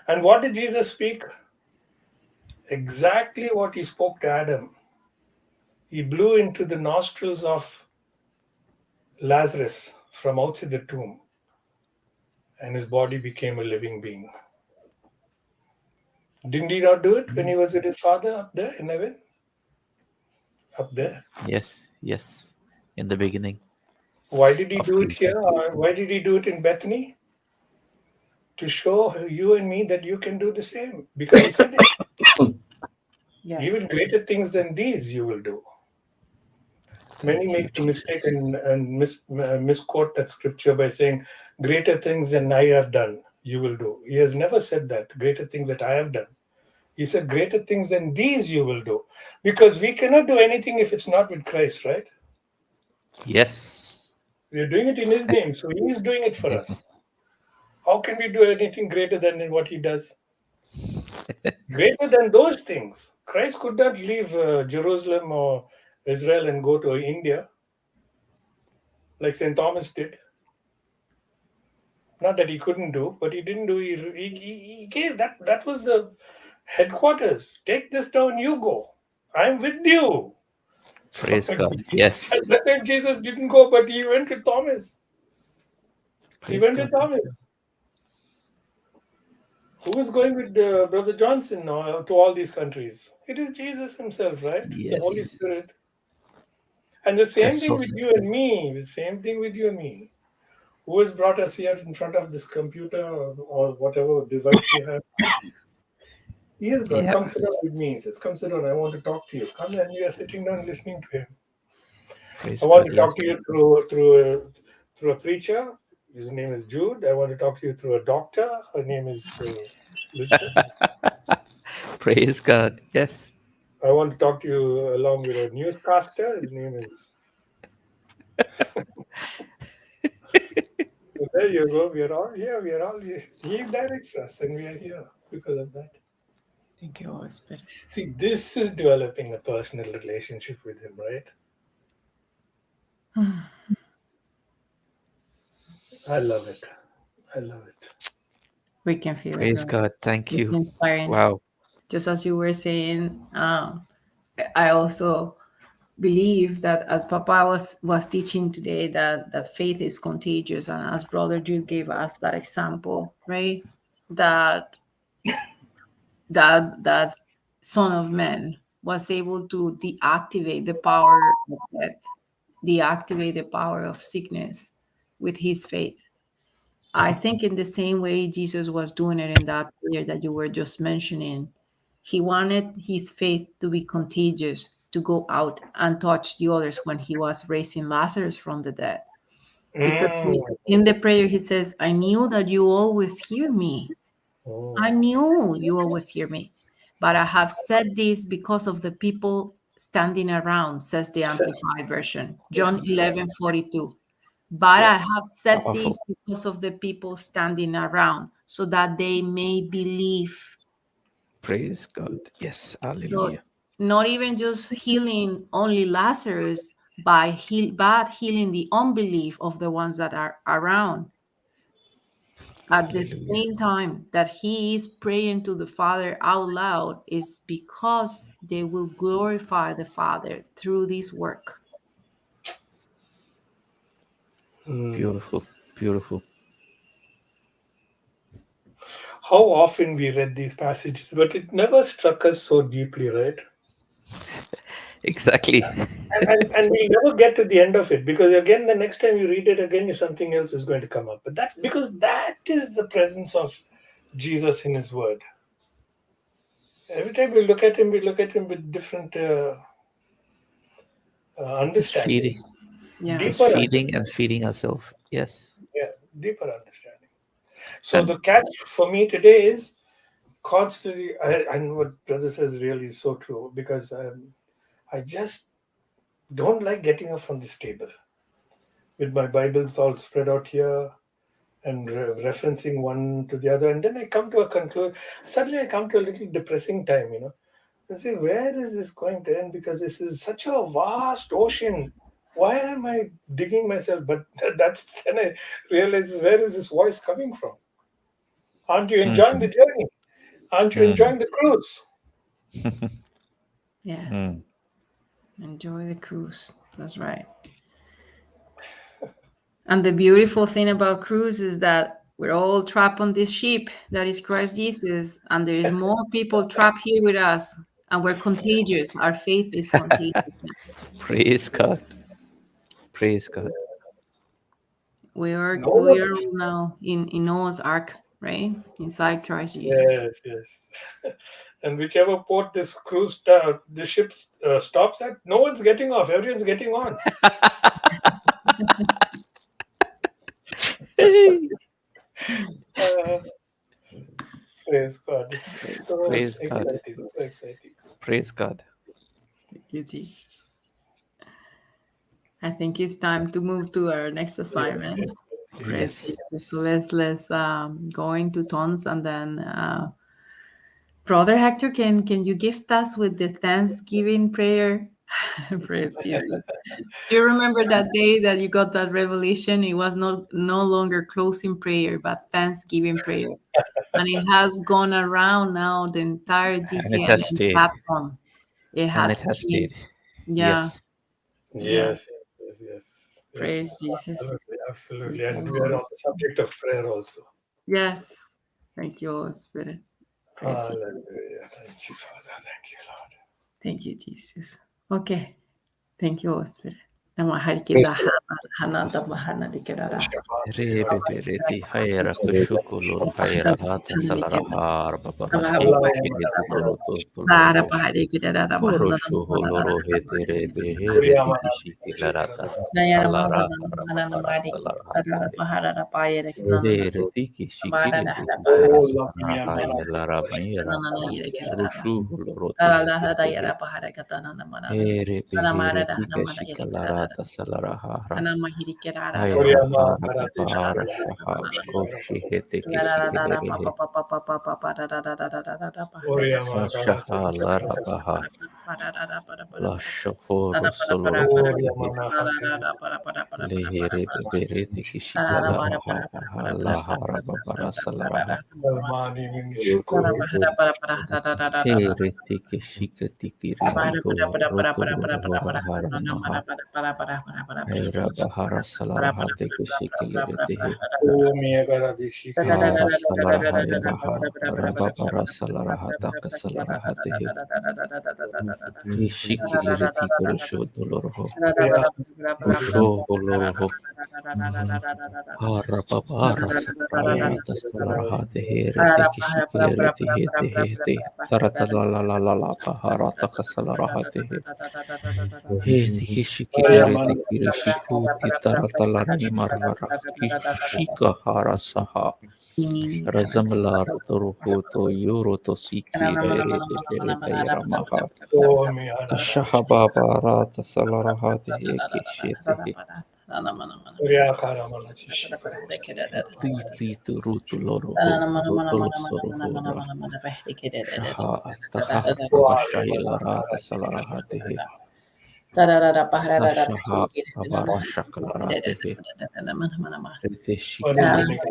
And what did Jesus speak? Exactly what he spoke to Adam. He blew into the nostrils of Lazarus from outside the tomb, and his body became a living being. Didn't he not do it when he was with his father up there in heaven? Up there. Yes. Yes. In the beginning Why did he of do it creation. here? Or why did he do it in Bethany? To show you and me that you can do the same. Because he said it. Yes. Even greater things than these you will do. Many Thank you, make the mistake Jesus. and misquote that scripture by saying, greater things than I have done, you will do. He has never said that, greater things that I have done. He said, greater things than these you will do. Because we cannot do anything if it's not with Christ, right? Yes. We are doing it in His name, so He is doing it for Yes. us. How can we do anything greater than what He does? Greater than those things. Christ could not leave Jerusalem or Israel and go to India like St. Thomas did. Not that he couldn't do, but he didn't do. He gave that. That was the headquarters. Take this down, you go. I'm with you. So Praise at God. Yes. that time Jesus didn't go, but he went with Thomas. He Praise went God. with Thomas. Who is going with Brother Johnson now to all these countries? It is Jesus himself, right? The Yes. Holy Spirit. And the same That's thing so with you and me. The same thing with you and me. Who has brought us here in front of this computer or whatever device we have? He has brought. yeah. Come sit down with me. He says, come sit down. I want to talk to you. Come, and we are sitting down listening to him. Praise I want God. to Yes. talk to you through a preacher. His name is Jude. I want to talk to you through a doctor. Her name is Elizabeth. Praise God. Yes. I want to talk to you along with a newscaster. His name is. So there you go. We are all here. We are all here. He directs us, and we are here because of that. Thank you, Holy Spirit. See, this is developing a personal relationship with Him, right? I love it. I love it. We can feel Praise it. God. Thank It's you. inspiring. Wow. Just as you were saying, I also believe that as Papa was teaching today, that faith is contagious, and as Brother Jude gave us that example, right? That that Son of Man was able to deactivate the power of death, deactivate the power of sickness with his faith. I think in the same way Jesus was doing it in that prayer that you were just mentioning, he wanted his faith to be contagious, to go out and touch the others when he was raising Lazarus from the dead. Because in the prayer, he says, I knew that you always hear me. I knew you always hear me. But I have said this because of the people standing around, says the Amplified Version. John 11:42. But I Yes. have said Powerful. this because of the people standing around, so that they may believe. Praise God. Yes. So Hallelujah. not even just healing only Lazarus, but healing the unbelief of the ones that are around. At the Hallelujah. same time that he is praying to the Father out loud is because they will glorify the Father through this work. Beautiful. Beautiful. How often we read these passages, but it never struck us so deeply, right? Exactly. And we'll never get to the end of it, because again, the next time you read it again, something else is going to come up. But that is the presence of Jesus in His Word. Every time we look at Him, we look at Him with different Just understanding, feeding. Yeah. Just deeper feeding and understanding. feeding ourselves. Yes. Yeah, deeper understanding. So And the catch for me today is constantly, and what Brother says really is so true, because I just don't like getting up from this table with my Bibles all spread out here and referencing one to the other. And then I come to a conclusion. Suddenly I come to a little depressing time, and say, where is this going to end? Because this is such a vast ocean. Why am I digging myself? But that's then I realize, where is this voice coming from? Aren't you enjoying the journey? Aren't you enjoying the cruise? Yes. Enjoy the cruise. That's right. And the beautiful thing about cruise is that we're all trapped on this ship that is Christ Jesus, and there is more people trapped here with us, and we're contagious. Our faith is contagious. praise God. Praise God. No We one. are all now in Noah's Ark, right? Inside Christ Jesus. Yes, yes. And whichever port this this ship stops at, no one's getting off. Everyone's getting on. Uh, Praise God. It's so Praise God. exciting. So exciting. Praise God. Thank you, Jesus. I think it's time to move to our next assignment. Praise Yes. Jesus. So let's go into tongues, and then Brother Hector, can you gift us with the Thanksgiving prayer? Praise Jesus. Do you remember that day that you got that revelation? It was no longer closing prayer, but Thanksgiving prayer. And it has gone around now the entire And it has GCILM stayed. platform. It And it has has changed. stayed. Yeah, Yes. yeah. Yes, yes, yes, Praise yes. Jesus. Absolutely, absolutely. Thank And you, we are Holy on the Spirit. subject of prayer also. Yes. Thank you, Holy Spirit. Praise you. Hallelujah. Thank you, Father. Thank you, Lord. Thank you, Jesus. Okay. Thank you, Holy Spirit. Nama hari Praise kita the Lord. hana da bahana di kerara. Rebe bereti haira kushukulur haira hata salarahar babarati kishikit kurutu Para tulorosh. pahari kerara Oro bahana shuholoro hetere behere tikishikilarata. Nayara mahada Alara mana harababara namari salarahate. kerara bahara da payere kerana Here bara tikishikili da hada bahara Oh, tikis Lord, me and bahari my haira lara maira. kerana yere kerara. Rushu holorote Tara da hetehe. yara bahara katana namana. Here Ana behere mara da hana mara yere kerara. tikashikalarata salarahara. Ana mahiri kerara da Haira bahara. Oriama hara Karadesha babara shaha Karadesha koshi hete Lara da da pa kishikelerehe. pa pa pa pa pa pa pa da da da da da da da da bahara da. Oriama Shaha lara Karadesha baha. Para da da para para La para. shoforo Para soloro para hotehe. Oriama para para Lehere para. beberete Para kishikalara haha. La hara babara salaraha. Almani Minishukuru Here teke shika tikiriti ho. Roto hora hara maha. Haira bahara salaraha teke shikileretehe. Omia Karadeshi Hara Karadesha salaraha yaraha. Rababara salaraha taka salaraha tehe. Ishikiliriti kurusho doloroho. Rusho holoroho. Hara babara sakararata salaraha tehe. Rete kishikiliriti hete hete. Tarata la la la la la bahara taka salaraha tehe. Heti kishikiliriti kirishiku titarata la nimarvara. Kishika hara saha. Razamlar Toruhuto Yuroto Siki Herete Perete Ramaha Omia Kashahababa Rata Salarahati Eke Shete Oria Karamana Shikara. Titi Turutu Loroho Rotolo Sorohora Shaha Taha Babashahila Rata Salarahate Lashaha Babara Shakalarate Rete Shikilirite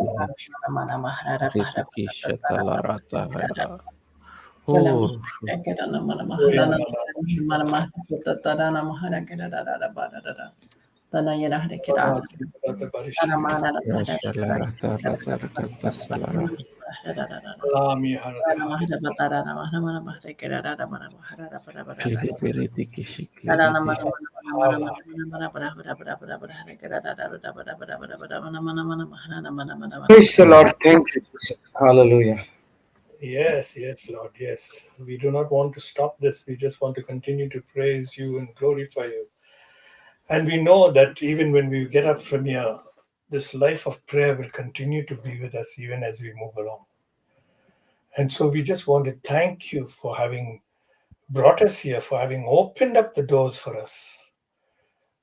Rete Kishata Larata Oh Rashalarata Razarakata Salara Alami Harade Perete Kishikirite Praise the Lord. Thank you, Jesus. Hallelujah. Yes, yes, Lord, yes. We do not want to stop this. We just want to continue to praise you and glorify you. And we know that even when we get up from here, this life of prayer will continue to be with us even as we move along. And so we just want to thank you for having brought us here, for having opened up the doors for us.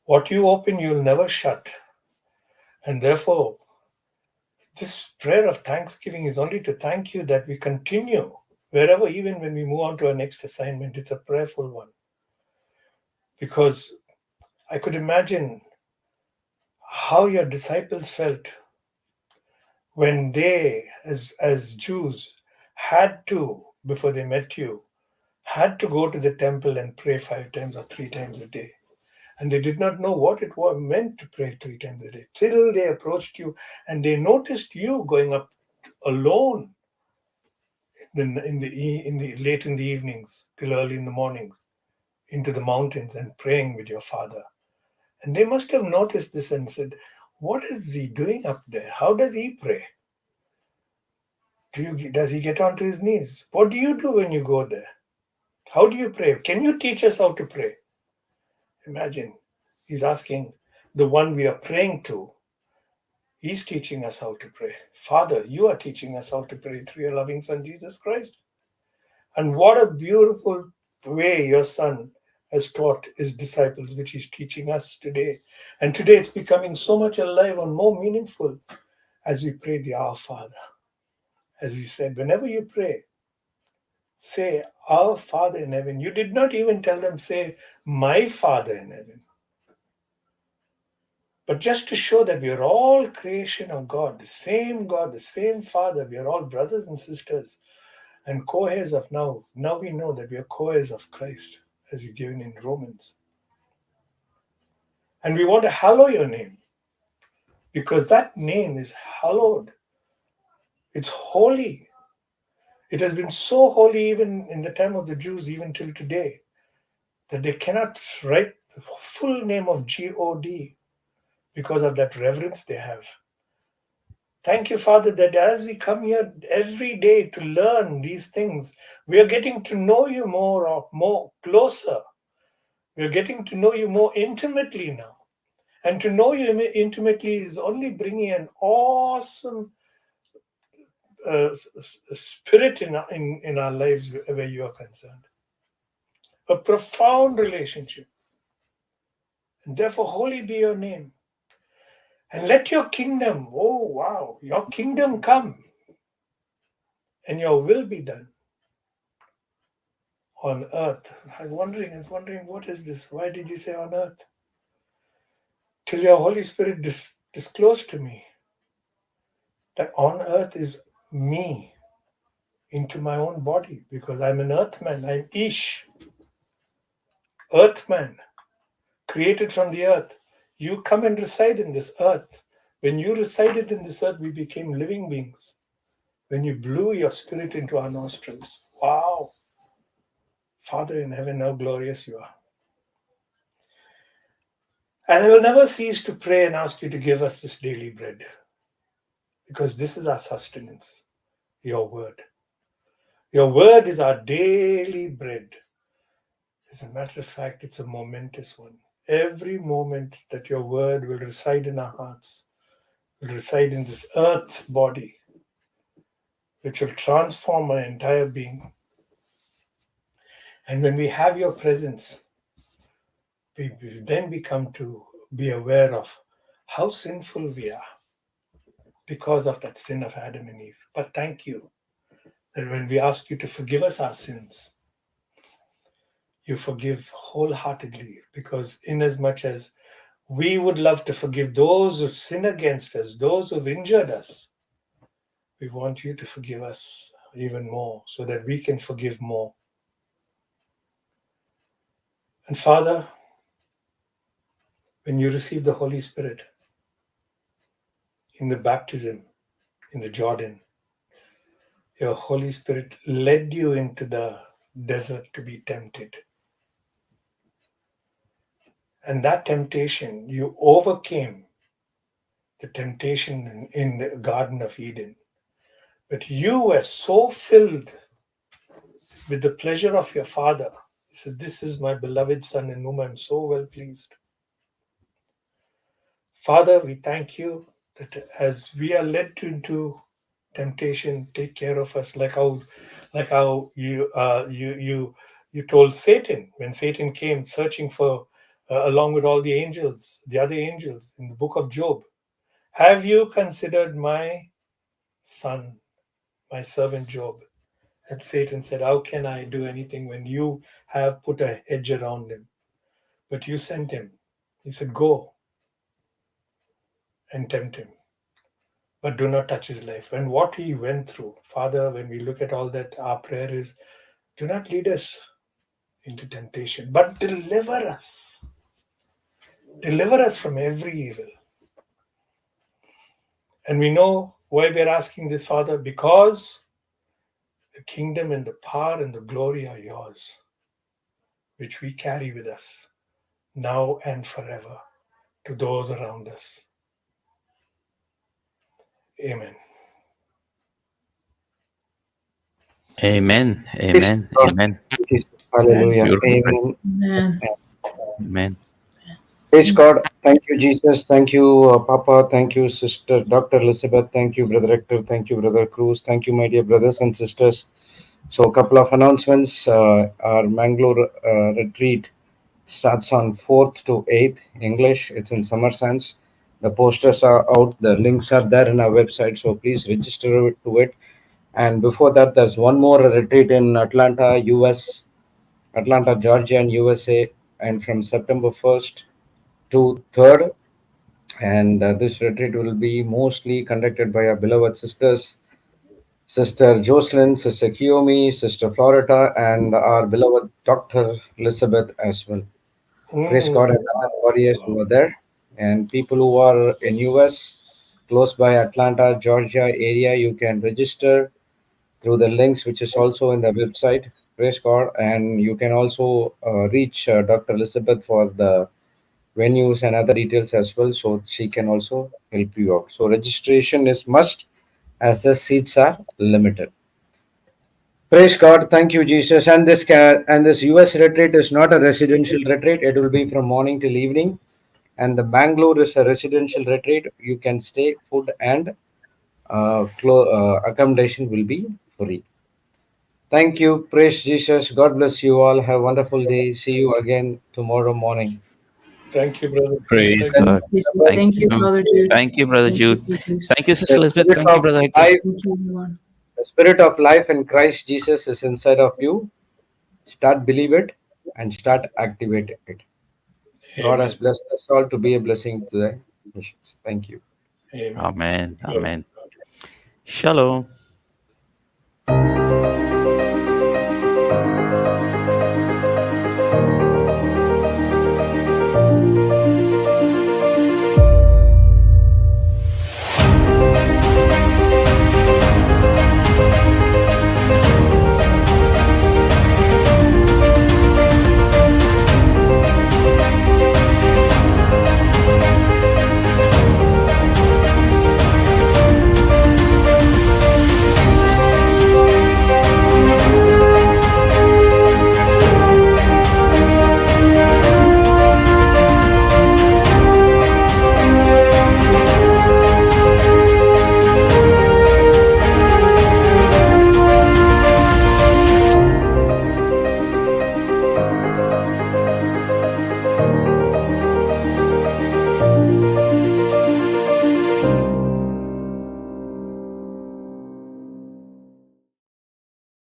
What you open, you'll never shut. And therefore, this prayer of thanksgiving is only to thank you that we continue wherever, even when we move on to our next assignment, it's a prayerful one. Because I could imagine how your disciples felt when they, as Jews, had to, before they met you, had to go to the temple and pray 5 times or 3 times a day. And they did not know what it was meant to pray 3 times a day till they approached you and they noticed you going up alone in the late in the evenings till early in the mornings into the mountains and praying with your father. And they must have noticed this and said, "What is he doing up there? How does he pray? Does he get onto his knees? What do you do when you go there? How do you pray? Can you teach us how to pray?" Imagine, he's asking the one we are praying to He's teaching us how to pray. Father, you are teaching us how to pray through your loving Son, Jesus Christ. And what a beautiful way your Son has taught his disciples, which he's teaching us today. And today it's becoming so much alive and more meaningful as we pray the Our Father. As he said, whenever you pray, say, Our Father in heaven. You did not even tell them, say, My Father in heaven. But just to show that we are all creation of God, the same Father, we are all brothers and sisters and co-heirs of now. Now we know that we are co-heirs of Christ, as you're given in Romans. And we want to hallow your name, because that name is hallowed. It's holy. It has been so holy even in the time of the Jews, even till today, that they cannot write the full name of God because of that reverence they have. Thank you, Father, that as we come here every day to learn these things, we are getting to know you more closer. We are getting to know you more intimately now. And to know you intimately is only bringing an awesome spirit in our lives where you are concerned. A profound relationship. And therefore, holy be your name. And let your kingdom, your kingdom come. And your will be done on earth. I was wondering, what is this? Why did you say on earth? Till your Holy Spirit disclosed to me that on earth is me into my own body, because I'm an earthman. I'm Ish, earthman, created from the earth. You come and reside in this earth. When you resided in this earth, we became living beings. When you blew your spirit into our nostrils. Wow. Father in heaven, how glorious you are. And I will never cease to pray and ask you to give us this daily bread, because this is our sustenance, your word. Your word is our daily bread. As a matter of fact, it's a momentous one. Every moment that your word will reside in our hearts, will reside in this earth body, which will transform our entire being. And when we have your presence, we then become to be aware of how sinful we are because of that sin of Adam and Eve. But thank you that when we ask you to forgive us our sins, you forgive wholeheartedly, because inasmuch as we would love to forgive those who sin against us, those who've injured us, we want you to forgive us even more so that we can forgive more. And Father, when you received the Holy Spirit in the baptism in the Jordan, your Holy Spirit led you into the desert to be tempted. And that temptation, you overcame the temptation in the Garden of Eden. But you were so filled with the pleasure of your Father. He said, this is my beloved Son in whom I'm so well pleased. Father, we thank you that as we are led into temptation, take care of us, like how you told Satan when Satan came searching for along with all the angels, the other angels in the book of Job. Have you considered my son, my servant Job? And Satan said, how can I do anything when you have put a hedge around him? But you sent him. He said, go and tempt him, but do not touch his life. And what he went through, Father, when we look at all that, our prayer is, do not lead us into temptation, but deliver us. Deliver us from every evil. And we know why we're asking this, Father, because the kingdom and the power and the glory are yours, which we carry with us now and forever to those around us. Amen. Amen. Yes, Amen. Lord. Amen. Hallelujah. Beautiful. Amen. Amen. Amen. Praise God. Thank you, Jesus. Thank you, Papa. Thank you, Sister Dr. Elizabeth. Thank you, Brother Hector. Thank you, Brother Cruz. Thank you, my dear brothers and sisters. So, a couple of announcements. Our Mangalore retreat starts on 4th to 8th English. It's in Summer Sands. The posters are out. The links are there in our website. So, please register to it. And before that, there's one more retreat in Atlanta, US, Atlanta, Georgia, and USA. And from September 1st to 3rd, and this retreat will be mostly conducted by our beloved sisters, Sister Jocelyn, Sister Kiyomi, Sister Florida, and our beloved Dr. Elizabeth as well. Praise God and other warriors who are there, and people who are in US, close by Atlanta, Georgia area, you can register through the links which is also in the website. Praise God, and you can also reach Dr. Elizabeth for the venues and other details as well, so she can also help you out. So registration is must, as the seats are limited. Praise God, thank you, Jesus. And this US retreat is not a residential retreat. It will be from morning till evening. And the Bangalore is a residential retreat. You can stay, food and accommodation will be free. Thank you. Praise Jesus. God bless you all. Have a wonderful day. See you again tomorrow morning. Thank you, brother. Praise Thank you. God. Jesus. Thank Thank you, you. Brother Jude. Thank you, Brother Thank you, Jude. Jesus. Thank you, Sister The Elizabeth. spirit Thank you, of Brother Hector. life Thank you, everyone. The spirit of life in Christ Jesus is inside of you. Start believe it and start activate it. God has Amen. blessed us all to be a blessing to the nations. Thank you. Amen. Amen. Glory. Amen. Shalom.